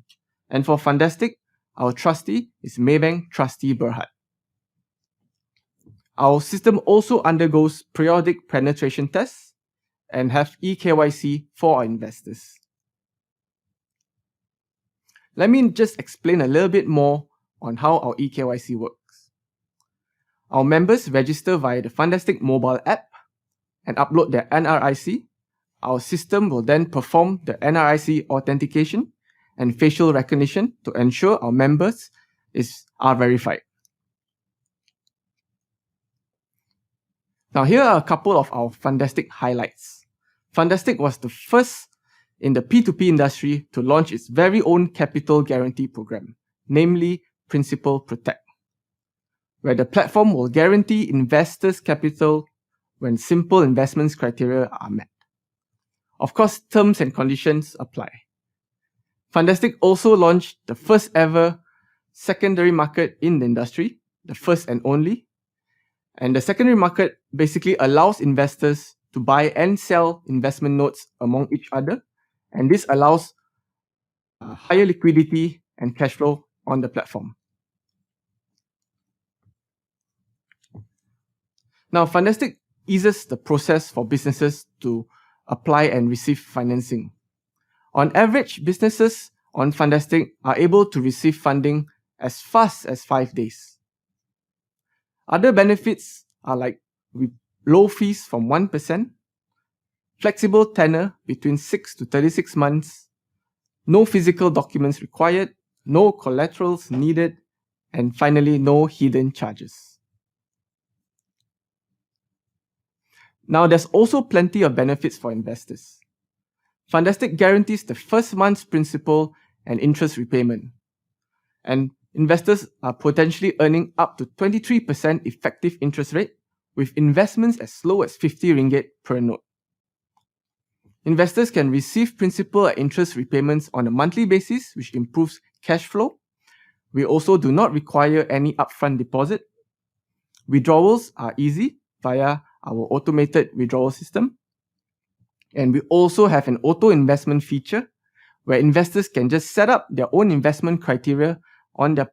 And for Fundaztic, our trustee is Maybank Trustee Berhad. Our system also undergoes periodic penetration tests and have eKYC for our investors. Let me just explain a little bit more on how our eKYC works. Our members register via the Fundaztic mobile app and upload their NRIC. Our system will then perform the NRIC authentication and facial recognition to ensure our members are verified. Now, here are a couple of our Fundaztic highlights. Fundaztic was the first in the P2P industry to launch its very own capital guarantee program, namely Principal Protect, where the platform will guarantee investors' capital when simple investments criteria are met. Of course, terms and conditions apply. Fundaztic also launched the first ever secondary market in the industry, the first and only. And the secondary market basically allows investors to buy and sell investment notes among each other. And this allows higher liquidity and cash flow on the platform. Now, Fundaztic eases the process for businesses to apply and receive financing. On average, businesses on Fundaztic are able to receive funding as fast as 5 days. Other benefits are like low fees from 1%, flexible tenor between 6 to 36 months, no physical documents required, no collaterals needed, and finally, no hidden charges. Now, there's also plenty of benefits for investors. Fundaztic guarantees the first month's principal and interest repayment, and investors are potentially earning up to 23% effective interest rate with investments as low as 50 ringgit per note. Investors can receive principal and interest repayments on a monthly basis, which improves cash flow. We also do not require any upfront deposit. Withdrawals are easy via our automated withdrawal system. And we also have an auto investment feature where investors can just set up their own investment criteria on their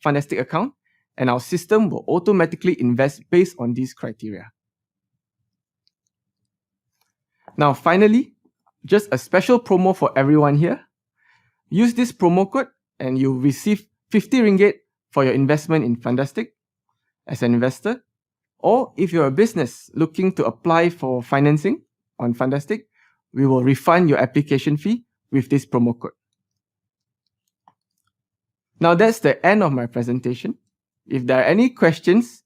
Fundaztic account, and our system will automatically invest based on these criteria. Now, finally, just a special promo for everyone here. Use this promo code and you'll receive 50 ringgit for your investment in Fundaztic as an investor. Or if you're a business looking to apply for financing on Fundaztic, we will refund your application fee with this promo code. Now, that's the end of my presentation. If there are any questions,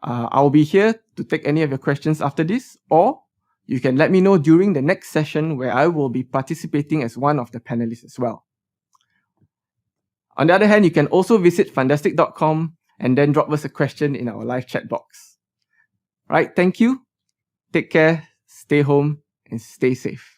I'll be here to take any of your questions after this, or you can let me know during the next session where I will be participating as one of the panelists as well. On the other hand, you can also visit fundaztic.com and then drop us a question in our live chat box. Right, thank you. Take care, stay home, and stay safe.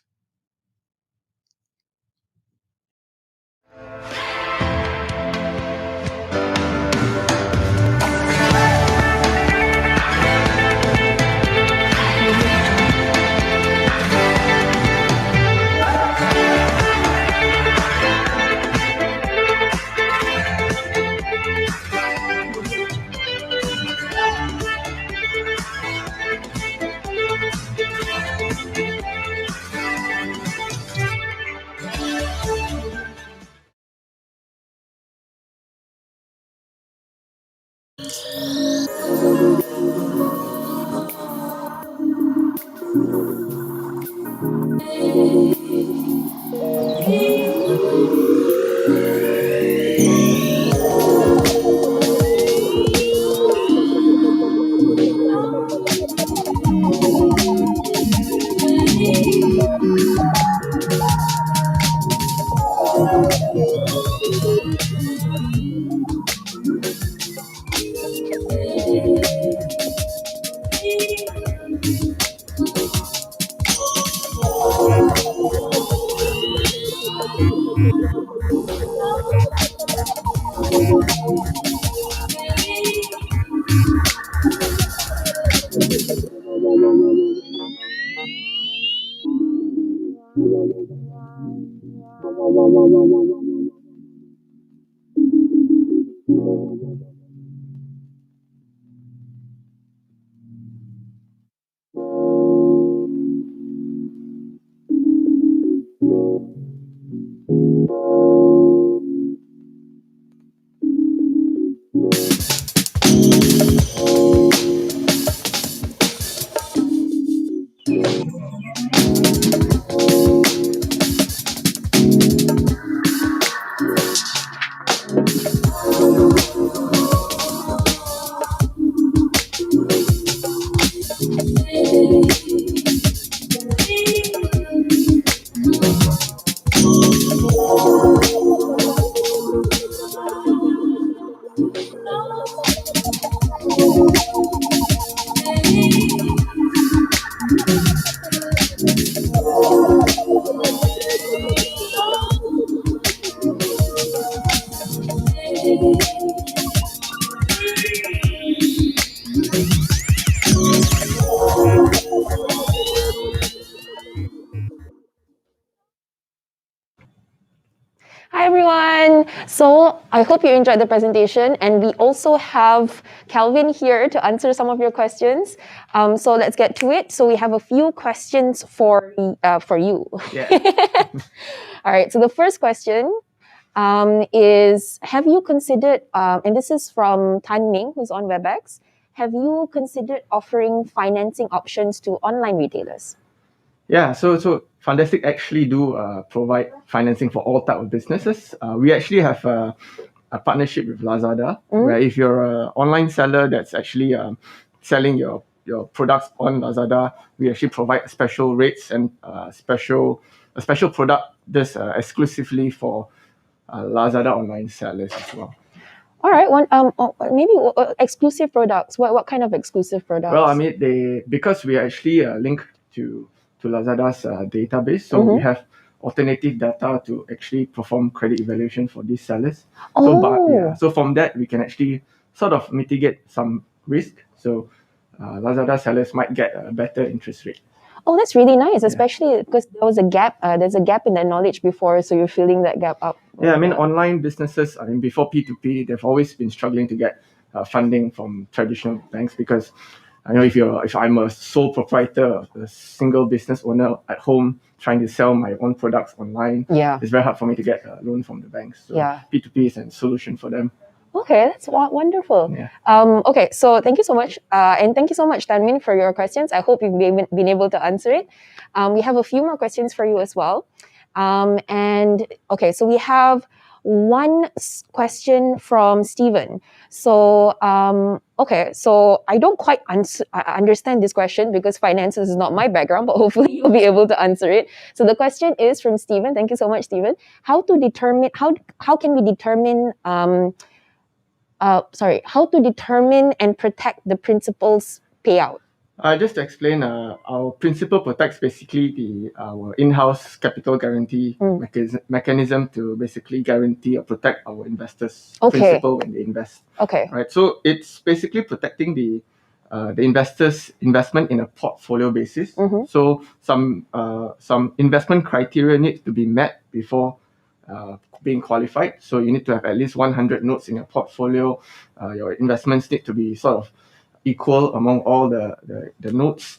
Hi everyone. So I hope you enjoyed the presentation, and we also have Calvin here to answer some of your questions. So let's get to it. So we have a few questions for you. Yeah. All right. So the first question is: have you considered? And this is from Tan Ming, who's on WebEx. Have you considered offering financing options to online retailers? Yeah, so Fundaztic actually do provide financing for all type of businesses. We actually have a partnership with Lazada, where if you're an online seller that's actually selling your products on Lazada, we actually provide special rates and a special product that's exclusively for Lazada online sellers as well. All right. Maybe exclusive products. What kind of exclusive products? Well, I mean, because we are actually linked to Lazada's database, so we have alternative data to actually perform credit evaluation for these sellers. So from that we can actually sort of mitigate some risk. So Lazada sellers might get a better interest rate. Oh, that's really nice, especially because there was a gap. There's a gap in that knowledge before, so you're filling that gap up. Yeah, I mean, online businesses, before P2P, they've always been struggling to get funding from traditional banks because, if I'm a sole proprietor, a single business owner at home trying to sell my own products online, it's very hard for me to get a loan from the banks. So P2P is a solution for them. Okay, that's wonderful. Yeah. Okay, so thank you so much. And thank you so much, Tanmin, for your questions. I hope you've been able to answer it. We have a few more questions for you as well. So we have one question from Stephen. So, so I don't quite understand this question because finances is not my background, but hopefully you'll be able to answer it. So the question is from Stephen. Thank you so much, Stephen. How can we determine how to determine and protect the principal's payout? Just to explain, our principal protects basically our in-house capital guarantee mechanism to basically guarantee or protect our investors' principal when they invest. Okay. Right. So it's basically protecting the investor's investment in a portfolio basis. So some investment criteria needs to be met before being qualified. So you need to have at least 100 notes in your portfolio. Your investments need to be sort of equal among all the notes.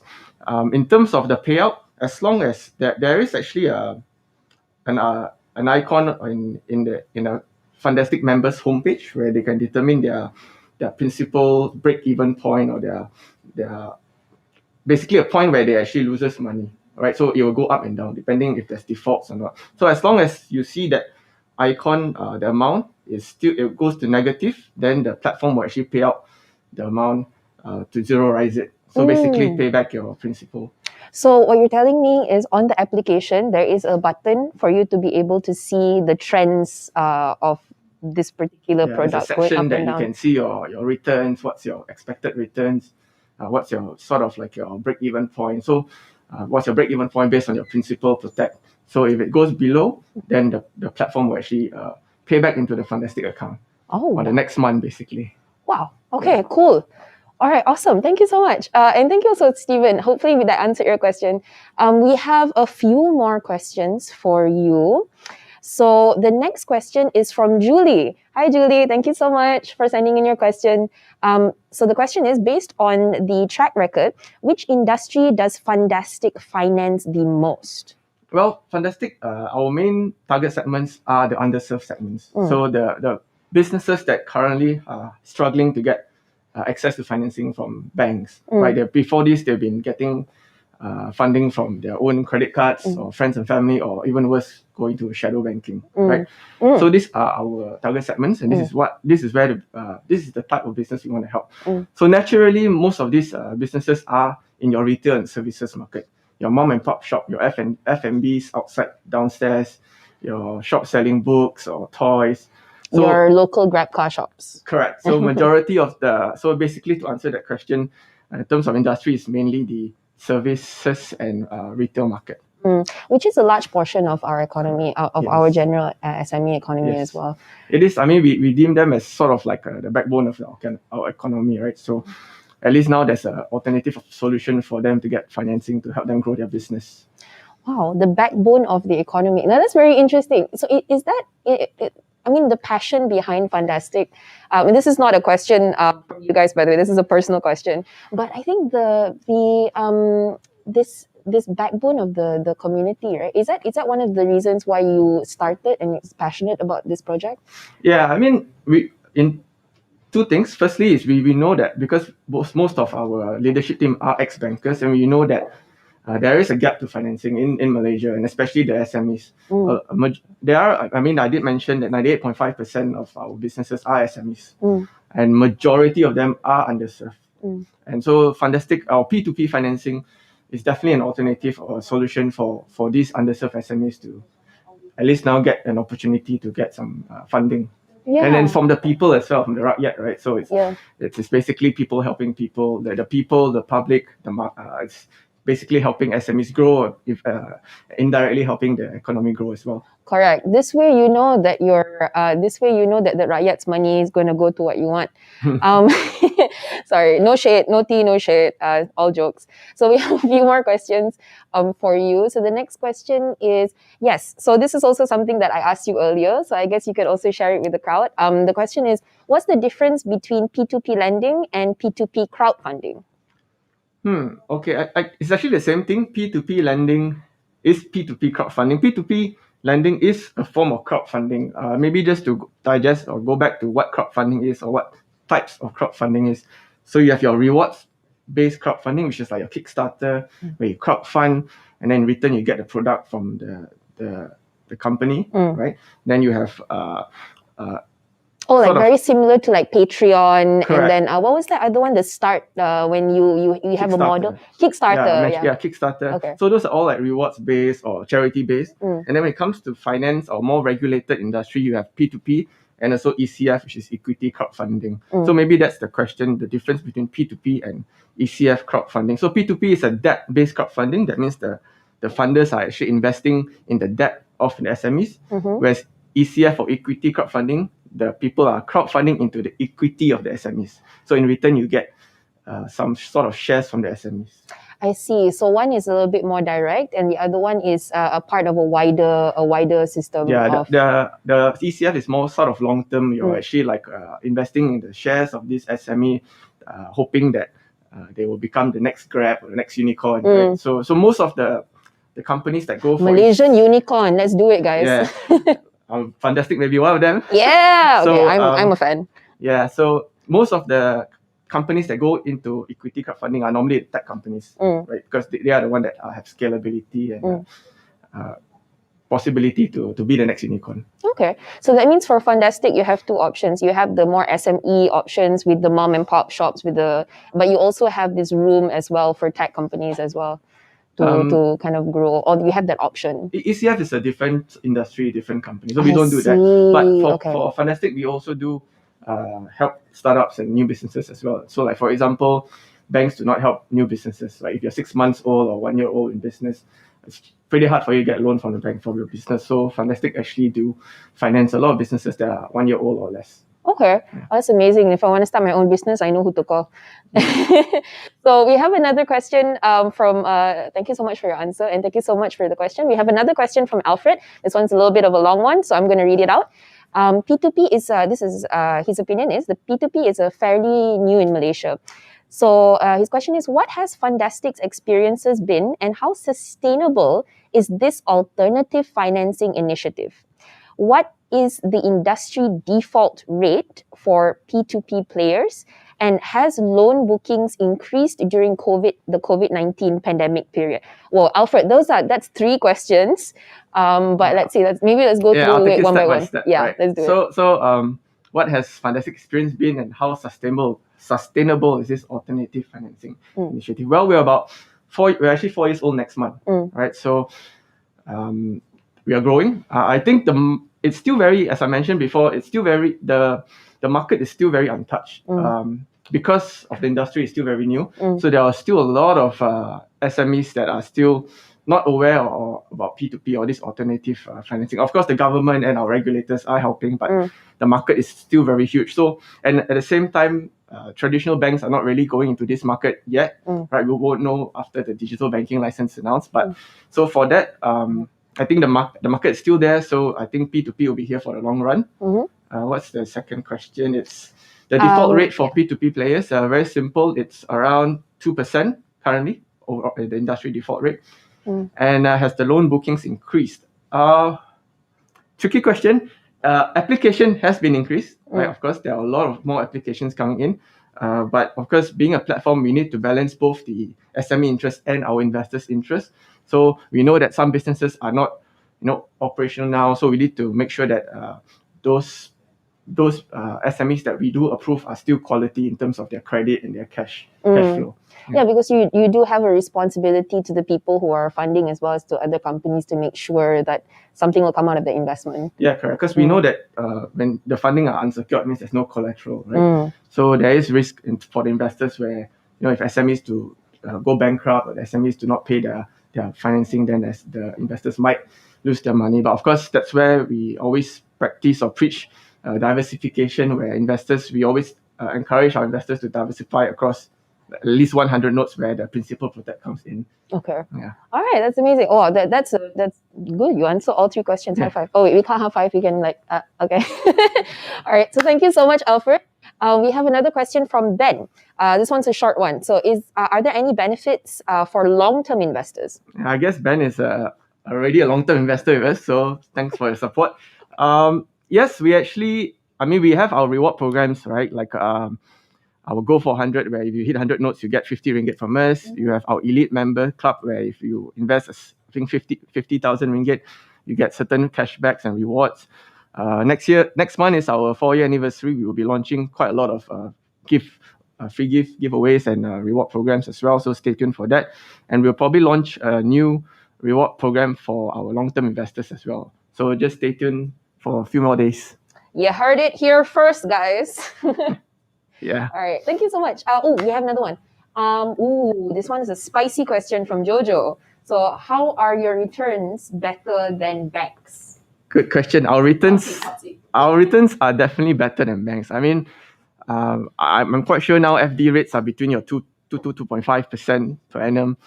In terms of the payout, as long as there is actually an icon in a Fundaztic members homepage where they can determine their principal break-even point or their basically a point where they actually loses money. Right, so it will go up and down depending if there's defaults or not. So as long as you see that icon, the amount it goes to negative, then the platform will actually pay out the amount to zero-rise it. So basically pay back your principal. So what you're telling me is on the application, there is a button for you to be able to see the trends of this particular product. There's a section that you can see your returns, what's your expected returns, what's your sort of like your break-even point. So what's your break-even point based on your principal protect. So if it goes below, then the platform will actually pay back into the Fundaztic account on the next month, basically. Wow. Okay, cool. All right, awesome. Thank you so much. And thank you also, Stephen. Hopefully that answered your question. We have a few more questions for you. So the next question is from Julie. Hi, Julie. Thank you so much for sending in your question. So the question is, based on the track record, which industry does Fundaztic finance the most? Well, Fundaztic, our main target segments are the underserved segments. So the businesses that currently are struggling to get access to financing from banks. Right? Before this, they've been getting funding from their own credit cards or friends and family, or even worse, going to shadow banking, right? So these are our target segments, and this is the type of business we want to help. So naturally, most of these businesses are in your retail and services market. Your mom and pop shop, your F&Bs outside, downstairs, your shop selling books or toys. So, your local grab car shops. Correct. So so basically to answer that question, in terms of industry, is mainly the services and retail market. Which is a large portion of our economy, of our general SME economy as well. It is. I mean, we deem them as sort of like the backbone of our economy, right? So at least now there's an alternative solution for them to get financing to help them grow their business. Wow, the backbone of the economy. Now that's very interesting. So is that, I mean, the passion behind Fundaztic, and this is not a question from you guys, by the way, this is a personal question, but I think this backbone of the community, right? Is that one of the reasons why you started and is passionate about this project? Yeah, I mean, in two things. Firstly is we know that because most of our leadership team are ex-bankers, and we know that there is a gap to financing in Malaysia, and especially the SMEs. I did mention that 98.5% of our businesses are SMEs, and majority of them are underserved. And so Fundaztic, our P2P financing, is definitely an alternative or a solution for these underserved SMEs to at least now get an opportunity to get some funding. Yeah. And then from the people as well, from the rakyat, right? So it's basically people helping people, the people, the public, it's basically helping SMEs grow, indirectly helping the economy grow as well. Correct. This way, you know that the rakyat's money is going to go to what you want. Sorry, no shade, no tea, no shade. All jokes. So we have a few more questions for you. So the next question is, yes. So this is also something that I asked you earlier. So I guess you could also share it with the crowd. The question is, what's the difference between P2P lending and P2P crowdfunding? Okay, it's actually the same thing. P2P lending is P2P crowdfunding. P2P lending is a form of crowdfunding. Maybe just to digest or go back to what crowdfunding is or what types of crowdfunding is. So you have your rewards-based crowdfunding, which is like your Kickstarter, where you crowdfund, and then in return you get the product from the company, right? Then you have very similar to like Patreon. Correct. And then what was that other one? The start when you have a model? Kickstarter. Yeah, Kickstarter. Okay. So those are all like rewards based or charity based. And then when it comes to finance or more regulated industry, you have P2P and also ECF, which is equity crowdfunding. So maybe that's the question, the difference between P2P and ECF crowdfunding. So P2P is a debt-based crowdfunding. That means the funders are actually investing in the debt of the SMEs, whereas ECF or equity crowdfunding, the people are crowdfunding into the equity of the SMEs. So in return, you get some sort of shares from the SMEs. I see. So one is a little bit more direct, and the other one is a part of a wider system. Yeah, the ECF is more sort of long term. You're actually like investing in the shares of this SME, hoping that they will become the next Grab or the next unicorn. Right? So most of the companies that go for Malaysian unicorn, let's do it, guys. Yeah. Fundaztic may be one of them. Yeah, okay, I'm a fan. Yeah, so most of the companies that go into equity crowdfunding are normally tech companies, right? Because they are the ones that have scalability and possibility to be the next unicorn. Okay, so that means for Fundaztic, you have two options. You have the more SME options with the mom and pop shops, but you also have this room as well for tech companies as well. To kind of grow, or you have that option? ECF is a different industry, different company, so we don't do that. But for Fundaztic, we also do help startups and new businesses as well. So like, for example, banks do not help new businesses. Like if you're 6 months old or 1 year old in business, it's pretty hard for you to get a loan from the bank for your business. So Fundaztic actually do finance a lot of businesses that are 1 year old or less. Okay, that's amazing. If I want to start my own business, I know who to call. So we have another question from, thank you so much for your answer, and thank you so much for the question. We have another question from Alfred. This one's a little bit of a long one, so I'm going to read it out. P2P is, his opinion is, the P2P is fairly new in Malaysia. So his question is, what has Fundaztic's experiences been, and how sustainable is this alternative financing initiative? What is the industry default rate for P2P players, And has loan bookings increased during the COVID-19 pandemic period? Well, Alfred, that's 3 questions. But let's see. Let's go Yeah, I'll through take it it one by step by one. step. Yeah, Right. let's do it. So, what has Fundaztic experience been, and how sustainable is this alternative financing initiative? Well, we're actually 4 years old next month, right? So, we are growing. I think it's still very, as I mentioned before, it's still very the market is still very untouched. Because of the industry is still very new, so there are still a lot of SMEs that are still not aware about P2P or this alternative financing. Of course, the government and our regulators are helping, but the market is still very huge. So, and at the same time, traditional banks are not really going into this market yet, right? We won't know after the digital banking license announced. But so for that, I think the market is still there. So I think P2P will be here for the long run. What's the second question? It's the default rate for P2P players. Very simple. It's around 2% currently, over the industry default rate. And has the loan bookings increased? Tricky question. Application has been increased, right? Of course, there are a lot of more applications coming in. But of course, being a platform, we need to balance both the SME interest and our investors' interest. So we know that some businesses are not, operational now. So we need to make sure that those SMEs that we do approve are still quality in terms of their credit and their cash flow. Yeah, because you do have a responsibility to the people who are funding as well as to other companies to make sure that something will come out of the investment. Yeah, correct. Because we know that when the funding are unsecured, it means there's no collateral, right? So there is risk for the investors where, if SMEs to go bankrupt or the SMEs do not pay their financing, then as the investors might lose their money. But of course, that's where we always practice or preach diversification, where we always encourage our investors to diversify across at least 100 notes where the principal protect comes in. Okay. Yeah. All right, that's amazing. Oh, that's good. You answered all 3 questions. High five. Oh wait, we can't have 5. We can okay. All right. So thank you so much, Alfred. We have another question from Ben. This one's a short one. So, are there any benefits for long-term investors? I guess Ben is already a long-term investor with us, so thanks for your support. Yes, we have our reward programs, right? Like our Go for 100, where if you hit 100 notes, you get 50 ringgit from us. You have our elite member club, where if you invest, I think 50,000 ringgit, you get certain cashbacks and rewards. Next month is our 4-year anniversary. We will be launching quite a lot of free giveaways and reward programs as well. So stay tuned for that. And we'll probably launch a new reward program for our long-term investors as well. So just stay tuned for a few more days. You heard it here first, guys. Yeah. All right. Thank you so much. We have another one. This one is a spicy question from Jojo. So, how are your returns better than banks? Good question. Our returns are definitely better than banks. I mean, I'm quite sure now FD rates are between your 2.5% per annum.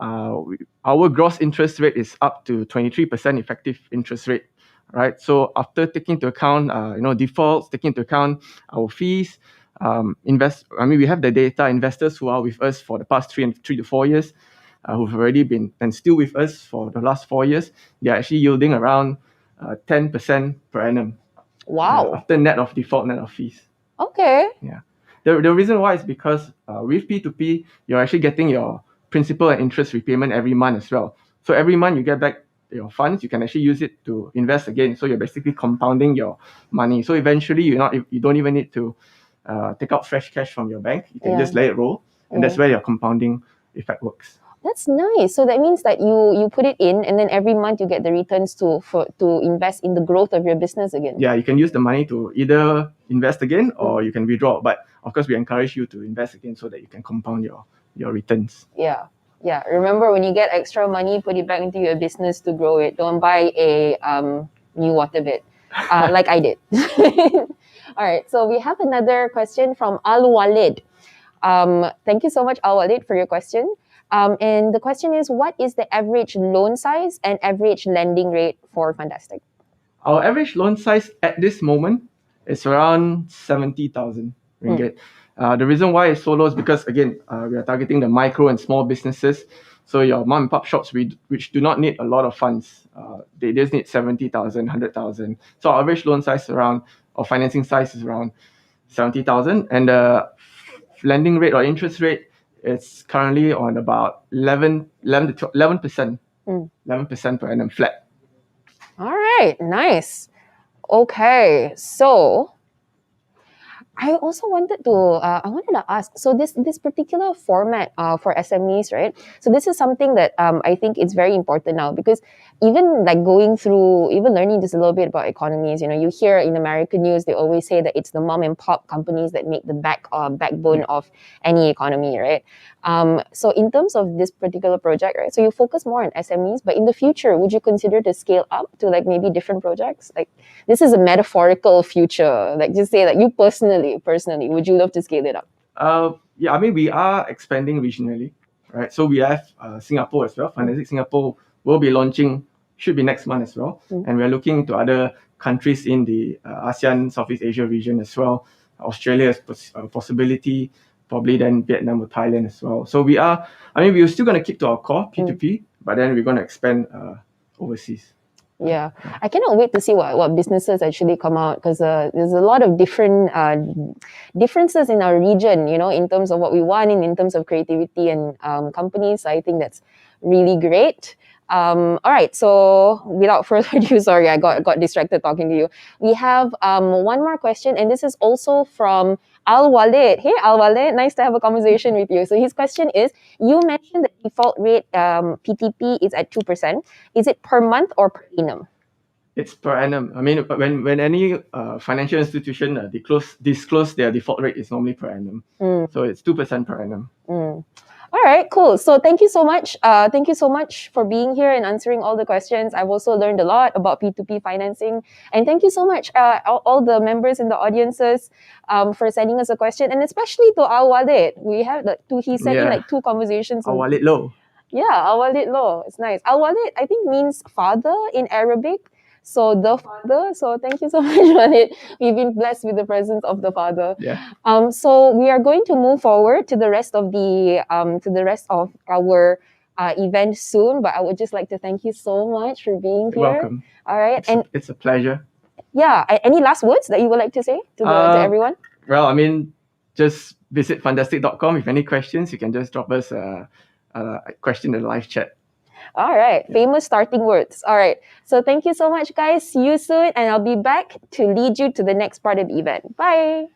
Our gross interest rate is up to 23% effective interest rate, right? So after taking into account, defaults, taking into account our fees, we have the data. Investors who are with us for the past 3 to 4 years, who've already been and still with us for the last 4 years, they're actually yielding around 10% per annum. Wow. After net of default, net of fees. Okay. Yeah. The reason why is because with P2P, you're actually getting your principal and interest repayment every month as well. So every month you get back your funds, you can actually use it to invest again. So you're basically compounding your money. So eventually you don't even need to take out fresh cash from your bank. You can just let it roll, and that's where your compounding effect works. That's nice. So that means that you put it in, and then every month you get the returns to invest in the growth of your business again. Yeah, you can use the money to either invest again or you can withdraw. But of course, we encourage you to invest again so that you can compound your returns. Yeah. Remember, when you get extra money, put it back into your business to grow it. Don't buy a new waterbed, like I did. All right. So we have another question from Al Walid. Thank you so much, Al Walid, for your question. And the question is, what is the average loan size and average lending rate for Fundaztic? Our average loan size at this moment is around 70,000 ringgit. The reason why it's so low is because, again, we are targeting the micro and small businesses. So your mom and pop shops, which do not need a lot of funds, they just need 70,000, 100,000. So our average loan size or financing size is around 70,000. And lending rate or interest rate, it's currently on about 11% Mm. 11% per annum flat. All right, nice. Okay, so I also wanted to ask. So this particular format for SMEs, right? So this is something that I think is very important now, because even like going through, even learning just a little bit about economies, you hear in American news they always say that it's the mom and pop companies that make the backbone of any economy, right? So in terms of this particular project, right? So you focus more on SMEs, but in the future, would you consider to scale up to like maybe different projects? Like, this is a metaphorical future. Like, just say, like, you personally, would you love to scale it up? Yeah, I mean, we are expanding regionally, right? So we have Singapore as well. Fundaztic Singapore will be launching, should be next month as well. And we're looking to other countries in the ASEAN, Southeast Asia region as well. Australia is a possibility, probably then Vietnam or Thailand as well. So we're still going to keep to our core, P2P, but then we're going to expand overseas. Yeah, I cannot wait to see what businesses actually come out, because there's a lot of different differences in our region, in terms of what we want and in terms of creativity and companies. I think that's really great. All right, so without further ado, sorry, I got distracted talking to you. We have one more question, and this is also from Al Walid. Hey, Al Walid, nice to have a conversation with you. So his question is, you mentioned the default rate PTP is at 2%. Is it per month or per annum? It's per annum. I mean, when any financial institution disclose their default rate, is normally per annum. So it's 2% per annum. All right, cool. So thank you so much. Thank you so much for being here and answering all the questions. I've also learned a lot about P2P financing. And thank you so much, all the members in the audiences, for sending us a question. And especially to Al Walid. We have he sent in like 2 conversations. Al Walid Lo. Yeah, Al Walid Lo. It's nice. Al Walid, I think, means father in Arabic. So the father. So thank you so much, Walid. We've been blessed with the presence of the father. Yeah. So we are going to move forward to the rest of our event soon. But I would just like to thank you so much for being here. Welcome. All right, it's a pleasure. Yeah. Any last words that you would like to say to everyone? Well, I mean, just visit fundastic.com. If any questions, you can just drop us a question in the live chat. All right, famous starting words. All right, so thank you so much, guys. See you soon, and I'll be back to lead you to the next part of the event. Bye.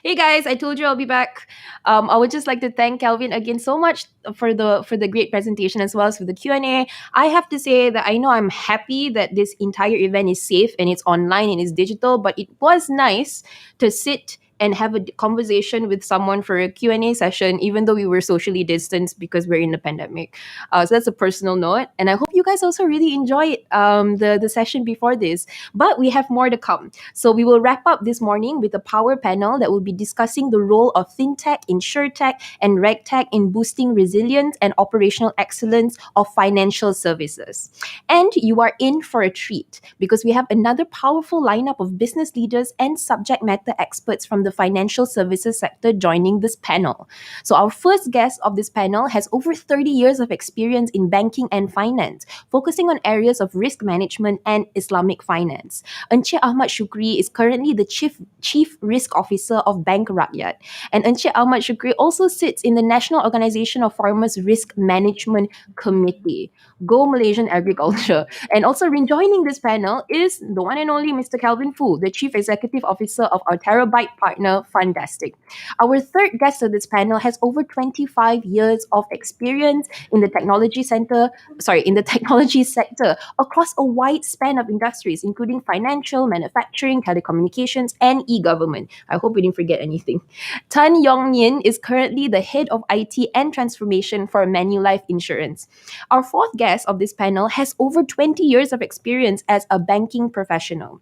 Hey guys, I told you I'll be back. I would just like to thank Kelvin again so much for the great presentation, as well as for the Q&A. I have to say that I know I'm happy that this entire event is safe and it's online and it's digital, but it was nice to sit and have a conversation with someone for a Q&A session, even though we were socially distanced because we're in the pandemic. So that's a personal note. And I hope you guys also really enjoyed the session before this. But we have more to come. So we will wrap up this morning with a power panel that will be discussing the role of Fintech, InsurTech, and RegTech in boosting resilience and operational excellence of financial services. And you are in for a treat because we have another powerful lineup of business leaders and subject matter experts from the financial services sector joining this panel. So our first guest of this panel has over 30 years of experience in banking and finance, focusing on areas of risk management and Islamic finance. Encik Ahmad Shukri is currently the Chief Risk Officer of Bank Rakyat. And Encik Ahmad Shukri also sits in the National Organisation of Farmers Risk Management Committee. Go Malaysian Agriculture. And also rejoining this panel is the one and only Mr. Kelvin Foo, the Chief Executive Officer of our Terabyte partner, Fundaztic. Our third guest of this panel has over 25 years of experience in the technology sector across a wide span of industries, including financial, manufacturing, telecommunications, and e-government. I hope we didn't forget anything. Tan Yong Yin is currently the head of IT and transformation for Manulife Insurance. Our fourth guest of this panel has over 20 years of experience as a banking professional.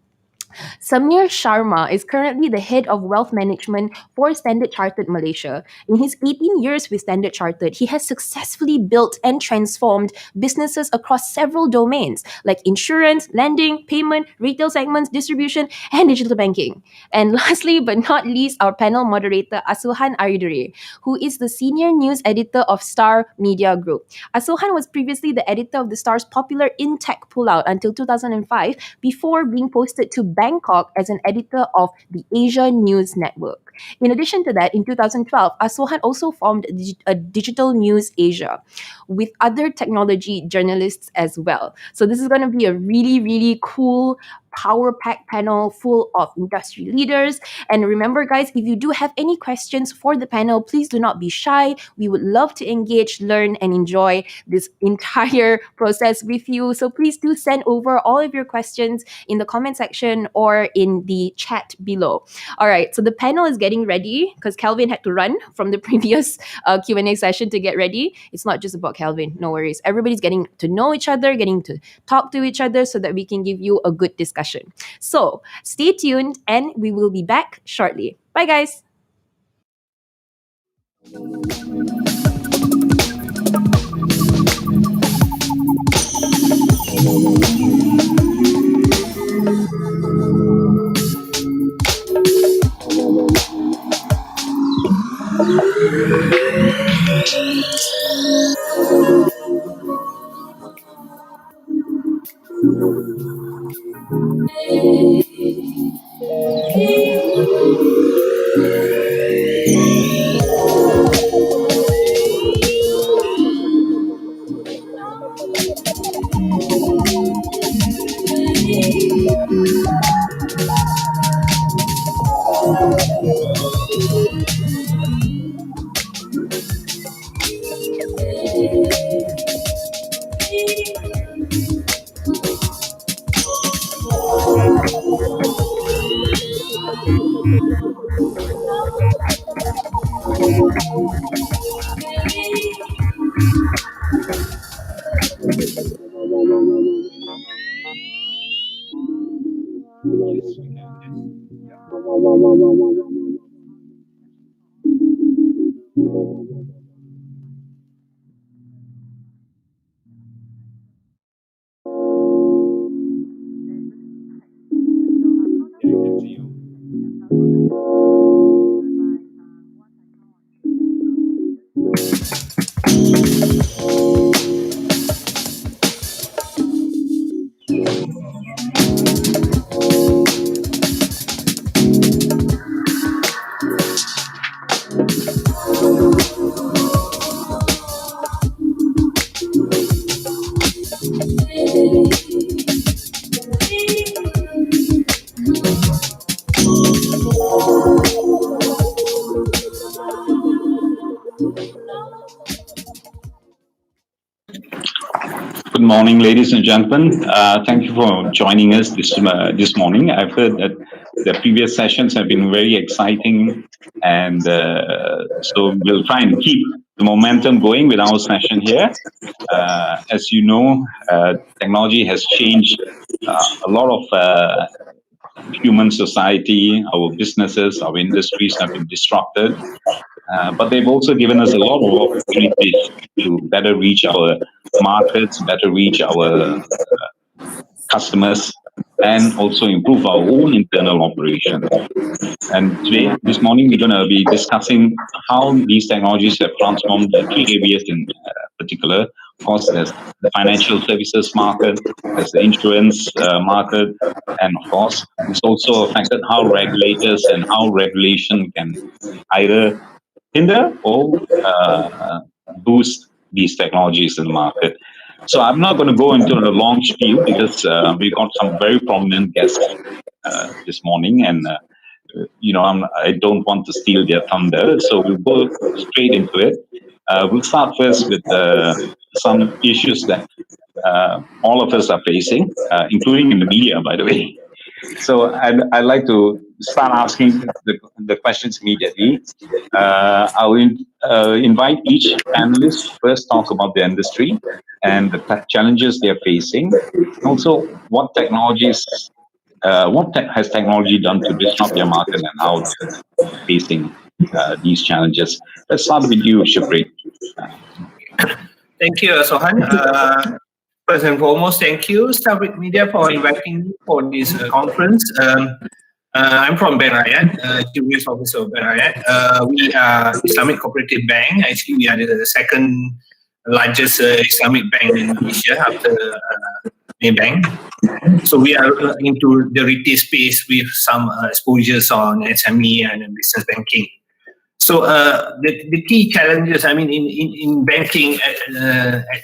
Samir Sharma is currently the head of wealth management for Standard Chartered Malaysia. In his 18 years with Standard Chartered, he has successfully built and transformed businesses across several domains like insurance, lending, payment, retail segments, distribution, and digital banking. And lastly, but not least, our panel moderator, Asuhan Aridure, who is the senior news editor of Star Media Group. Asuhan was previously the editor of the Star's popular In Tech Pullout until 2005 before being posted to Bangkok as an editor of the Asia News Network. In addition to that, in 2012, Asuhan also formed a Digital News Asia with other technology journalists as well. So this is going to be a really, really cool power-packed panel full of industry leaders. And remember, guys, if you do have any questions for the panel, please do not be shy. We would love to engage, learn, and enjoy this entire process with you. So please do send over all of your questions in the comment section or in the chat below. All right, so the panel is getting ready because Kelvin had to run from the previous Q&A session to get ready. It's not just about Kelvin, no worries. Everybody's getting to know each other, getting to talk to each other so that we can give you a good discussion. So stay tuned and we will be back shortly. Bye, guys. morning, ladies and gentlemen. Thank you for joining us this morning. I've heard that the previous sessions have been very exciting, and so we'll try and keep the momentum going with our session here. As you know, technology has changed a lot of human society. Our businesses, our industries have been disrupted. But they've also given us a lot of opportunities to better reach our markets, better reach our customers, and also improve our own internal operations. And today, this morning, we're going to be discussing how these technologies have transformed the three areas in particular. Of course, there's the financial services market, there's the insurance market, and of course, it's also affected how regulators and how regulation can either hinder or boost these technologies in the market. So I'm not going to go into a long spiel because we've got some very prominent guests this morning, and I don't want to steal their thunder. So we'll go straight into it. We'll start first with some issues that all of us are facing, including in the media, by the way. So I'd like to start asking the questions immediately. I'll invite each panelist first talk about the industry and the challenges they're facing. Also, what has technology done to disrupt their market and how they're facing these challenges? Let's start with you, Shukri. Thank you, Sohan. First and foremost, thank you, Starbrick Media, for inviting me for this conference. I'm from Bank Rakyat, Chief Risk Officer of Bank Rakyat. We are Islamic Cooperative Bank. Actually, we are the second largest Islamic bank in Malaysia after Maybank. So we are into the retail space with some exposures on SME and business banking. So the key challenges, I mean, in banking at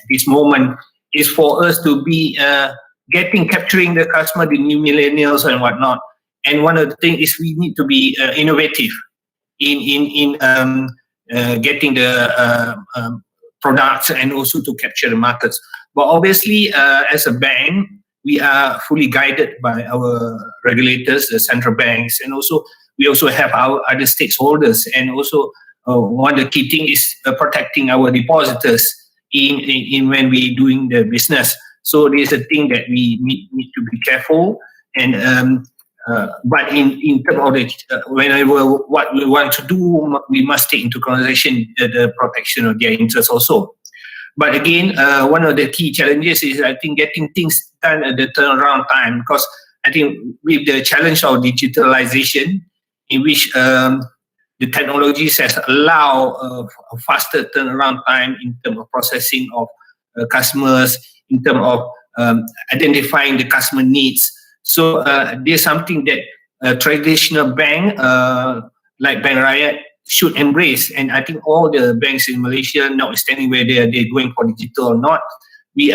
this moment is for us to be capturing the customer, the new millennials and whatnot. And one of the things is we need to be innovative in getting the products and also to capture the markets. But obviously, as a bank, we are fully guided by our regulators, the central banks, and also we also have our other stakeholders. And also one of the key things is protecting our depositors in when we doing the business. So there's a thing that we need to be careful. And but in terms of the whenever what we want to do, we must take into consideration the protection of their interests also. But again, one of the key challenges is I think getting things done at the turnaround time, because I think with the challenge of digitalization, in which the technologies has allowed a faster turnaround time in terms of processing of customers, in terms of identifying the customer needs. So there's something that a traditional bank like Bank Rakyat should embrace. And I think all the banks in Malaysia, notwithstanding whether they're going for digital or not, we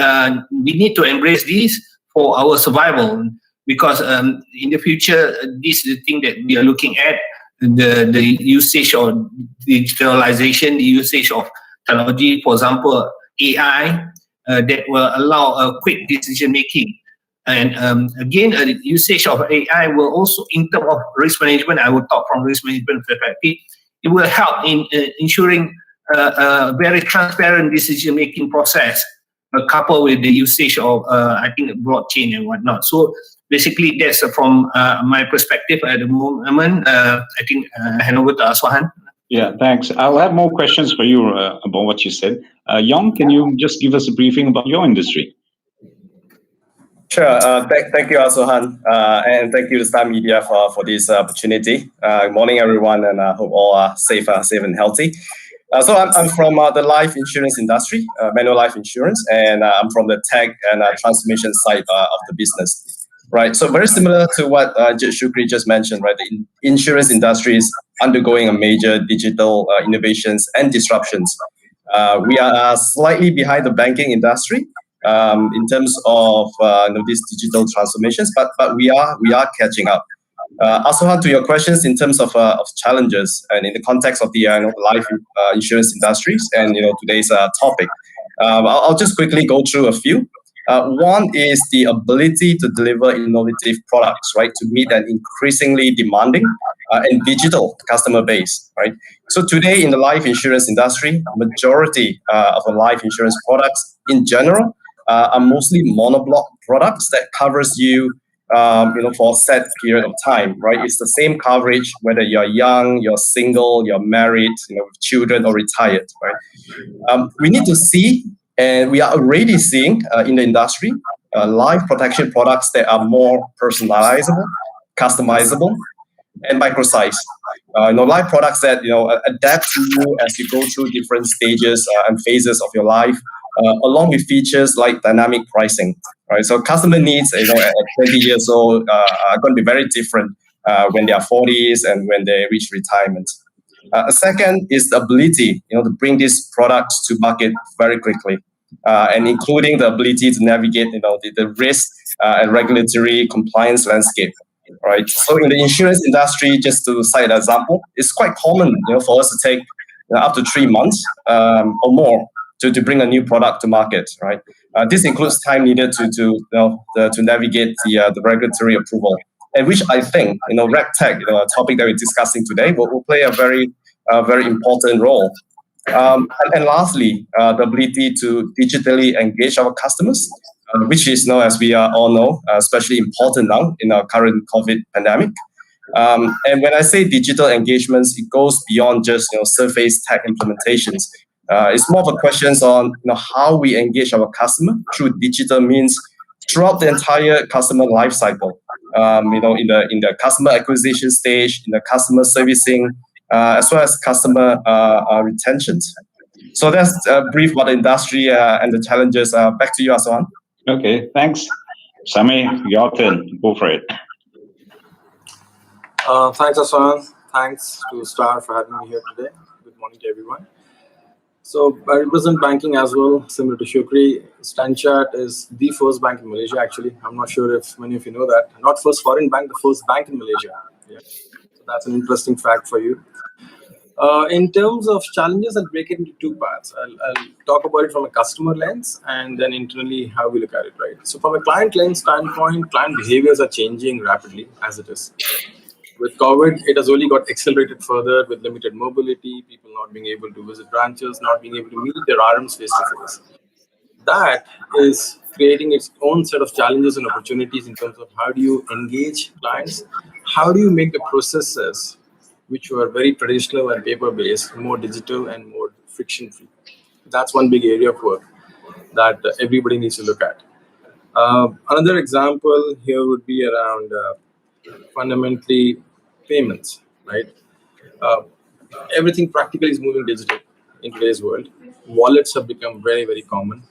need to embrace this for our survival. Because in the future, this is the thing that we are looking at, the usage of digitalization, the usage of technology, for example, AI, that will allow a quick decision making. And again, the usage of AI will also, in terms of risk management, I will talk from risk management perspective, it will help in ensuring a very transparent decision making process, coupled with the usage of, I think, blockchain and whatnot. So basically, that's from my perspective at the moment. I think hand over to Aswahan. Yeah, thanks. I'll have more questions for you about what you said. Yong, can you just give us a briefing about your industry? Sure. Thank you, Aswahan, and thank you to Star Media for this opportunity. Good morning, everyone, and I hope all are safe and healthy. So I'm from the life insurance industry, manual life insurance, and I'm from the tech and transformation side of the business. Right. So very similar to what Shukri just mentioned. Right. The insurance industry is undergoing a major digital innovations and disruptions. We are slightly behind the banking industry in terms of these digital transformations, but we are catching up. Aswahan, to your questions in terms of challenges and in the context of the life insurance industries and today's topic, I'll just quickly go through a few. One is the ability to deliver innovative products, right, to meet an increasingly demanding and digital customer base, right? So today in the life insurance industry, majority of the life insurance products in general are mostly monoblock products that covers you, for a set period of time, right? It's the same coverage whether you're young, you're single, you're married, with children or retired, right? We need to see, and we are already seeing in the industry, life protection products that are more personalizable, customizable, and micro-sized. Life products that adapt to you as you go through different stages and phases of your life, along with features like dynamic pricing. Right, so customer needs, at 20 years old, are going to be very different when they are 40s and when they reach retirement. Second is the ability, to bring these products to market very quickly, and including the ability to navigate, the risk and regulatory compliance landscape. Right. So in the insurance industry, just to cite an example, it's quite common, for us to take up to 3 months or more to bring a new product to market. Right. This includes time needed to navigate the regulatory approval, and which I think, RegTech, a topic that we're discussing today, will play a very important role. And lastly, the ability to digitally engage our customers, which is now, as we all know, especially important now in our current COVID pandemic. And when I say digital engagements, it goes beyond just surface tech implementations. It's more of a questions on how we engage our customer through digital means throughout the entire customer life cycle. In the customer acquisition stage, in the customer servicing, as well as customer retentions. So that's brief about the industry and the challenges. Back to you, Aswan. Okay, thanks. Sami, your turn. Go for it. Thanks, Aswan. Thanks to Star for having me here today. Good morning to everyone. So I represent banking as well, similar to Shukri. Stanchart is the first bank in Malaysia, actually. I'm not sure if many of you know that. Not first foreign bank, the first bank in Malaysia. Yeah. So that's an interesting fact for you. In terms of challenges, I'll break it into two parts. I'll talk about it from a customer lens and then internally how we look at it, right? So from a client lens standpoint, client behaviors are changing rapidly as it is. With COVID, it has only got accelerated further with limited mobility, people not being able to visit branches, not being able to meet their RMs face to face. That is creating its own set of challenges and opportunities in terms of how do you engage clients, how do you make the processes which were very traditional and paper-based, more digital and more friction-free. That's one big area of work that everybody needs to look at. Another example here would be around fundamentally payments, right? Everything practically is moving digital in today's world. Wallets have become very, very common,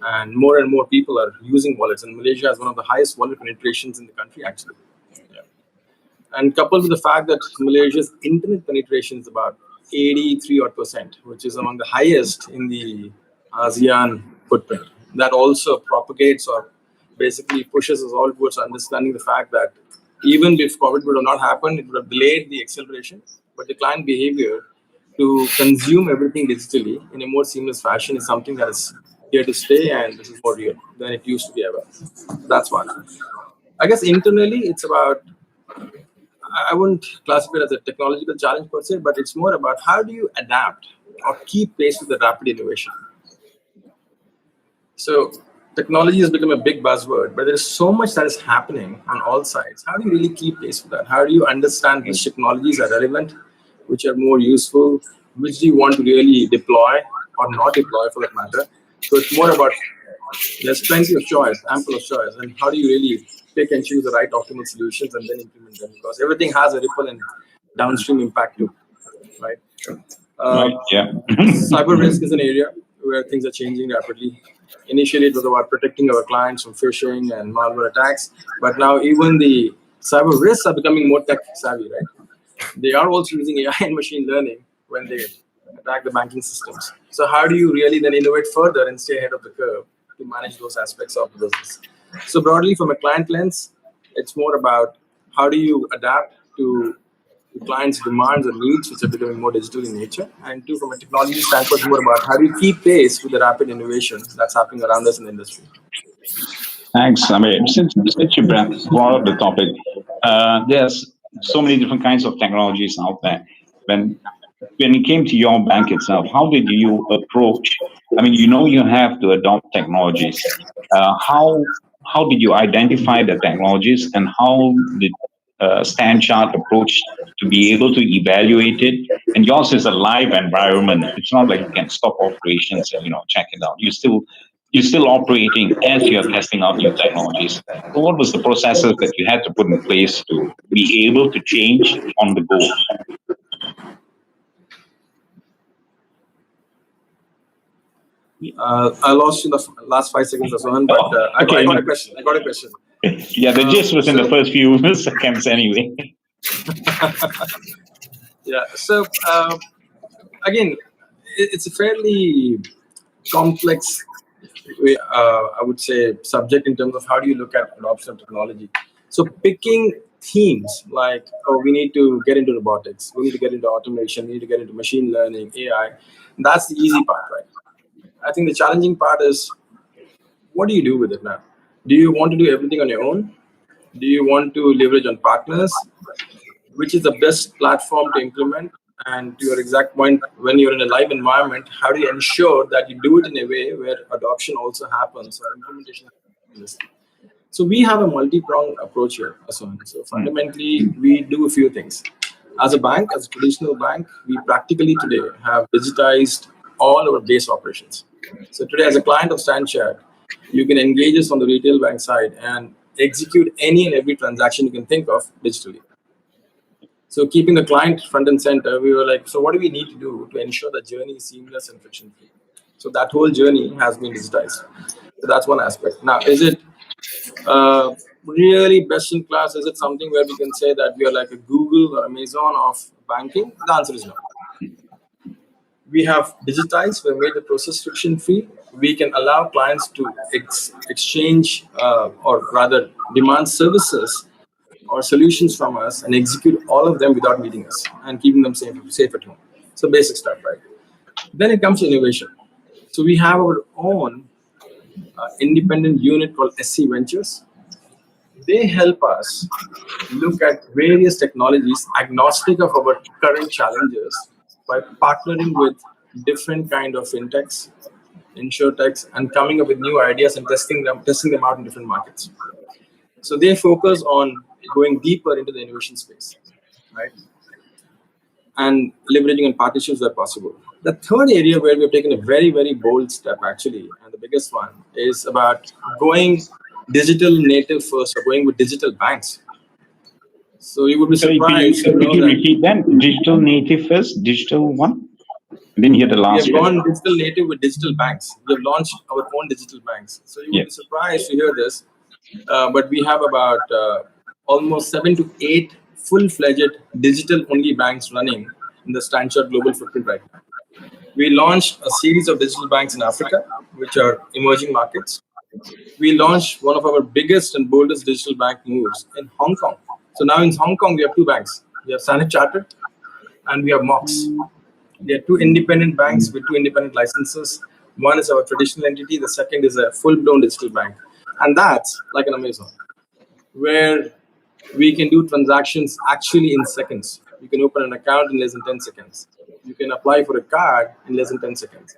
and more people are using wallets. And Malaysia has one of the highest wallet penetrations in the country, actually. And coupled with the fact that Malaysia's internet penetration is about 83%, which is among the highest in the ASEAN footprint. That also propagates or basically pushes us all towards understanding the fact that even if COVID would have not happened, it would have delayed the acceleration, but the client behavior to consume everything digitally in a more seamless fashion is something that is here to stay, and this is more real than it used to be ever. That's one. I guess internally, it's about, I wouldn't classify it as a technological challenge per se, but it's more about how do you adapt or keep pace with the rapid innovation. So technology has become a big buzzword, but there is so much that is happening on all sides. How do you really keep pace with that? How do you understand which technologies are relevant, which are more useful, which do you want to really deploy or not deploy for that matter? So it's more about, there's plenty of choice, ample of choice, and how do you really pick and choose the right optimal solutions and then implement them? Because everything has a ripple and downstream impact too, right? Right, yeah. Cyber risk is an area where things are changing rapidly. Initially, it was about protecting our clients from phishing and malware attacks, but now even the cyber risks are becoming more tech savvy, right? They are also using AI and machine learning when they attack the banking systems. So how do you really then innovate further and stay ahead of the curve to manage those aspects of the business? So broadly, from a client lens, it's more about how do you adapt to the clients' demands and needs, which are becoming more digital in nature, and two, from a technology standpoint, more about how do you keep pace with the rapid innovation that's happening around us in the industry. Thanks. I mean, since you brought up the topic, there's so many different kinds of technologies out there. When it came to your bank itself, how did you approach? I mean, you have to adopt technologies. How did you identify the technologies, and how did Stanchart approach to be able to evaluate it? And yours is a live environment. It's not like you can stop operations and check it out. You're still operating as you're testing out new technologies. So what was the processes that you had to put in place to be able to change on the go? I lost you the last 5 seconds or so, but I got a question. Yeah, the gist was in the first few seconds anyway. Yeah, so again, it's a fairly complex, I would say, subject in terms of how do you look at adoption of technology. So picking themes like, oh, we need to get into robotics, we need to get into automation, we need to get into machine learning, AI, that's the easy part, right? I think the challenging part is, what do you do with it now? Do you want to do everything on your own? Do you want to leverage on partners? Which is the best platform to implement? And to your exact point, when you're in a live environment, how do you ensure that you do it in a way where adoption also happens or implementation happens? So we have a multi-pronged approach here, Asan. So fundamentally, we do a few things. As a bank, as a traditional bank, we practically today have digitized all our base operations. So today, as a client of Stanchart, you can engage us on the retail bank side and execute any and every transaction you can think of digitally. So keeping the client front and center, we were like, so what do we need to do to ensure the journey is seamless and friction-free? So that whole journey has been digitized. So that's one aspect. Now, is it really best in class? Is it something where we can say that we are like a Google or Amazon of banking? The answer is no. We have digitized, we have made the process friction-free. We can allow clients to exchange or rather demand services or solutions from us and execute all of them without meeting us and keeping them safe at home. So basic stuff, right? Then it comes to innovation. So we have our own independent unit called SC Ventures. They help us look at various technologies agnostic of our current challenges by partnering with different kind of fintechs, InsurTechs, and coming up with new ideas and testing them out in different markets. So they focus on going deeper into the innovation space, right? And leveraging on partnerships where possible. The third area where we've taken a very, very bold step actually, and the biggest one, is about going digital native first or going with digital banks. So you would be surprised. Could you repeat that? Digital native first, digital one? I didn't hear the last one. We have gone digital native with digital banks. We have launched our own digital banks. So you would be surprised to hear this, but we have about almost 7 to 8 full-fledged digital-only banks running in the Stanchart global footprint right now. We launched a series of digital banks in Africa, which are emerging markets. We launched one of our biggest and boldest digital bank moves in Hong Kong. So now in Hong Kong, we have 2 banks. We have Standard Chartered and we have Mox. They are 2 independent banks with 2 independent licenses. One is our traditional entity. The second is a full-blown digital bank. And that's like an Amazon, where we can do transactions actually in seconds. You can open an account in less than 10 seconds. You can apply for a card in less than 10 seconds.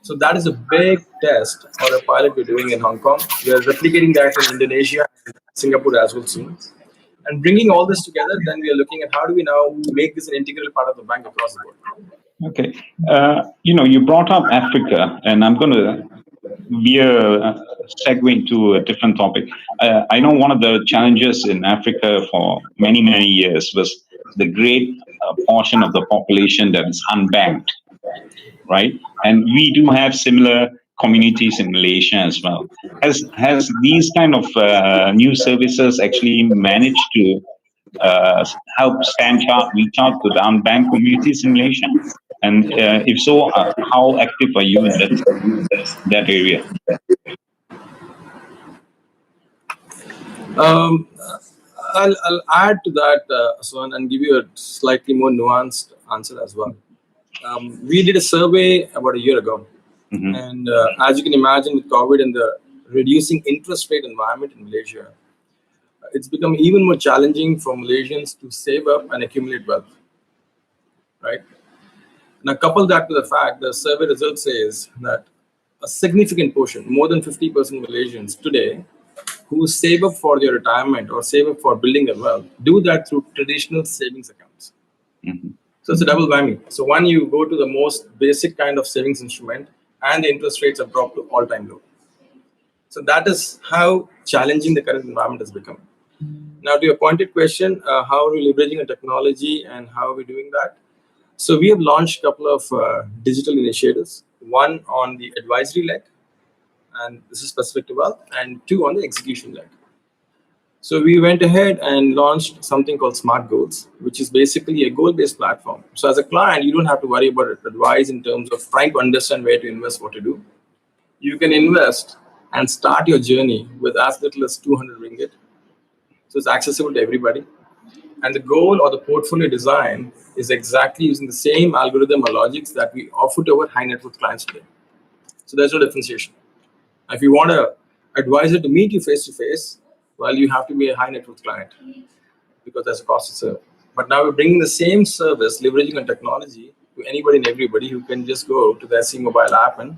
So that is a big test or a pilot we're doing in Hong Kong. We are replicating that in Indonesia and Singapore as well soon. And bringing all this together, then we are looking at how do we now make this an integral part of the bank across the board. Okay. You brought up Africa, and I'm going to segue into a different topic. I know one of the challenges in Africa for many, many years was the great portion of the population that is unbanked, right? And we do have similar communities in Malaysia as well. Has these kind of new services actually managed to help Stanchart reach out to the unbanked communities in Malaysia? And if so, how active are you in that area? I'll add to that, Swan, and give you a slightly more nuanced answer as well. We did a survey about a year ago, and as you can imagine, with COVID and the reducing interest rate environment in Malaysia, it's become even more challenging for Malaysians to save up and accumulate wealth, right? Now, couple that with the fact the survey result says that a significant portion, more than 50% Malaysians today, who save up for their retirement or save up for building their wealth, do that through traditional savings accounts. So it's a double whammy. So one, you go to the most basic kind of savings instrument, and the interest rates have dropped to all-time low. So that is how challenging the current environment has become. Now, to your pointed question, how are we leveraging a technology and how are we doing that? So we have launched a couple of digital initiatives, one on the advisory leg, and this is specific to wealth, and two on the execution leg. So we went ahead and launched something called Smart Goals, which is basically a goal-based platform. So as a client, you don't have to worry about advice in terms of trying to understand where to invest, what to do. You can invest and start your journey with as little as 200 ringgit. So it's accessible to everybody. And the goal or the portfolio design is exactly using the same algorithm or logics that we offer to our high net worth clients today. So there's no differentiation. If you want an advisor to meet you face to face, well, you have to be a high net worth client because there's a cost to serve. But now we're bringing the same service, leveraging on technology to anybody and everybody who can just go to the SC mobile app and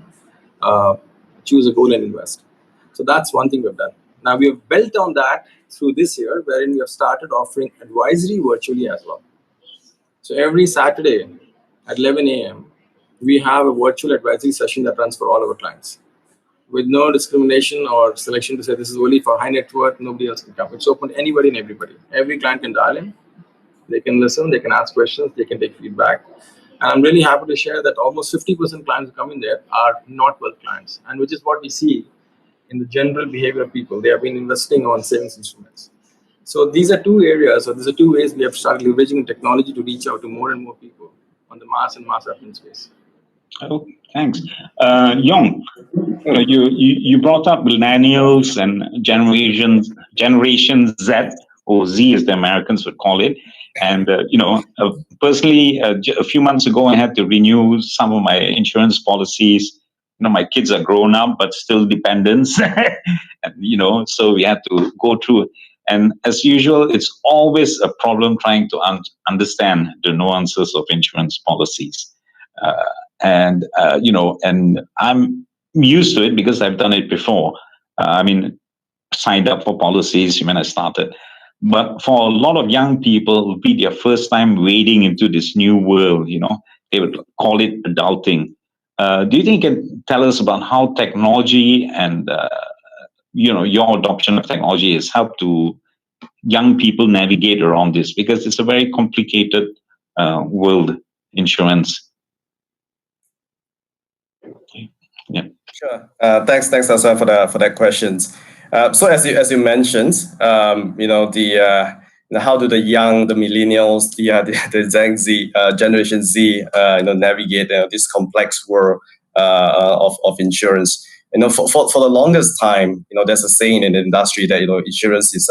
choose a goal and invest. So that's one thing we've done. Now we have built on that through this year, wherein we have started offering advisory virtually as well. So every Saturday at 11 a.m., we have a virtual advisory session that runs for all our clients, with no discrimination or selection to say this is only for high net worth, nobody else can come. It's open to anybody and everybody. Every client can dial in, they can listen, they can ask questions, they can take feedback. And I'm really happy to share that almost 50% clients who come in there are not wealth clients, and which is what we see in the general behavior of people. They have been investing on savings instruments. So these are two areas, or these are two ways we have started leveraging technology to reach out to more and more people on the mass and mass affluent space. Oh, thanks. Yong, you brought up millennials and Generation Z, or Z as the Americans would call it. And, personally, a few months ago, I had to renew some of my insurance policies. My kids are grown up, but still dependents. And, so we had to go through. And as usual, it's always a problem trying to understand the nuances of insurance policies. And I'm used to it because I've done it before. Signed up for policies when I started. But for a lot of young people, it will be their first time wading into this new world, they would call it adulting. Do you think you can tell us about how technology and, your adoption of technology has helped to young people navigate around this? Because it's a very complicated world, insurance. Yeah. Sure. Thanks, Aswan, for that questions. So as you mentioned, how do the millennials, the Gen Z, Generation Z, navigate this complex world of insurance? For the longest time, there's a saying in the industry that insurance is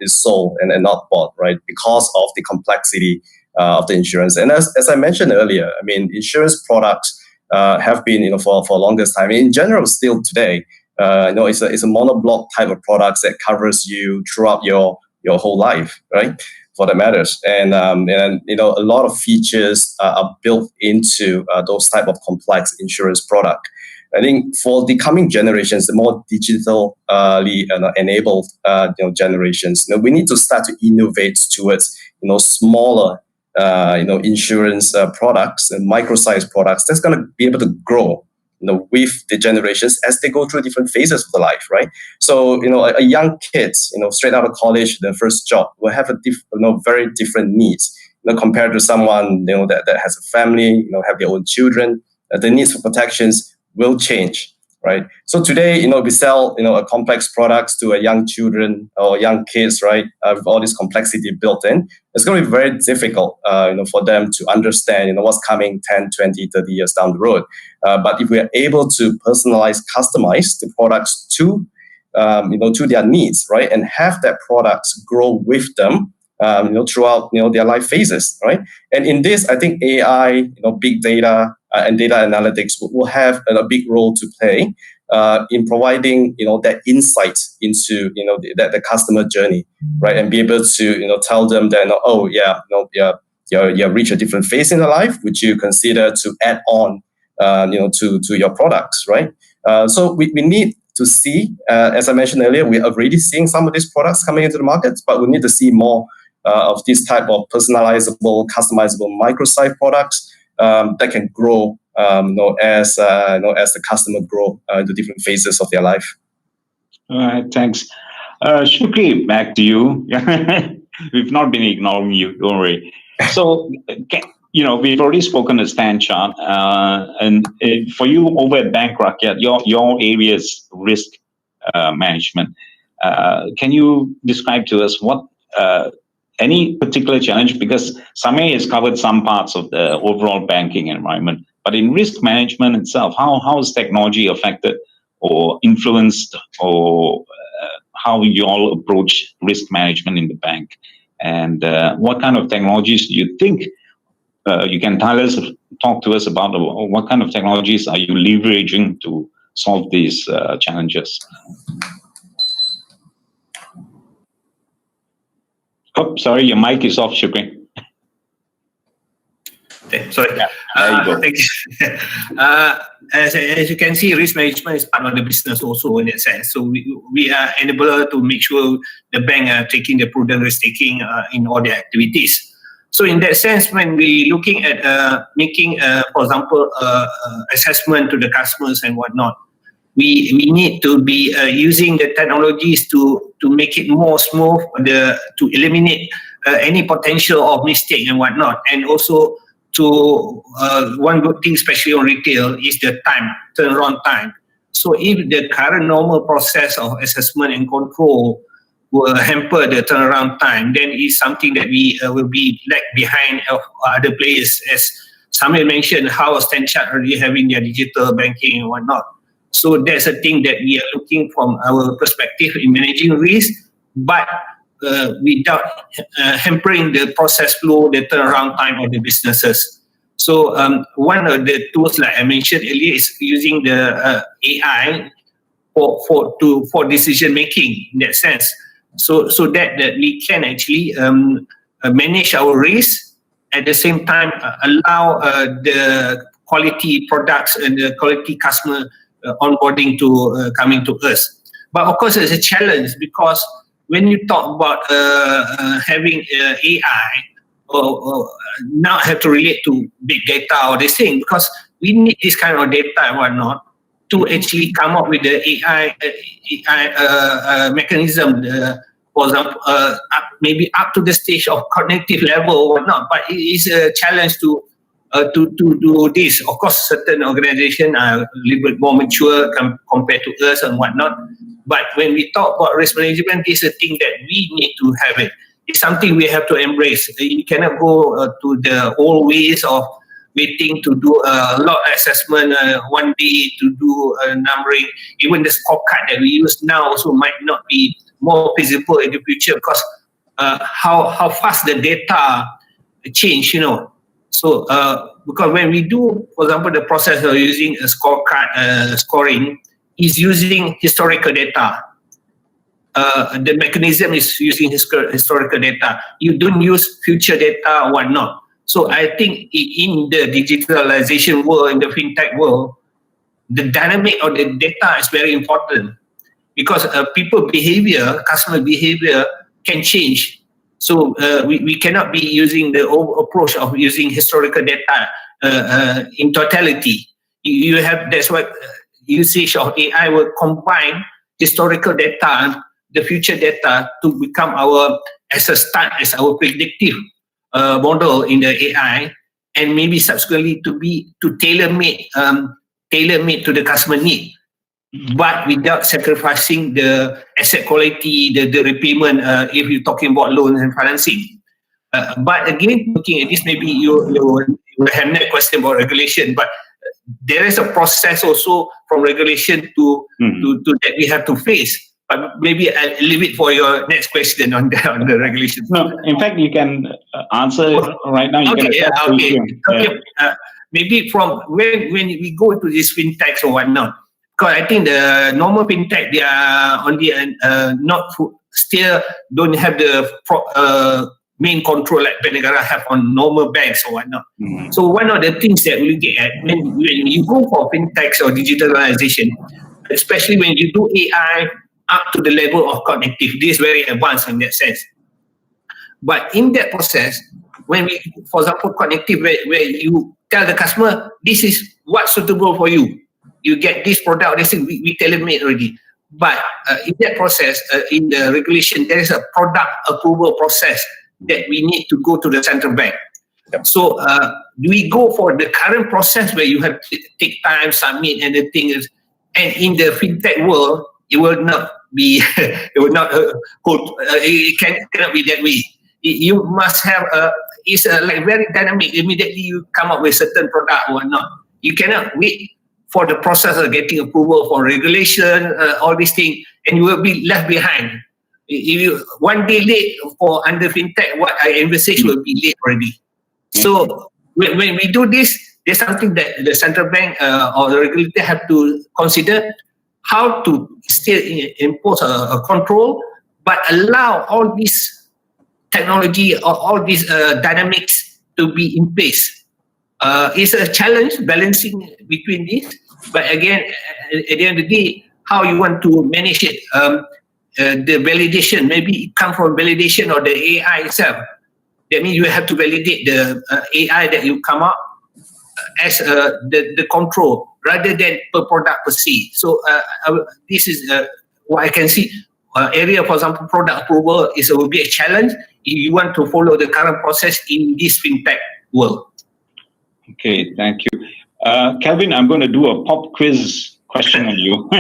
sold and not bought, right? Because of the complexity of the insurance. And as I mentioned earlier, insurance products have been, for the longest time. In general, still today, it's a monoblock type of products that covers you throughout your whole life, right? For that matters, and a lot of features are built into those type of complex insurance product. I think for the coming generations, the more digitally enabled generations, we need to start to innovate towards smaller insurance products and micro-sized products that's going to be able to grow with the generations as they go through different phases of the life, right? So a young kid straight out of college, their first job, will have very different needs compared to someone that has a family, have their own children. The needs for protections will change, right? So today, we sell a complex products to a young children or young kids, right? With all this complexity built in, it's going to be very difficult, for them to understand, what's coming 10, 20, 30 years down the road. But if we are able to personalize, customize the products to to their needs, right? And have that products grow with them, throughout, their life phases, right? And in this, I think AI, big data and data analytics will have a big role to play in providing, that insight into, the customer journey, right? And be able to, tell them that, you reach a different phase in their life, which you consider to add on, to your products, right? So we need to see, as I mentioned earlier, we're already seeing some of these products coming into the market, but we need to see more of this type of personalizable, customizable microsite products that can grow, as the customer grow into different phases of their life. All right, thanks. Shukri, back to you. We've not been ignoring you, don't worry. So, we've already spoken to Stanchart, and for you over at Bank Rakyat, your area is risk management. Can you describe to us what any particular challenge? Because Samay has covered some parts of the overall banking environment, but in risk management itself, how is technology affected or influenced, or how you all approach risk management in the bank? And what kind of technologies do you think you can talk to us about? What kind of technologies are you leveraging to solve these challenges? Oh, sorry, your mic is off, Shukri. Sorry. Yeah, there you go. Thank you. As you can see, risk management is part of the business also in that sense. So we are enabler to make sure the bank are taking the prudent risk taking in all their activities. So in that sense, when we looking at making, for example, assessment to the customers and whatnot, we need to be using the technologies to make it more smooth, to eliminate any potential of mistake and whatnot, and also to one good thing, especially on retail, is the turnaround time. So if the current normal process of assessment and control will hamper the turnaround time, then it's something that we will be lag behind of other players. As Samir mentioned, how Stanchart already having their digital banking and whatnot. So that's a thing that we are looking from our perspective in managing risk, but without hampering the process flow, the turnaround time of the businesses. So one of the tools, like I mentioned earlier, is using the AI for decision making in that sense. So that we can actually manage our risk, at the same time allow the quality products and the quality customer onboarding to coming to us. But of course, it's a challenge, because when you talk about having AI, or now have to relate to big data or this thing, because we need this kind of data and whatnot to actually come up with the AI mechanism, for example, maybe up to the stage of cognitive level or whatnot. But it is a challenge to do this. Of course, certain organizations are a little bit more mature compared to us and whatnot. But when we talk about risk management, it's a thing that we need to have it. It's something we have to embrace. You cannot go to the old ways of waiting to do a lot of assessment one day to do numbering. Even the scorecard that we use now also might not be more feasible in the future, because how fast the data change, So because when we do, for example, the process of using a scorecard scoring is using historical data. The mechanism is using historical data. You don't use future data or whatnot. So I think in the digitalization world, in the fintech world, the dynamic of the data is very important, because people behavior, customer behavior can change. So we cannot be using the old approach of using historical data in totality. You have, that's why usage of AI will combine historical data and the future data to become as our predictive model in the AI, and maybe subsequently to tailor-made to the customer need, but without sacrificing the asset quality, the repayment, if you're talking about loans and financing. But again, looking at this, maybe you have that question about regulation, but there is a process also from regulation to that we have to face. But maybe I'll leave it for your next question on the regulation. No, in fact, you can answer right now. You can maybe from when we go to this fintechs or whatnot, because I think the normal fintech, they are only still don't have the main control like Penegara have on normal banks or whatnot. So one of the things that we get at when you go for fintechs or digitalization, especially when you do AI up to the level of cognitive, this is very advanced in that sense. But in that process, when we, for example, cognitive, where you tell the customer, this is what's suitable for you. You get this product, this thing, we tailor-made already. But in that process, in the regulation, there is a product approval process that we need to go to the central bank. So do we go for the current process where you have to take time, submit, and the thing is, and in the fintech world, it will not be, it will not hold, it cannot be that way. You must have it's like very dynamic. Immediately you come up with certain product or not. You cannot wait for the process of getting approval for regulation, all these things, and you will be left behind. If you one day late for under fintech, what I envisage will be late already. So when we do this, there's something that the central bank or the regulator have to consider how to still impose a control, but allow all this technology or all these dynamics to be in place. It's a challenge balancing between this, but again, at the end of the day, how you want to manage it. The validation, maybe it comes from validation or the AI itself. That means you have to validate the AI that you come up as the control rather than per product per se. So this is what I can see. Area, for example, product approval will be a challenge if you want to follow the current process in this fintech world. Okay, thank you. Kelvin, I'm going to do a pop quiz question on you.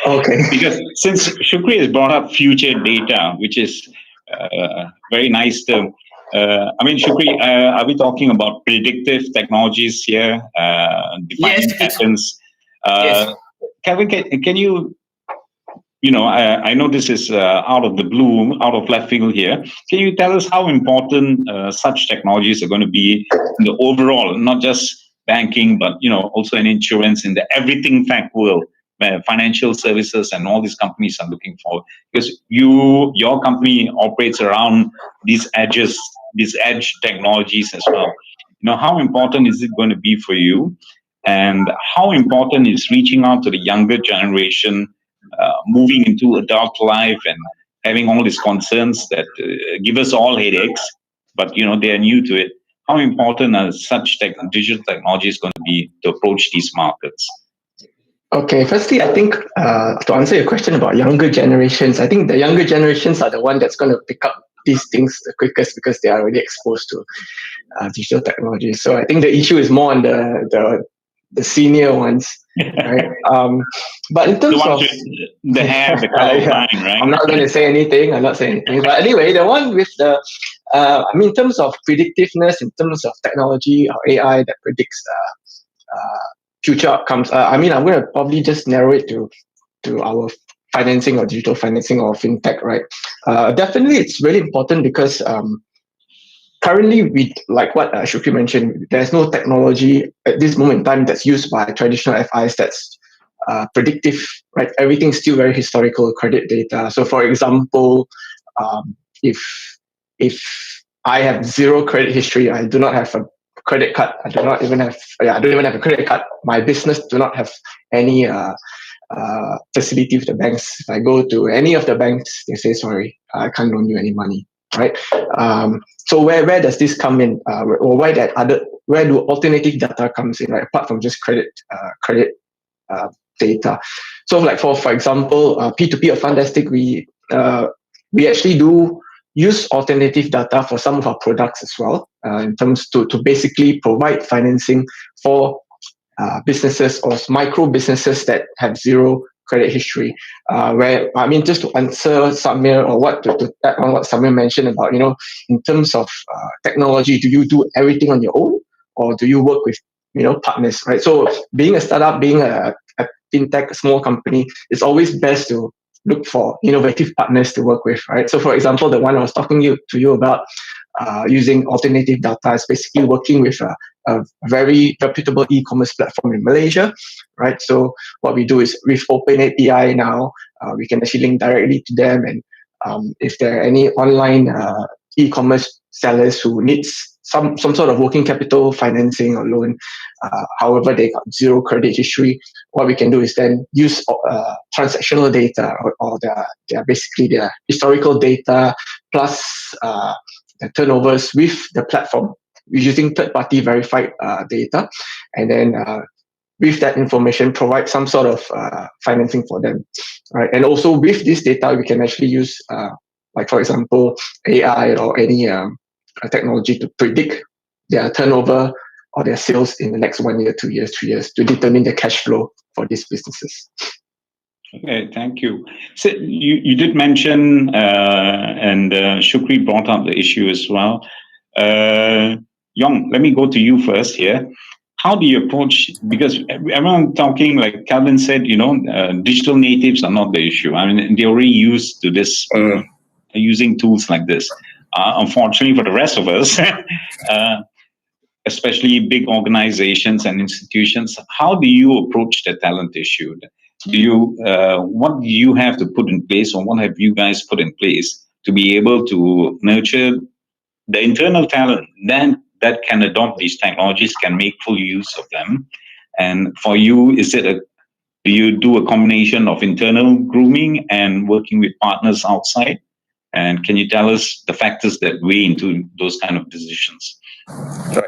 Okay. Because since Shukri has brought up future data, which is very nice term. I mean, Shukri, are we talking about predictive technologies here? Defining patterns? Yes. Kelvin, can you, I know this is out of the blue, out of left field here. Can you tell us how important such technologies are going to be in the overall, not just banking, but also in insurance, in the everything fact world, where financial services and all these companies are looking for? Because your company operates around these edges, these edge technologies as well. How important is it going to be for you? And how important is reaching out to the younger generation, moving into adult life and having all these concerns that give us all headaches, but they are new to it? How important are such digital technologies going to be to approach these markets? Okay, firstly, I think to answer your question about younger generations, I think the younger generations are the one that's going to pick up these things the quickest because they are already exposed to digital technology. So I think the issue is more on the senior ones, right? But in terms of the hair, the color line, right? I'm not going to say anything. I'm not saying anything. But anyway, the one with the, in terms of predictiveness, in terms of technology or AI that predicts future outcomes, I'm going to probably just narrow it to our financing or digital financing or fintech, right? Definitely, it's really important because currently, like what Shukri mentioned, there's no technology at this moment in time that's used by traditional FIs that's predictive, right? Everything's still very historical credit data. So, for example, if I have zero credit history, I do not have a credit card. I don't even have a credit card. My business do not have any facility with the banks. If I go to any of the banks, they say, sorry, I can't loan you any money, right? So where does this come in? Or where do alternative data comes in, right? Apart from just credit data. So like for example, P2P or Fundaztic, we actually do use alternative data for some of our products as well, in terms to basically provide financing for businesses or micro businesses that have zero credit history. Just to answer Samir or to add on what Samir mentioned about, in terms of technology, do you do everything on your own or do you work with, partners, right? So being a startup, being a fintech, a small company, it's always best to look for innovative partners to work with, right? So, for example, the one I was talking to you about using alternative data is basically working with a very reputable e-commerce platform in Malaysia, right? So what we do is with Open API now, we can actually link directly to them, and if there are any online e-commerce sellers who needs some sort of working capital financing or loan, however they got zero credit history, what we can do is then use transactional data or basically their historical data plus the turnovers with the platform using third-party verified data, and then with that information provide some sort of financing for them, right? And also with this data, we can actually use like, for example, AI or any technology to predict their turnover or their sales in the next 1 year, 2 years, 3 years to determine the cash flow for these businesses. Okay, thank you. So you did mention, and Shukri brought up the issue as well. Yong, let me go to you first here. How do you approach, because everyone talking, like Calvin said, digital natives are not the issue. I mean, they're already used to this, using tools like this. Unfortunately for the rest of us, especially big organizations and institutions, how do you approach the talent issue? What do you have to put in place, or what have you guys put in place to be able to nurture the internal talent then that can adopt these technologies, can make full use of them? And for you, do you do a combination of internal grooming and working with partners outside? And can you tell us the factors that weigh into those kind of decisions? Right.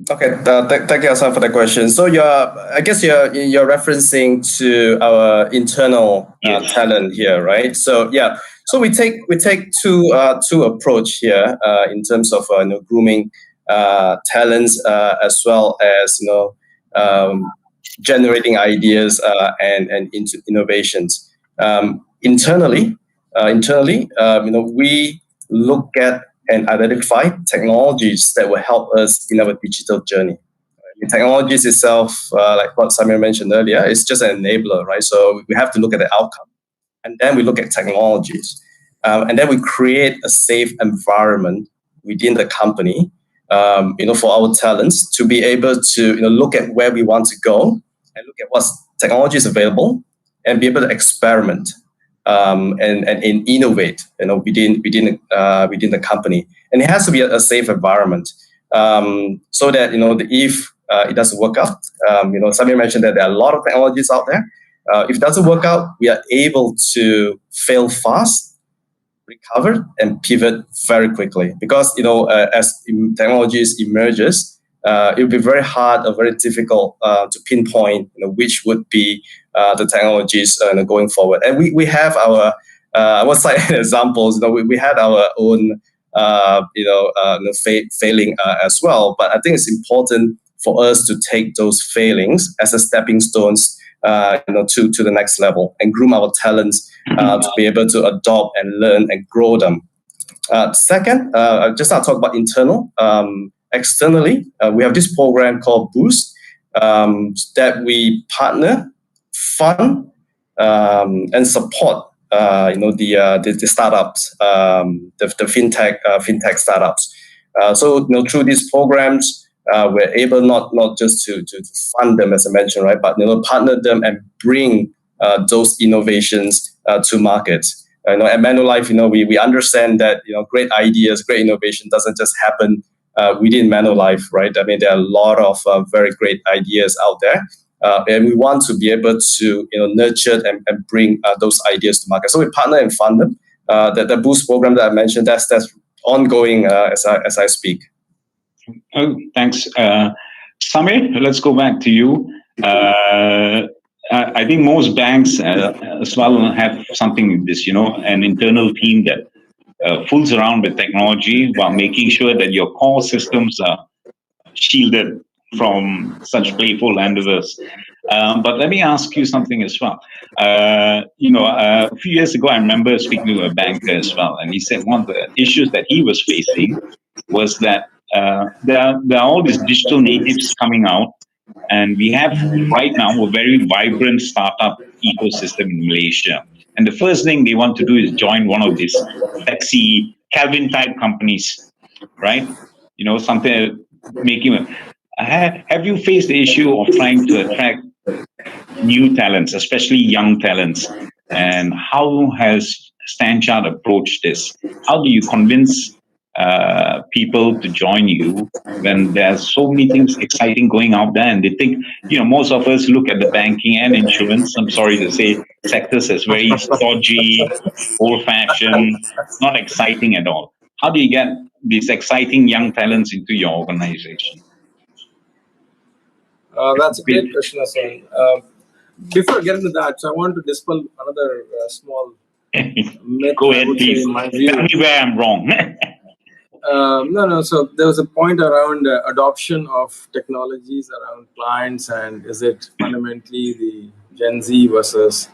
Okay, thank you, Hassan, for the question. So I guess you're referencing to our internal talent here, right? So yeah, so we take two approach here in terms of grooming talents as well as generating ideas and innovations. Internally, we look at and identify technologies that will help us in our digital journey. The technologies itself, like what Samir mentioned earlier, is just an enabler, right? So we have to look at the outcome, and then we look at technologies, and then we create a safe environment within the company, for our talents to be able to look at where we want to go and look at what technology is available and be able to experiment. And innovate, within the company, and it has to be a safe environment, so that if it doesn't work out, Samir mentioned that there are a lot of technologies out there. If it doesn't work out, we are able to fail fast, recover, and pivot very quickly. Because as technologies emerges, it will be very hard or very difficult to pinpoint which would be the technologies going forward. And we have our I will cite examples. We had our own failing as well. But I think it's important for us to take those failings as a stepping stones to the next level and groom our talents to be able to adopt and learn and grow them. Second, just I'll talk about internal. Externally, we have this program called Boost that we partner, fund, and support. The startups, the fintech startups. So through these programs, we're able not just to fund them, as I mentioned, right, but partner them and bring those innovations to market. At Manulife, we understand that great ideas, great innovation doesn't just happen within Manulife, right? I mean, there are a lot of very great ideas out there, and we want to be able to nurture and bring those ideas to market. So we partner and fund them. The Boost program that I mentioned, that's ongoing as I speak. Oh, thanks, Samir. Let's go back to you. I think most banks as well have something like this, an internal team that fools around with technology while making sure that your core systems are shielded from such playful endeavors. But let me ask you something as well. A few years ago, I remember speaking to a banker as well, and he said one of the issues that he was facing was that there are all these digital natives coming out, and we have right now a very vibrant startup ecosystem in Malaysia. And the first thing they want to do is join one of these sexy Calvin type companies, right? You know, something making. Have you faced the issue of trying to attract new talents, especially young talents? And how has Stanchart approached this? How do you convince people to join you when there's so many things exciting going out there, and they think, most of us look at the banking and insurance, I'm sorry to say, sectors as very stodgy, old-fashioned, not exciting at all. How do you get these exciting young talents into your organization? That's a great question, Hassan. Before getting to that, so I want to dispel another small myth. Go ahead, please. Tell me where I'm wrong. No. So there was a point around adoption of technologies around clients, and is it fundamentally the Gen Z versus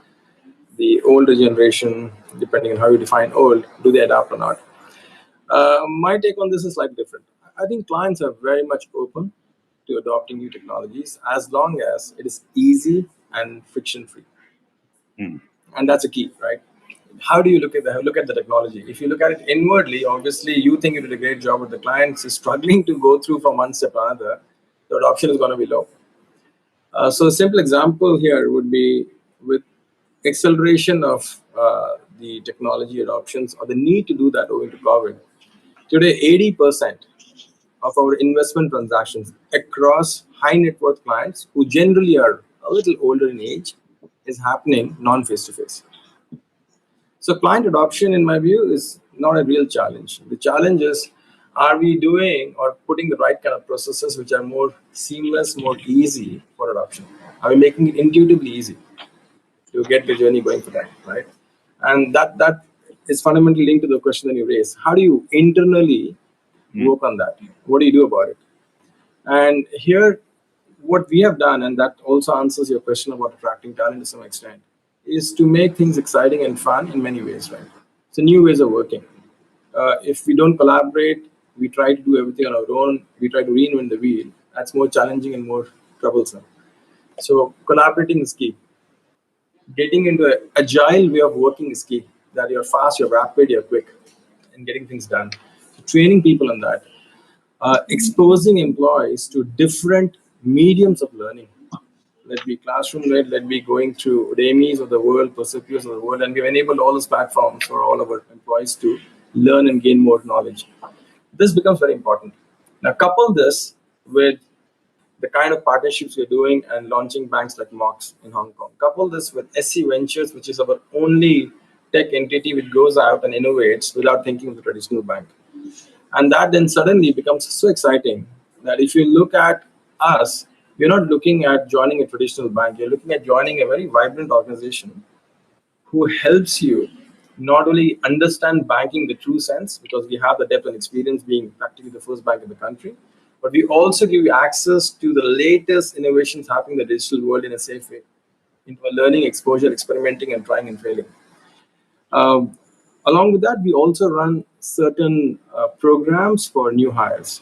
the older generation, depending on how you define old, do they adapt or not? My take on this is slightly different. I think clients are very much open to adopting new technologies as long as it is easy and friction-free. And that's a key, right? How do you look at the technology? If you look at it inwardly, obviously you think you did a great job, but the clients is struggling to go through from one step to another, the adoption is going to be low. So a simple example here would be with acceleration of the technology adoptions, or the need to do that owing to COVID. Today, 80% of our investment transactions across high net worth clients, who generally are a little older in age, is happening non-face-to-face. So client adoption, in my view, is not a real challenge. The challenge is, are we doing or putting the right kind of processes which are more seamless, more easy for adoption? Are we making it intuitively easy to get the journey going for that, right? And that is fundamentally linked to the question that you raised. How do you internally work on that? What do you do about it? And here, what we have done, and that also answers your question about attracting talent to some extent, is to make things exciting and fun in many ways, right? So new ways of working. If we don't collaborate, we try to do everything on our own, we try to reinvent the wheel. That's more challenging and more troublesome. So collaborating is key. Getting into an agile way of working is key. That you're fast, you're rapid, you're quick in getting things done. So training people on that. Exposing employees to different mediums of learning. Let be classroom-led, let be going through Udemy's of the world, Persepolis of the world, and we've enabled all those platforms for all of our employees to learn and gain more knowledge. This becomes very important. Now, couple this with the kind of partnerships we're doing and launching banks like Mox in Hong Kong. Couple this with SC Ventures, which is our only tech entity which goes out and innovates without thinking of the traditional bank. And that then suddenly becomes so exciting that if you look at us, you're not looking at joining a traditional bank, you're looking at joining a very vibrant organization who helps you not only understand banking in the true sense, because we have the depth and experience being practically the first bank in the country, but we also give you access to the latest innovations happening in the digital world in a safe way, into a learning exposure, experimenting and trying and failing. Along with that, we also run certain programs for new hires.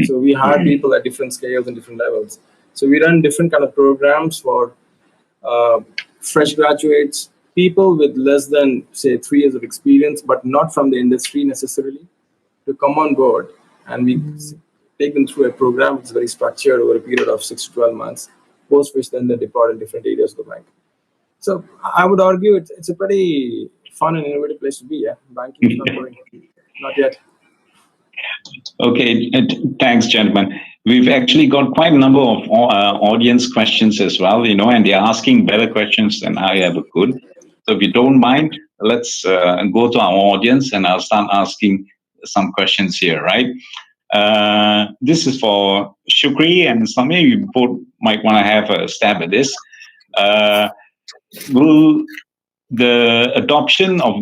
So we hire people at different scales and different levels. So we run different kind of programs for fresh graduates, people with less than, say, 3 years of experience, but not from the industry necessarily, to come on board. And we take them through a program which is very structured over a period of 6 to 12 months, post which then they deploy in different areas of the bank. So I would argue it's a pretty fun and innovative place to be. Yeah, banking is not boring, not yet. Okay, thanks, gentlemen. We've actually got quite a number of audience questions as well, and they're asking better questions than I ever could. So if you don't mind, let's go to our audience and I'll start asking some questions here, right? This is for Shukri and Sami. You both might want to have a stab at this. Will the adoption of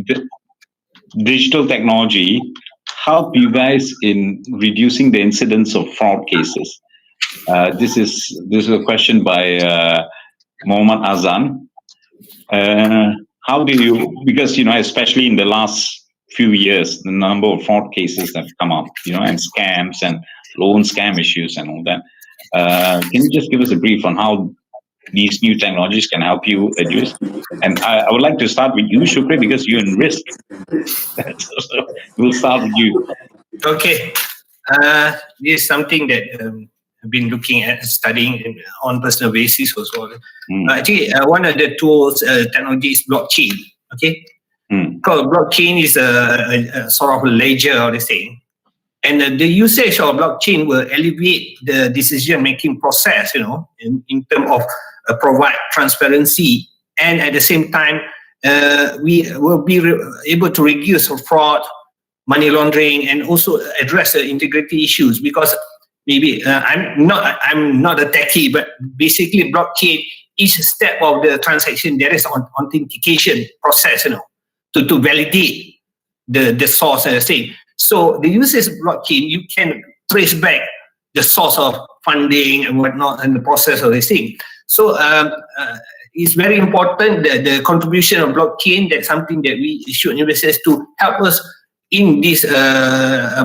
digital technology help you guys in reducing the incidence of fraud cases? This is a question by Mohammad Azan. How do you, because especially in the last few years, the number of fraud cases have come up, and scams and loan scam issues and all that. Can you just give us a brief on how these new technologies can help you reduce. And I would like to start with you, Shukri, because you're in risk. So we'll start with you. Okay. This is something that I've been looking at, studying on personal basis also. Actually, one of the tools, technology is blockchain. Okay. Because blockchain is a sort of a ledger or the thing. And the usage of blockchain will alleviate the decision-making process, in terms of provide transparency. And at the same time, we will be able to reduce fraud, money laundering, and also address the integrity issues. Because maybe I'm not a techie, but basically blockchain, each step of the transaction, there is authentication process, to validate the source and the thing. So the usage of blockchain, you can trace back the source of funding and whatnot and the process of this thing. So it's very important that the contribution of blockchain, that's something that we should invest to help us in this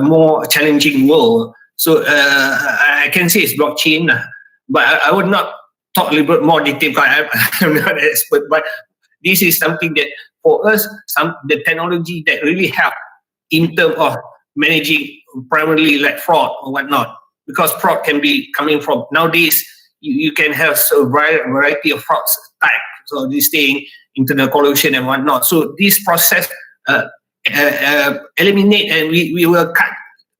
more challenging world. So I can say it's blockchain, but I would not talk a little bit more detail because I'm not an expert, but this is something that for us, the technology that really help in terms of managing primarily like fraud or whatnot, because fraud can be coming from nowadays. You can have a variety of fraud type. So this thing, internal collusion and whatnot. So this process eliminate, and we will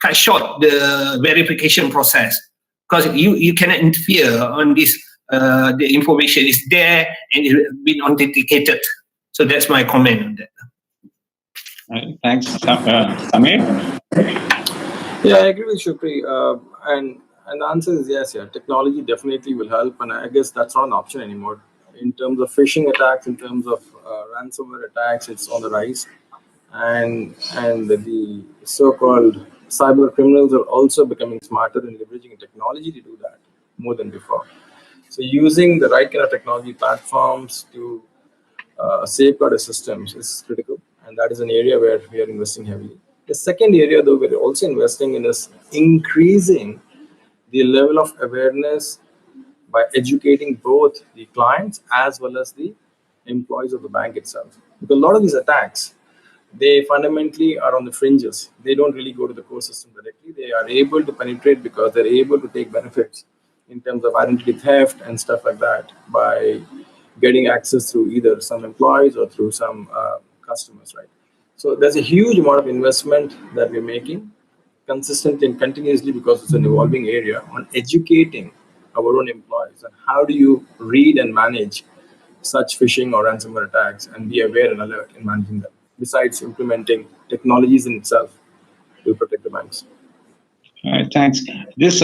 cut short the verification process, because you cannot interfere on this. The information is there and it's been authenticated. So that's my comment on that. Thanks, Samir. Yeah, I agree with Shukri. And the answer is yes. Yeah, technology definitely will help, and I guess that's not an option anymore. In terms of phishing attacks, in terms of ransomware attacks, it's on the rise, and the so-called cyber criminals are also becoming smarter and leveraging technology to do that more than before. So using the right kind of technology platforms to safeguard the systems is critical, and that is an area where we are investing heavily. The second area, though, we're also investing in is increasing the level of awareness by educating both the clients as well as the employees of the bank itself. Because a lot of these attacks, they fundamentally are on the fringes. They don't really go to the core system directly. They are able to penetrate because they're able to take benefits in terms of identity theft and stuff like that by getting access through either some employees or through some customers, right? So there's a huge amount of investment that we're making consistently and continuously, because it's an evolving area, on educating our own employees and how do you read and manage such phishing or ransomware attacks and be aware and alert in managing them, besides implementing technologies in itself to protect the banks. All right, thanks. This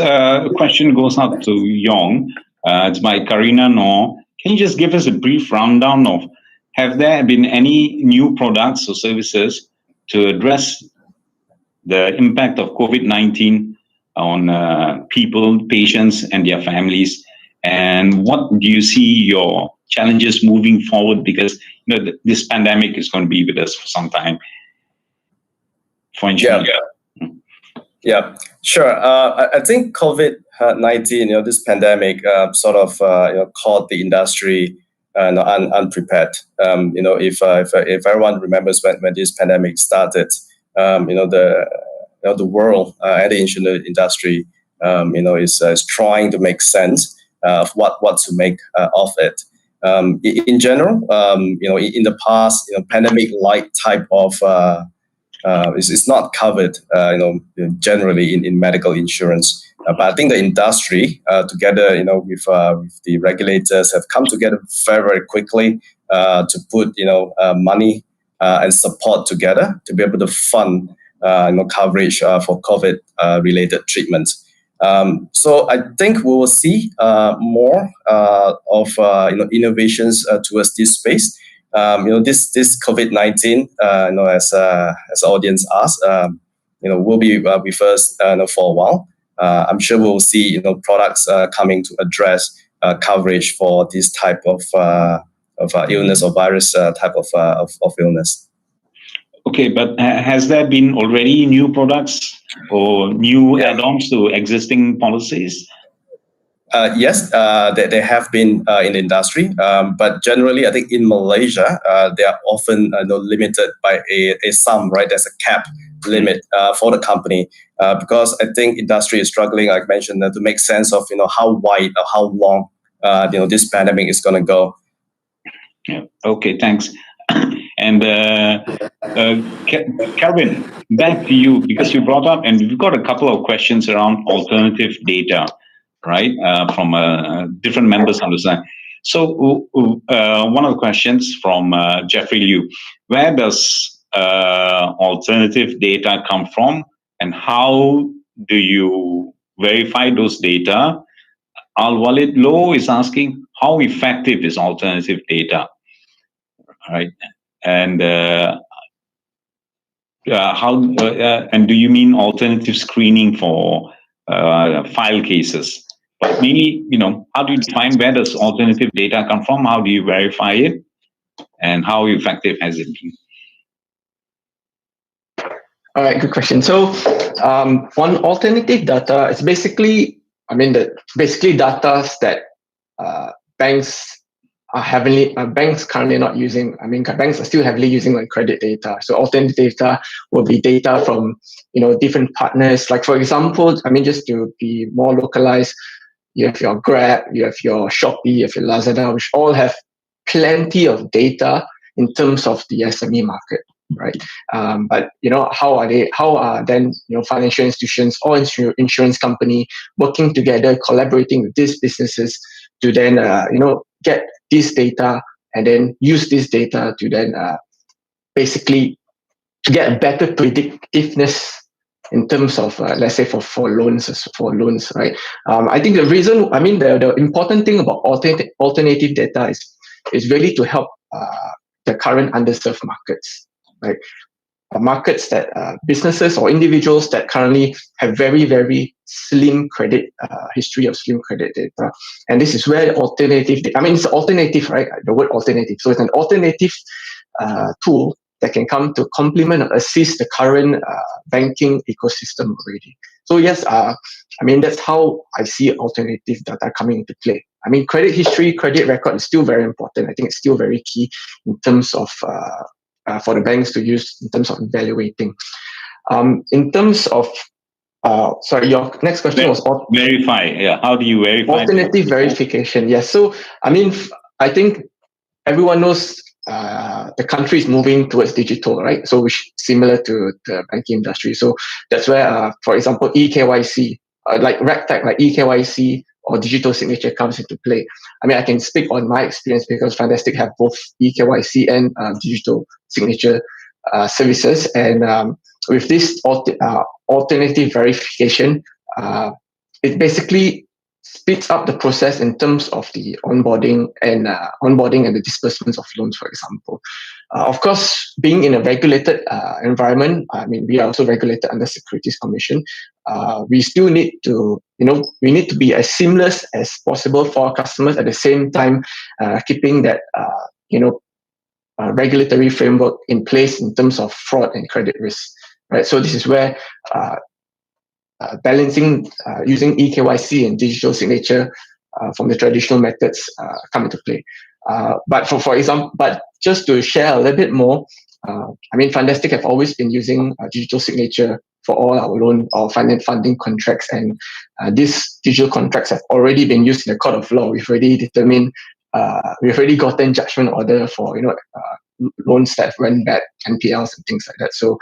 question goes out to Yong. It's by Karina Noor. Can you just give us a brief rundown of, have there been any new products or services to address the impact of COVID-19 on people, patients, and their families? And what do you see your challenges moving forward? Because this pandemic is going to be with us for some time. For insurance. Yeah, sure. I think COVID-19, this pandemic, sort of caught the industry unprepared. If everyone remembers when this pandemic started, the world and the insurance industry, is trying to make sense of what to make of it. In general, in the past, pandemic-like type of is not covered, generally in medical insurance. But I think the industry, together, with the regulators, have come together very, very quickly to put, money and support together to be able to fund, coverage for COVID-related treatments. So I think we will see more of innovations towards this space. This COVID-19, as the audience asked, will be with us for a while. I'm sure we'll see products coming to address coverage for this type of illness or virus type of illness. Okay, but has there been already new products or new add-ons to existing policies? Yes, they have been in the industry, but generally, I think in Malaysia, they are often limited by a sum, right? There's a cap limit for the company because I think industry is struggling, like I mentioned, to make sense of how wide or how long this pandemic is going to go. Yeah. Okay. Thanks. And Kelvin, back to you because you brought up, and we've got a couple of questions around alternative data, right, from different members on the side. So one of the questions from Jeffrey Liu, where does alternative data come from and how do you verify those data? Al-Walid Low is asking, how effective is alternative data? Right, and and do you mean alternative screening for file cases? But mainly, how do you define where does alternative data come from? How do you verify it, and how effective has it been? All right, good question. So, on alternative data, it's basically, basically data that banks are banks currently not using. Banks are still heavily using like credit data. So alternative data will be data from different partners. Like for example, just to be more localized, you have your Grab, you have your Shopee, you have your Lazada, which all have plenty of data in terms of the SME market, right? But how are then financial institutions or insurance company working together, collaborating with these businesses to then get this data and then use this data to then basically to get a better predictiveness in terms of let's say for loans, right? I think the reason, the important thing about alternative data is really to help the current underserved markets, right? Markets that businesses or individuals that currently have very, very slim credit history of slim credit data. And this is where alternative, it's alternative, right? The word alternative. So it's an alternative tool that can come to complement or assist the current banking ecosystem already. So yes, that's how I see alternative data coming into play. Credit history, credit record is still very important. I think it's still very key in terms of for the banks to use in terms of evaluating. In terms of, sorry, your next question was verify. Yeah, how do you verify? Alternative verification. Yes. So I think everyone knows the country is moving towards digital, right? So which similar to the banking industry. So that's where, for example, eKYC, like RegTech, like eKYC or digital signature comes into play. I can speak on my experience because Fundaztic have both eKYC and digital signature services. And with this alternative verification, it basically speeds up the process in terms of the onboarding and the disbursements of loans, for example. Of course, being in a regulated environment, we are also regulated under Securities Commission. We still need to, we need to be as seamless as possible for our customers at the same time, keeping that, regulatory framework in place in terms of fraud and credit risk, right? So this is where balancing using eKYC and digital signature from the traditional methods come into play. But for example, but just to share a little bit more, Fundaztic have always been using digital signature for all our loan or funding contracts, and these digital contracts have already been used in the court of law. We've already determined, we've already gotten judgment order for loans that went bad, NPLs and things like that. So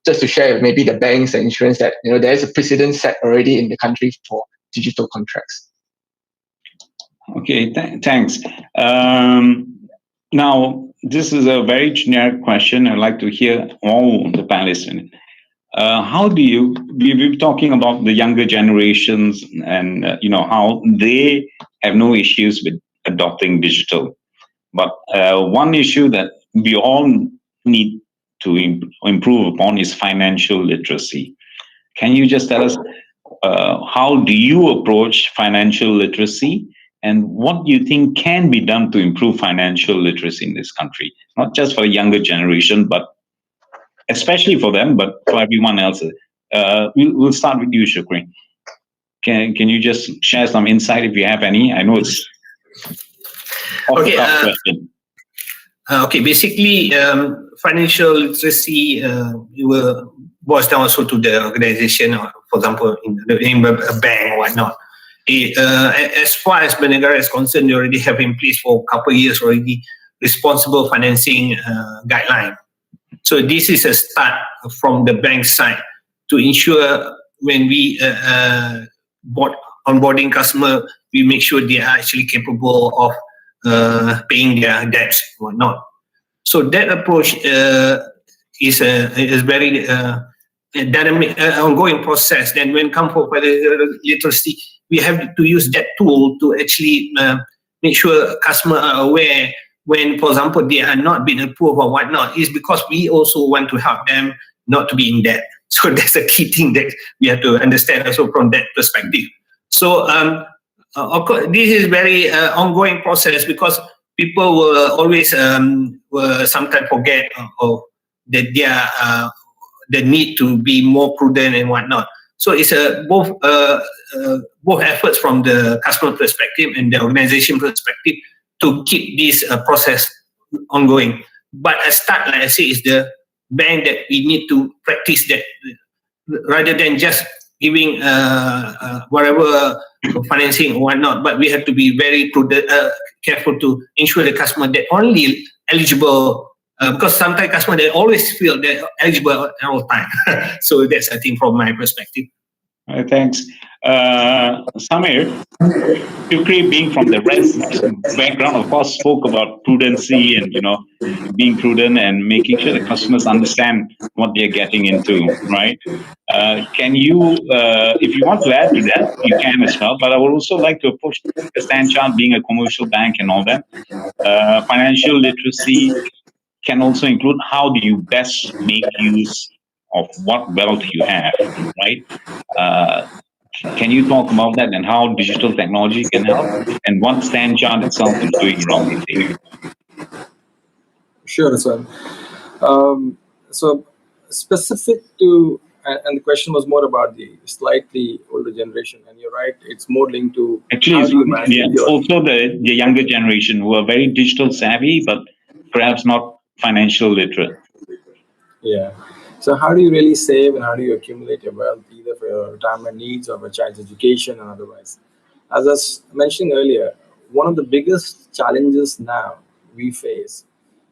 just to share, maybe the banks and insurance that there is a precedent set already in the country for digital contracts. Okay, thanks. Now, this is a very generic question. I'd like to hear all the panelists in it. How do you, we're talking about the younger generations and, how they have no issues with adopting digital. But one issue that we all need to improve upon is financial literacy. Can you just tell us how do you approach financial literacy and what do you think can be done to improve financial literacy in this country? Not just for the younger generation, but especially for them, but for everyone else. We'll start with you, Shukri. Can you just share some insight if you have any? I know it's okay. Tough question. Okay, basically, financial literacy will boils down also to the organization, or for example, in a bank or whatnot. As far as Bernegara is concerned, they already have in place for a couple of years already responsible financing guideline. So this is a start from the bank side to ensure when we onboarding customer, we make sure they are actually capable of paying their debts or not. So that approach is very dynamic, ongoing process. Then when come for financial literacy, we have to use that tool to actually make sure customers are aware when, for example, they are not being approved or whatnot, is because we also want to help them not to be in debt. So that's the key thing that we have to understand also from that perspective. So of course, this is very ongoing process because people will always will sometimes forget that they are the need to be more prudent and whatnot. So it's both efforts from the customer perspective and the organization perspective to keep this process ongoing. But a start, like I say, is the bank that we need to practice that rather than just giving whatever financing or whatnot. But we have to be very prudent, careful to ensure the customer that only eligible. Because sometimes customers, they always feel they're eligible at all time. So that's, I think, from my perspective. Thanks. Samir, Shukri, being from the rest background, of course, spoke about prudency and, being prudent and making sure the customers understand what they're getting into, right? Can you, if you want to add to that, you can as well. But I would also like to approach the Stanchart being a commercial bank and all that. Financial literacy can also include how do you best make use of what wealth you have, right? Can you talk about that and how digital technology can help and what Stanchart itself is doing wrong, you think? Sure, as well. So specific to, and the question was more about the slightly older generation, and you're right, it's more linked to actually it's also the younger generation who are very digital savvy, but perhaps not financial literate. Yeah. So how do you really save and how do you accumulate your wealth, either for your retirement needs or for child's education and otherwise? As I was mentioning earlier, one of the biggest challenges now we face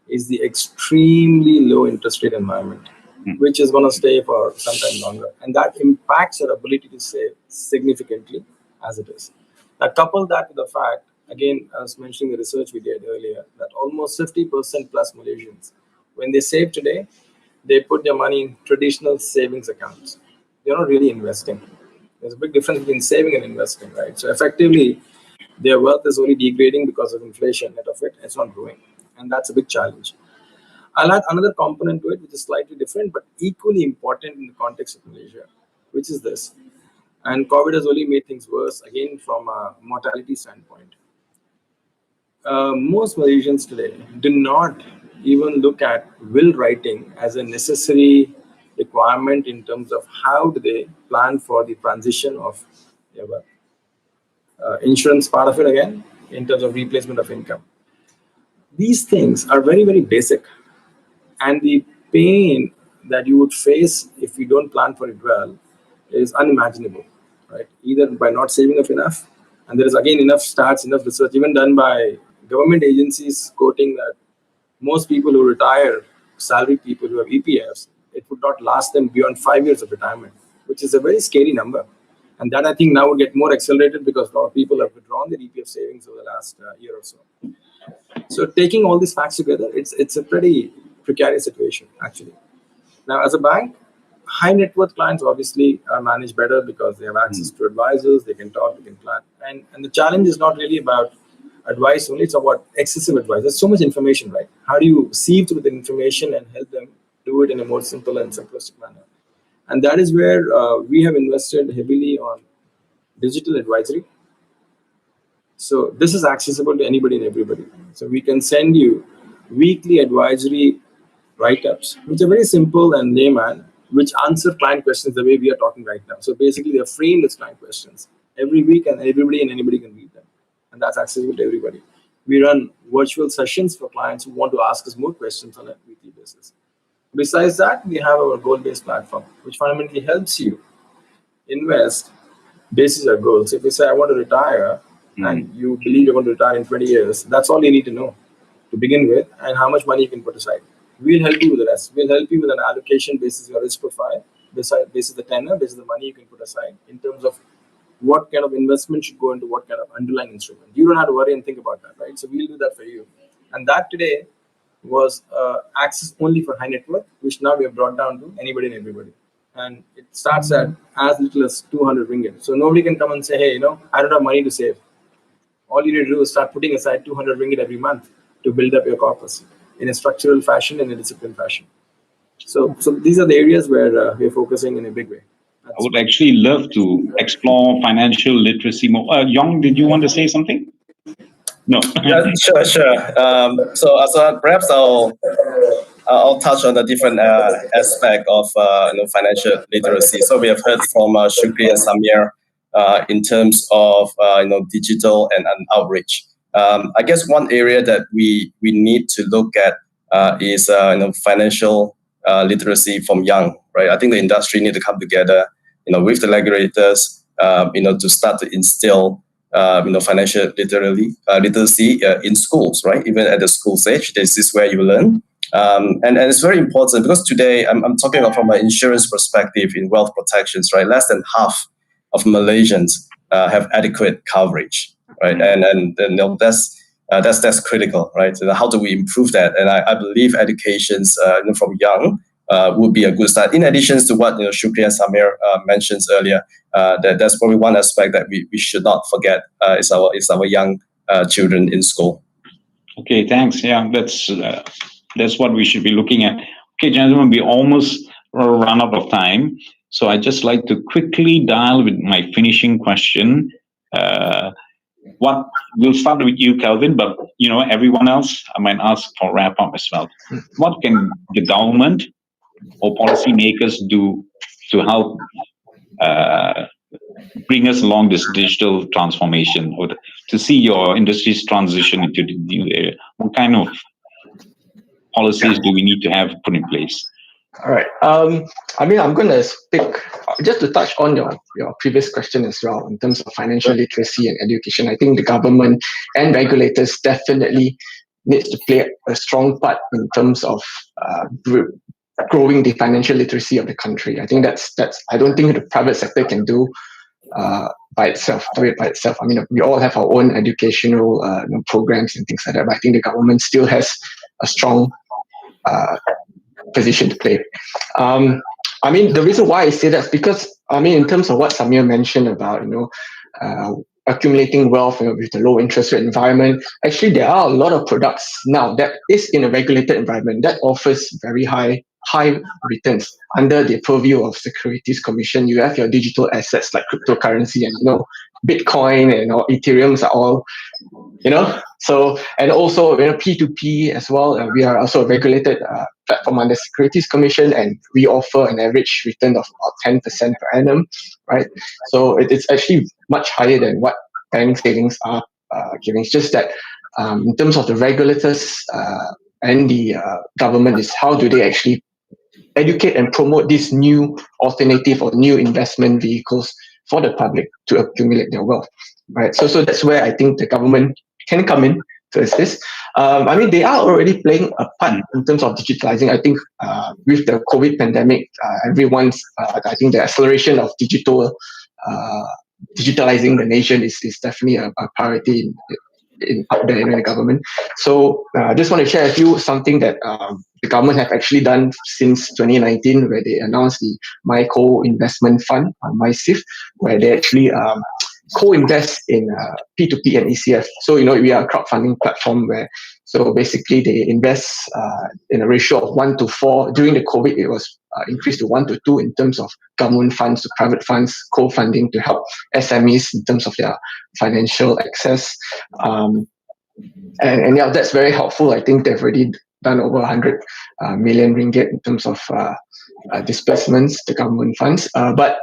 is the extremely low interest rate environment, which is going to stay for some time longer. And that impacts your ability to save significantly as it is. Now, couple that with the fact, again, I was mentioning the research we did earlier, that almost 50% plus Malaysians, when they save today, they put their money in traditional savings accounts. They're not really investing. There's a big difference between saving and investing, right? So effectively, their wealth is only degrading because of inflation. Net of it, it's not growing. And that's a big challenge. I'll add another component to it, which is slightly different, but equally important in the context of Malaysia, which is this. And COVID has only made things worse, again, from a mortality standpoint. Most Malaysians today do not even look at will writing as a necessary requirement in terms of how do they plan for the transition of their wealth. Insurance part of it, again, in terms of replacement of income. These things are very, very basic. And the pain that you would face if you don't plan for it well is unimaginable, right? Either by not saving up enough, and there is again enough stats, enough research, even done by government agencies quoting that most people who retire, salaried people who have EPFs, it would not last them beyond 5 years of retirement, which is a very scary number. And that I think now would get more accelerated because a lot of people have withdrawn their EPF savings over the last year or so. So taking all these facts together, it's a pretty precarious situation, actually. Now, as a bank, high net worth clients obviously are managed better because they have access to advisors, they can talk, they can plan. And the challenge is not really about advice only, it's about excessive advice. There's so much information, right? How do you sieve through the information and help them do it in a more simple and simplistic manner? And that is where we have invested heavily on digital advisory. So this is accessible to anybody and everybody. So we can send you weekly advisory write-ups, which are very simple and layman, which answer client questions the way we are talking right now. So basically, they're framed as client questions. every week, and everybody and anybody can read them. And that's accessible to everybody. We run virtual sessions for clients who want to ask us more questions on a weekly basis. Besides that, we have our goal-based platform, which fundamentally helps you invest based on your goals. If you say, I want to retire, and you believe you're going to retire in 20 years, that's all you need to know to begin with, and how much money you can put aside. We'll help you with the rest. We'll help you with an allocation basis your risk profile, basis the tenor, basis the money you can put aside in terms of what kind of investment should go into what kind of underlying instrument. You don't have to worry and think about that, right? So we'll do that for you. And that today was access only for high net worth, which now we have brought down to anybody and everybody. And it starts at as little as 200 ringgit. So nobody can come and say, hey, I don't have money to save. All you need to do is start putting aside 200 ringgit every month to build up your corpus in a structural fashion and a disciplined fashion. So these are the areas where we're focusing in a big way. I would actually love to explore financial literacy more. Yong, did you want to say something? No. Yeah, sure. So perhaps I'll touch on the different aspect of financial literacy. So we have heard from Shukri and Samir in terms of digital and outreach. I guess one area that we need to look at is financial literacy from young, right? I think the industry need to come together, with the regulators, to start to instill financial literacy in schools, right? Even at the school stage, this is where you learn. And it's very important because today I'm talking about from an insurance perspective in wealth protections, right? Less than half of Malaysians have adequate coverage, right? And that's critical, right? So how do we improve that? And I believe educations from young would be a good start. In addition to what Shukri and Samir mentioned earlier, that's probably one aspect that we should not forget is our young children in school. Okay, thanks. Yeah, that's what we should be looking at. Okay, gentlemen, we almost run out of time, so I'd just like to quickly dial with my finishing question. We'll start with you, Kelvin, but everyone else, I might ask for wrap up as well. What can the government or policymakers do to help bring us along this digital transformation, or to see your industry's transition into the new area? What kind of policies do we need to have put in place? All right. I'm going to speak just to touch on your previous question as well in terms of financial literacy and education. I think the government and regulators definitely needs to play a strong part in terms of growing the financial literacy of the country. I think that's. I don't think the private sector can do by itself. I mean, we all have our own educational programs and things like that, but I think the government still has a strong position to play. The reason why I say that is because, in terms of what Samir mentioned about, accumulating wealth with the low interest rate environment, actually there are a lot of products now that is in a regulated environment that offers very high returns under the purview of Securities Commission. You have your digital assets like cryptocurrency and Bitcoin and Ethereum are all, so, and also P2P as well. We are also a regulated platform under Securities Commission, and we offer an average return of about 10% per annum, right? So it's actually much higher than what bank savings are giving. It's just that in terms of the regulators and the government, is how do they actually educate and promote these new alternative or new investment vehicles for the public to accumulate their wealth, right? So that's where I think the government can come in to assist. They are already playing a part in terms of digitalizing. I think with the COVID pandemic, I think the acceleration of digitalizing the nation is definitely a priority out there in the government. So I just want to share with you something that the government have actually done since 2019, where they announced the My Co-Investment Fund, MySIF, where they actually co-invest in P2P and ECF. So, we are a crowdfunding platform where, so basically they invest in a ratio of 1:4. During the COVID, it was increased to 1:2 in terms of government funds to private funds, co-funding to help SMEs in terms of their financial access. And that's very helpful. I think they've already done over 100 million ringgit in terms of disbursements to government funds. But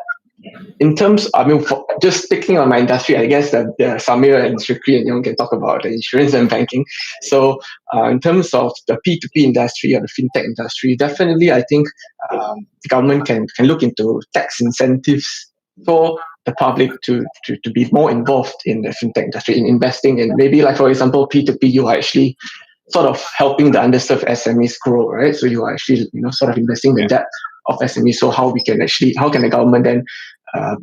in terms, for just sticking on my industry, I guess that Samir and Shukri and Yong can talk about the insurance and banking. So, in terms of the P2P industry or the fintech industry, definitely I think the government can look into tax incentives for the public to be more involved in the fintech industry, in investing in maybe, like, for example, P2P, you are actually sort of helping the underserved SMEs grow, right? So you are actually, sort of investing the debt of SMEs. So how can the government then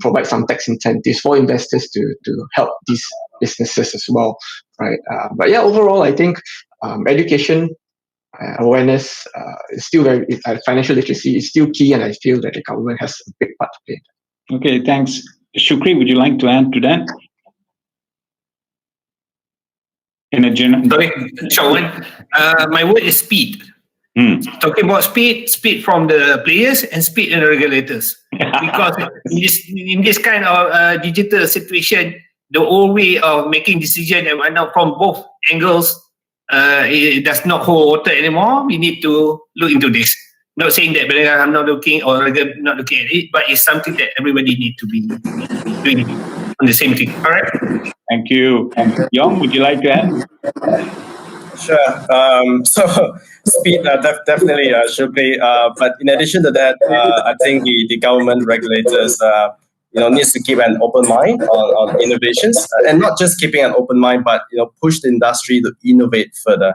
provide some tax incentives for investors to help these businesses as well, right? But yeah, overall, I think education, awareness is still financial literacy is still key, and I feel that the government has a big part to play. Okay, thanks. Shukri, would you like to add to that? In a general, sorry, Shawan. My word is speed. Talking about speed from the players and speed in the regulators. Because in this kind of digital situation, the old way of making decision and whatnot from both angles, it does not hold water anymore. We need to look into this. Not saying that I'm not looking or not looking at it, but it's something that everybody need to be doing on the same thing. All right. Thank you. Yong, would you like to add? Sure. So speed definitely should be. But in addition to that, I think the government regulators needs to keep an open mind on innovations, and not just keeping an open mind, but push the industry to innovate further.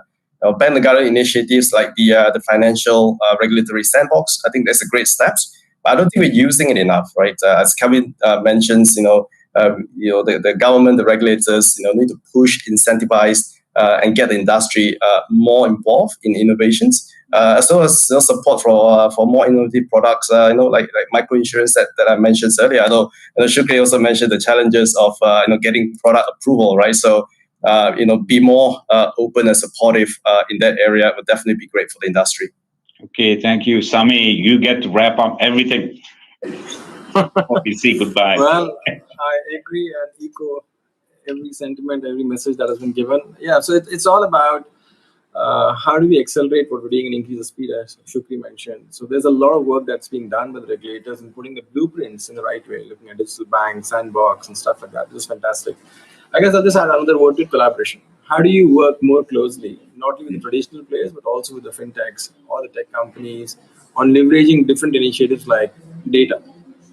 Ban the government initiatives like the financial regulatory sandbox. I think that's a great steps, but I don't think we're using it enough, right? As Kevin mentions, the government, the regulators, need to push, incentivize, and get the industry more involved in innovations, as well as support for more innovative products. Like micro insurance that I mentioned earlier. I know Shukri also mentioned the challenges of getting product approval, right? So be more open and supportive in that area would definitely be great for the industry. Okay, thank you, Sami. You get to wrap up everything. Say goodbye. Well, I agree and echo every sentiment, every message that has been given. Yeah, so it's all about how do we accelerate what we're doing and increase the speed, as Shukri mentioned. So there's a lot of work that's being done by the regulators in putting the blueprints in the right way, looking at digital banks, sandbox, and stuff like that. This is fantastic. I guess I'll just add another word to collaboration. How do you work more closely, not only with the traditional players, but also with the fintechs or the tech companies on leveraging different initiatives like data?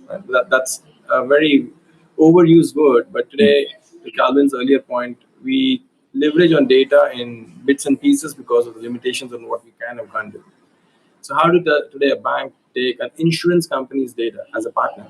Right? That's a very overused word, but today, to Calvin's earlier point, we leverage on data in bits and pieces because of the limitations on what we can or can't do. So how did today a bank take an insurance company's data as a partner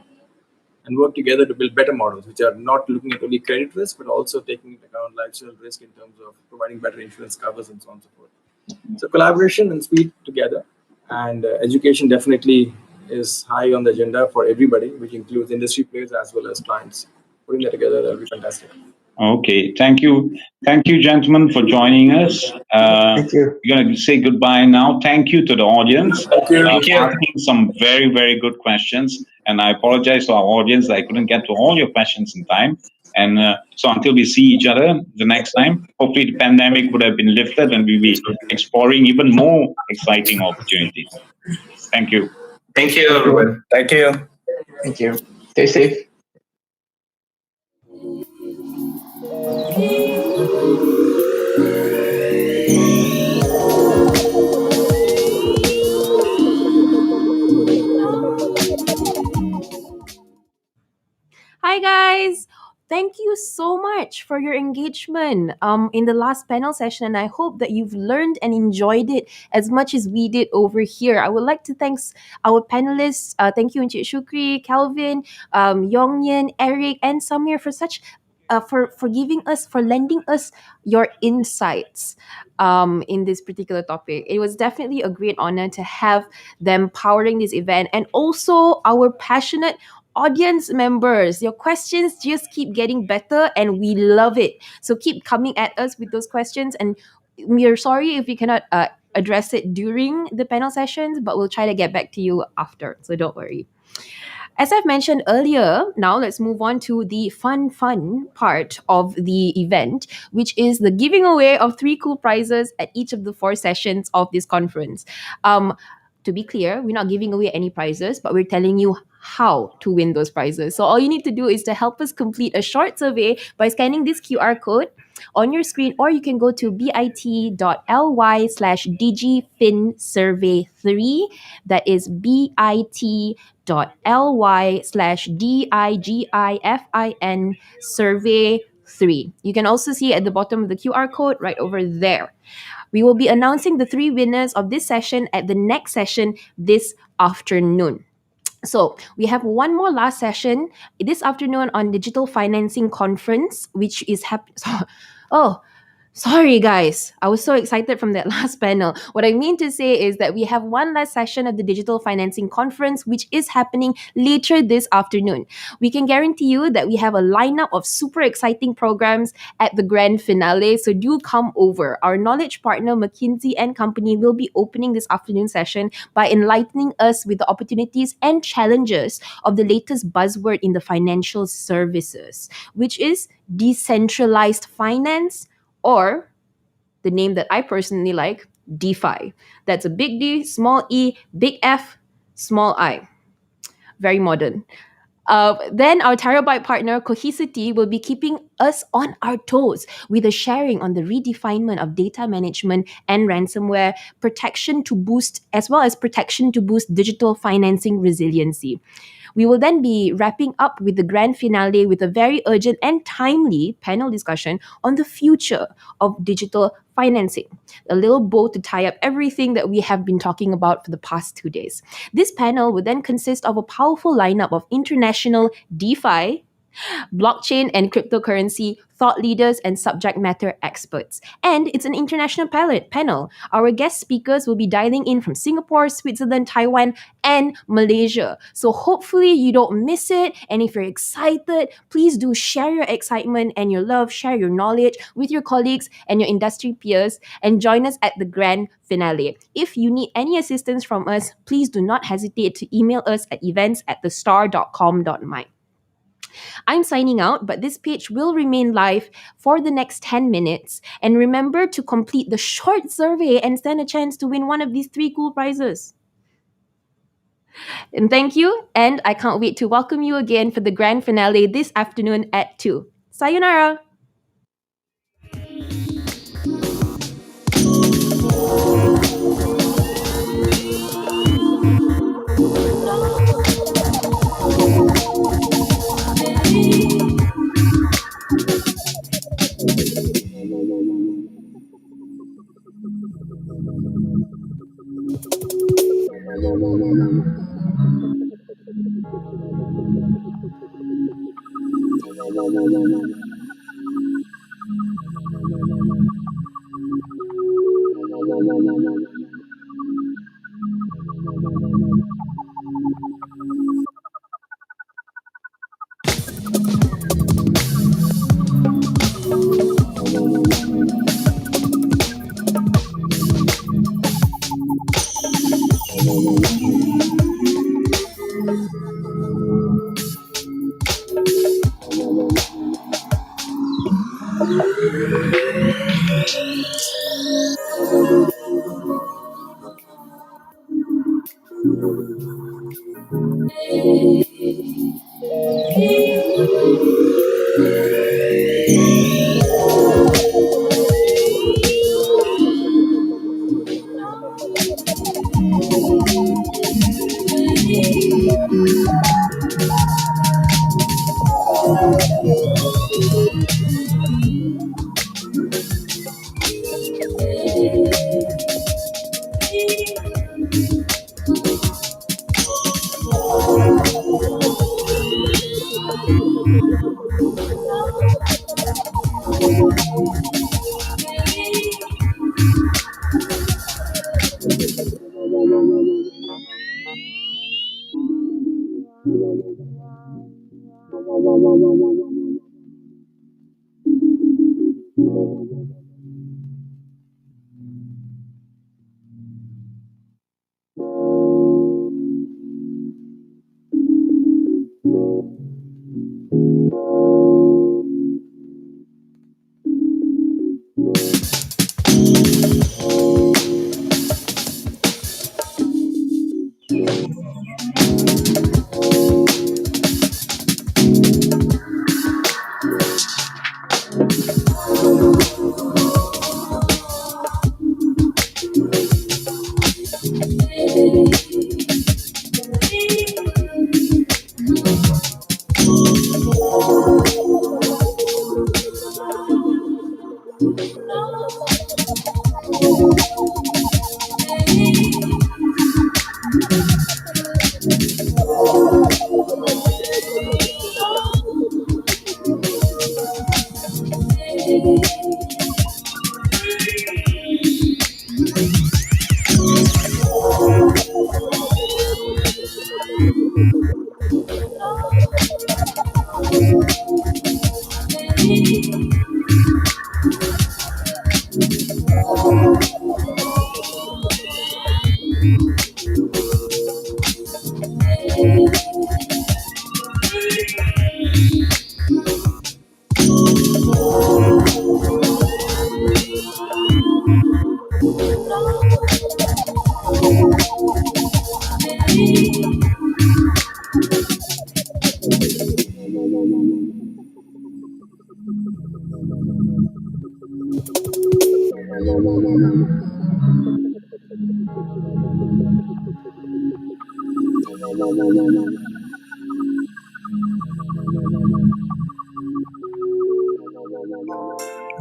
and work together to build better models, which are not looking at only credit risk, but also taking into account lifestyle risk in terms of providing better insurance covers and so on and so forth. So collaboration and speed together, and education definitely is high on the agenda for everybody, which includes industry players as well as clients. Putting that together, that will be fantastic. Okay, thank you. Thank you, gentlemen, for joining us. Thank you. We're going to say goodbye now. Thank you to the audience for asking some very, very good questions. And I apologize to our audience that I couldn't get to all your questions in time. And so until we see each other the next time, hopefully the pandemic would have been lifted and we'll be exploring even more exciting opportunities. Thank you. Thank you, everyone. Thank you. Thank you. Stay safe. Hi guys! Thank you so much for your engagement in the last panel session. And I hope that you've learned and enjoyed it as much as we did over here. I would like to thank our panelists. Thank you, Encik Shukri, Calvin, Yong Yen, Eric, and Samir for such for giving us, for lending us your insights in this particular topic. It was definitely a great honor to have them powering this event, and also our passionate audience members. Your questions just keep getting better and we love it. So keep coming at us with those questions, and we're sorry if we cannot address it during the panel sessions, but we'll try to get back to you after, so don't worry. As I've mentioned earlier, now let's move on to the fun part of the event, which is the giving away of 3 cool prizes at each of the 4 sessions of this conference. To be clear, we're not giving away any prizes, but we're telling you how to win those prizes. So all you need to do is to help us complete a short survey by scanning this QR code on your screen, or you can go to bit.ly/DigiFinSurvey3. That is bit.ly/DIGIFIN survey 3. You can also see at the bottom of the QR code right over there. We will be announcing the 3 winners of this session at the next session this afternoon. So we have one more last session this afternoon on Digital Financing Conference, which is sorry, guys. I was so excited from that last panel. What I mean to say is that we have one last session of the Digital Financing Conference, which is happening later this afternoon. We can guarantee you that we have a lineup of super exciting programs at the grand finale, so do come over. Our knowledge partner, McKinsey & Company, will be opening this afternoon session by enlightening us with the opportunities and challenges of the latest buzzword in the financial services, which is decentralized finance, or the name that I personally like, DeFi. That's a big D, small e, big F, small I. Very modern. Then our terabyte partner, Cohesity, will be keeping us on our toes with a sharing on the redefinement of data management and ransomware protection to boost, as well as protection to boost digital financing resiliency. We will then be wrapping up with the grand finale with a very urgent and timely panel discussion on the future of digital financing. A little bow to tie up everything that we have been talking about for the past 2 days. This panel will then consist of a powerful lineup of international DeFi, blockchain and cryptocurrency thought leaders and subject matter experts. And it's an international panel. Our guest speakers will be dialing in from Singapore, Switzerland, Taiwan, and Malaysia. So hopefully you don't miss it. And if you're excited, please do share your excitement and your love, share your knowledge with your colleagues and your industry peers, and join us at the grand finale. If you need any assistance from us, please do not hesitate to email us at events@thestar.com.my. I'm signing out, but this page will remain live for the next 10 minutes. And remember to complete the short survey and stand a chance to win one of these 3 cool prizes. And thank you, and I can't wait to welcome you again for the grand finale this afternoon at 2. Sayonara!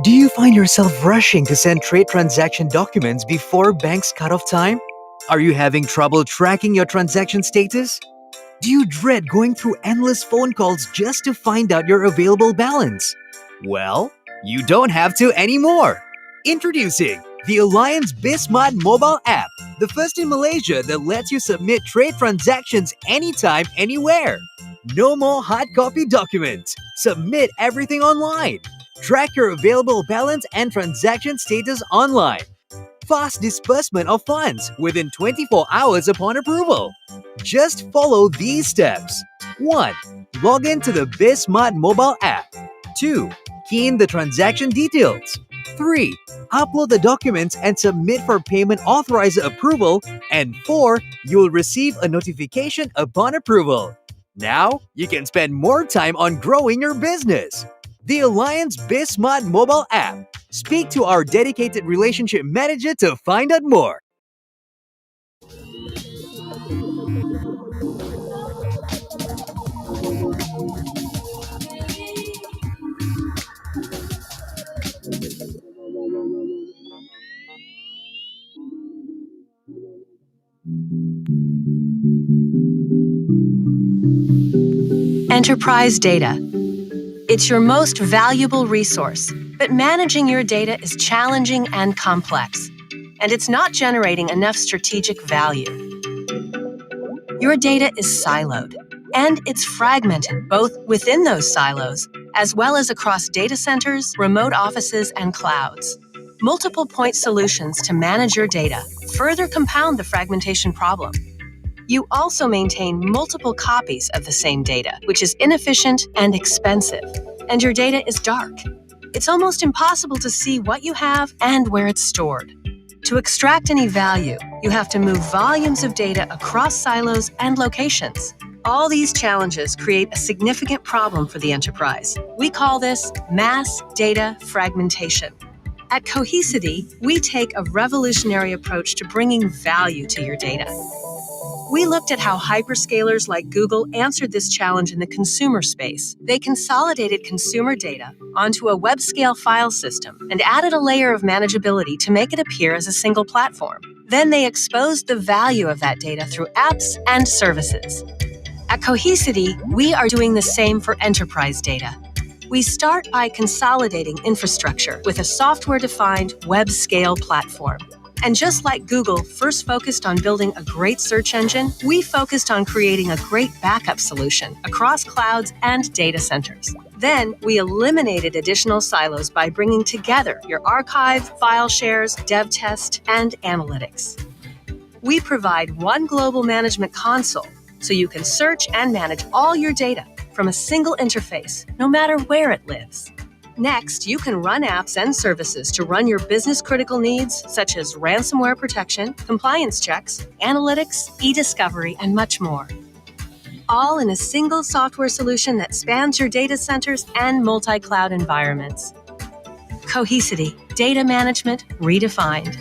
Do you find yourself rushing to send trade transaction documents before bank's cutoff time? Are you having trouble tracking your transaction status? Do you dread going through endless phone calls just to find out your available balance? Well, you don't have to anymore. Introducing the Alliance BizSmart mobile app, the first in Malaysia that lets you submit trade transactions anytime, anywhere. No more hard copy documents. Submit everything online. Track your available balance and transaction status online. Fast disbursement of funds within 24 hours upon approval. Just follow these steps. 1. Log in to the BizSmart mobile app. 2. Key in the transaction details. 3. Upload the documents and submit for payment authorizer approval. And 4. You'll receive a notification upon approval. Now, you can spend more time on growing your business. The Alliance BizSmart mobile app. Speak to our dedicated relationship manager to find out more. Enterprise data. It's your most valuable resource, but managing your data is challenging and complex, and it's not generating enough strategic value. Your data is siloed, and it's fragmented both within those silos, as well as across data centers, remote offices, and clouds. Multiple point solutions to manage your data further compound the fragmentation problem. You also maintain multiple copies of the same data, which is inefficient and expensive, and your data is dark. It's almost impossible to see what you have and where it's stored. To extract any value, you have to move volumes of data across silos and locations. All these challenges create a significant problem for the enterprise. We call this mass data fragmentation. At Cohesity, we take a revolutionary approach to bringing value to your data. We looked at how hyperscalers like Google answered this challenge in the consumer space. They consolidated consumer data onto a web-scale file system and added a layer of manageability to make it appear as a single platform. Then they exposed the value of that data through apps and services. At Cohesity, we are doing the same for enterprise data. We start by consolidating infrastructure with a software-defined web-scale platform. And just like Google first focused on building a great search engine, we focused on creating a great backup solution across clouds and data centers. Then we eliminated additional silos by bringing together your archive, file shares, dev test, and analytics. We provide one global management console so you can search and manage all your data from a single interface, no matter where it lives. Next, you can run apps and services to run your business-critical needs, such as ransomware protection, compliance checks, analytics, e-discovery, and much more. All in a single software solution that spans your data centers and multi-cloud environments. Cohesity, data management redefined.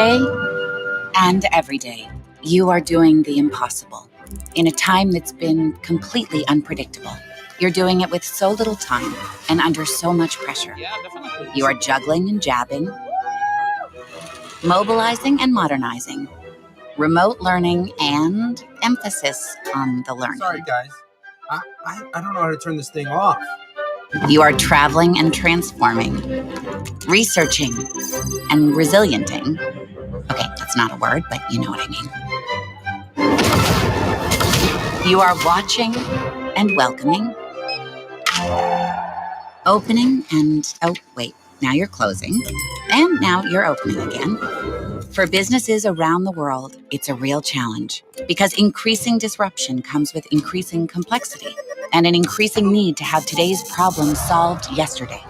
Today and every day, you are doing the impossible in a time that's been completely unpredictable. You're doing it with so little time and under so much pressure. You are juggling and jabbing, mobilizing and modernizing, remote learning and emphasis on the learning. Sorry, guys. I don't know how to turn this thing off. You are traveling and transforming, researching and resilienting. Okay, that's not a word, but you know what I mean. You are watching and welcoming, opening and, oh, wait, now you're closing, and now you're opening again. For businesses around the world, it's a real challenge because increasing disruption comes with increasing complexity and an increasing need to have today's problems solved yesterday.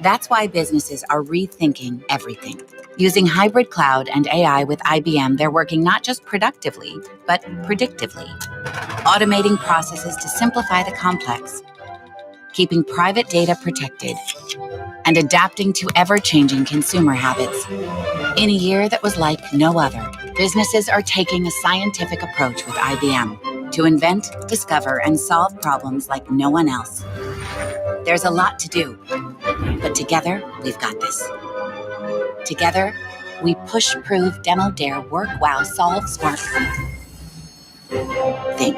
That's why businesses are rethinking everything. Using hybrid cloud and AI with IBM, they're working not just productively, but predictively. Automating processes to simplify the complex, keeping private data protected, and adapting to ever-changing consumer habits. In a year that was like no other, businesses are taking a scientific approach with IBM to invent, discover, and solve problems like no one else. There's a lot to do, but together, we've got this. Together, we push, prove, demo, dare, work, wow, solve, smart, think.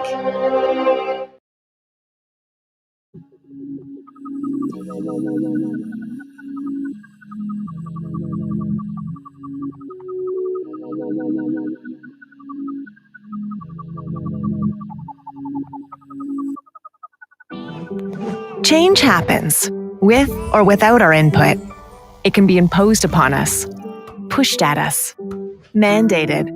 Change happens, with or without our input. It can be imposed upon us, pushed at us, mandated.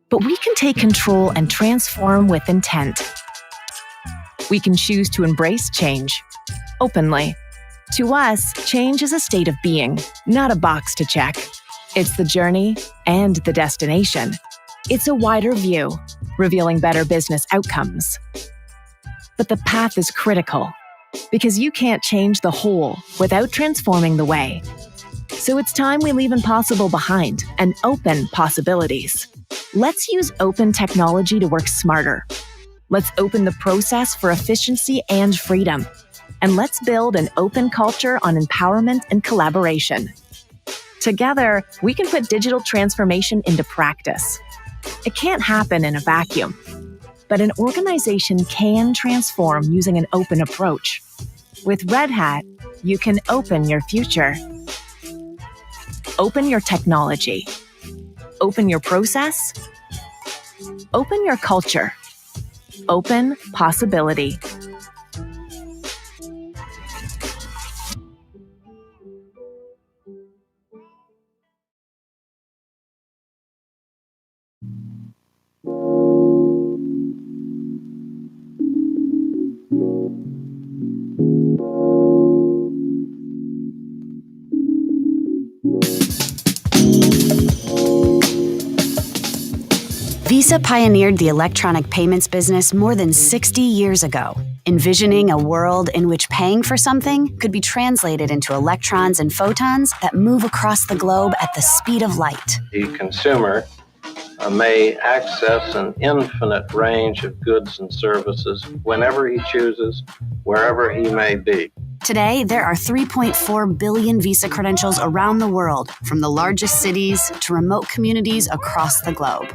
But we can take control and transform with intent. We can choose to embrace change, openly. To us, change is a state of being, not a box to check. It's the journey and the destination. It's a wider view, revealing better business outcomes. But the path is critical, because you can't change the whole without transforming the way. So it's time we leave impossible behind and open possibilities. Let's use open technology to work smarter. Let's open the process for efficiency and freedom. And let's build an open culture on empowerment and collaboration. Together, we can put digital transformation into practice. It can't happen in a vacuum, but an organization can transform using an open approach. With Red Hat, you can open your future. Open your technology. Open your process. Open your culture. Open possibility. Visa pioneered the electronic payments business more than 60 years ago, envisioning a world in which paying for something could be translated into electrons and photons that move across the globe at the speed of light. The consumer may access an infinite range of goods and services whenever he chooses, wherever he may be. Today, there are 3.4 billion Visa credentials around the world, from the largest cities to remote communities across the globe.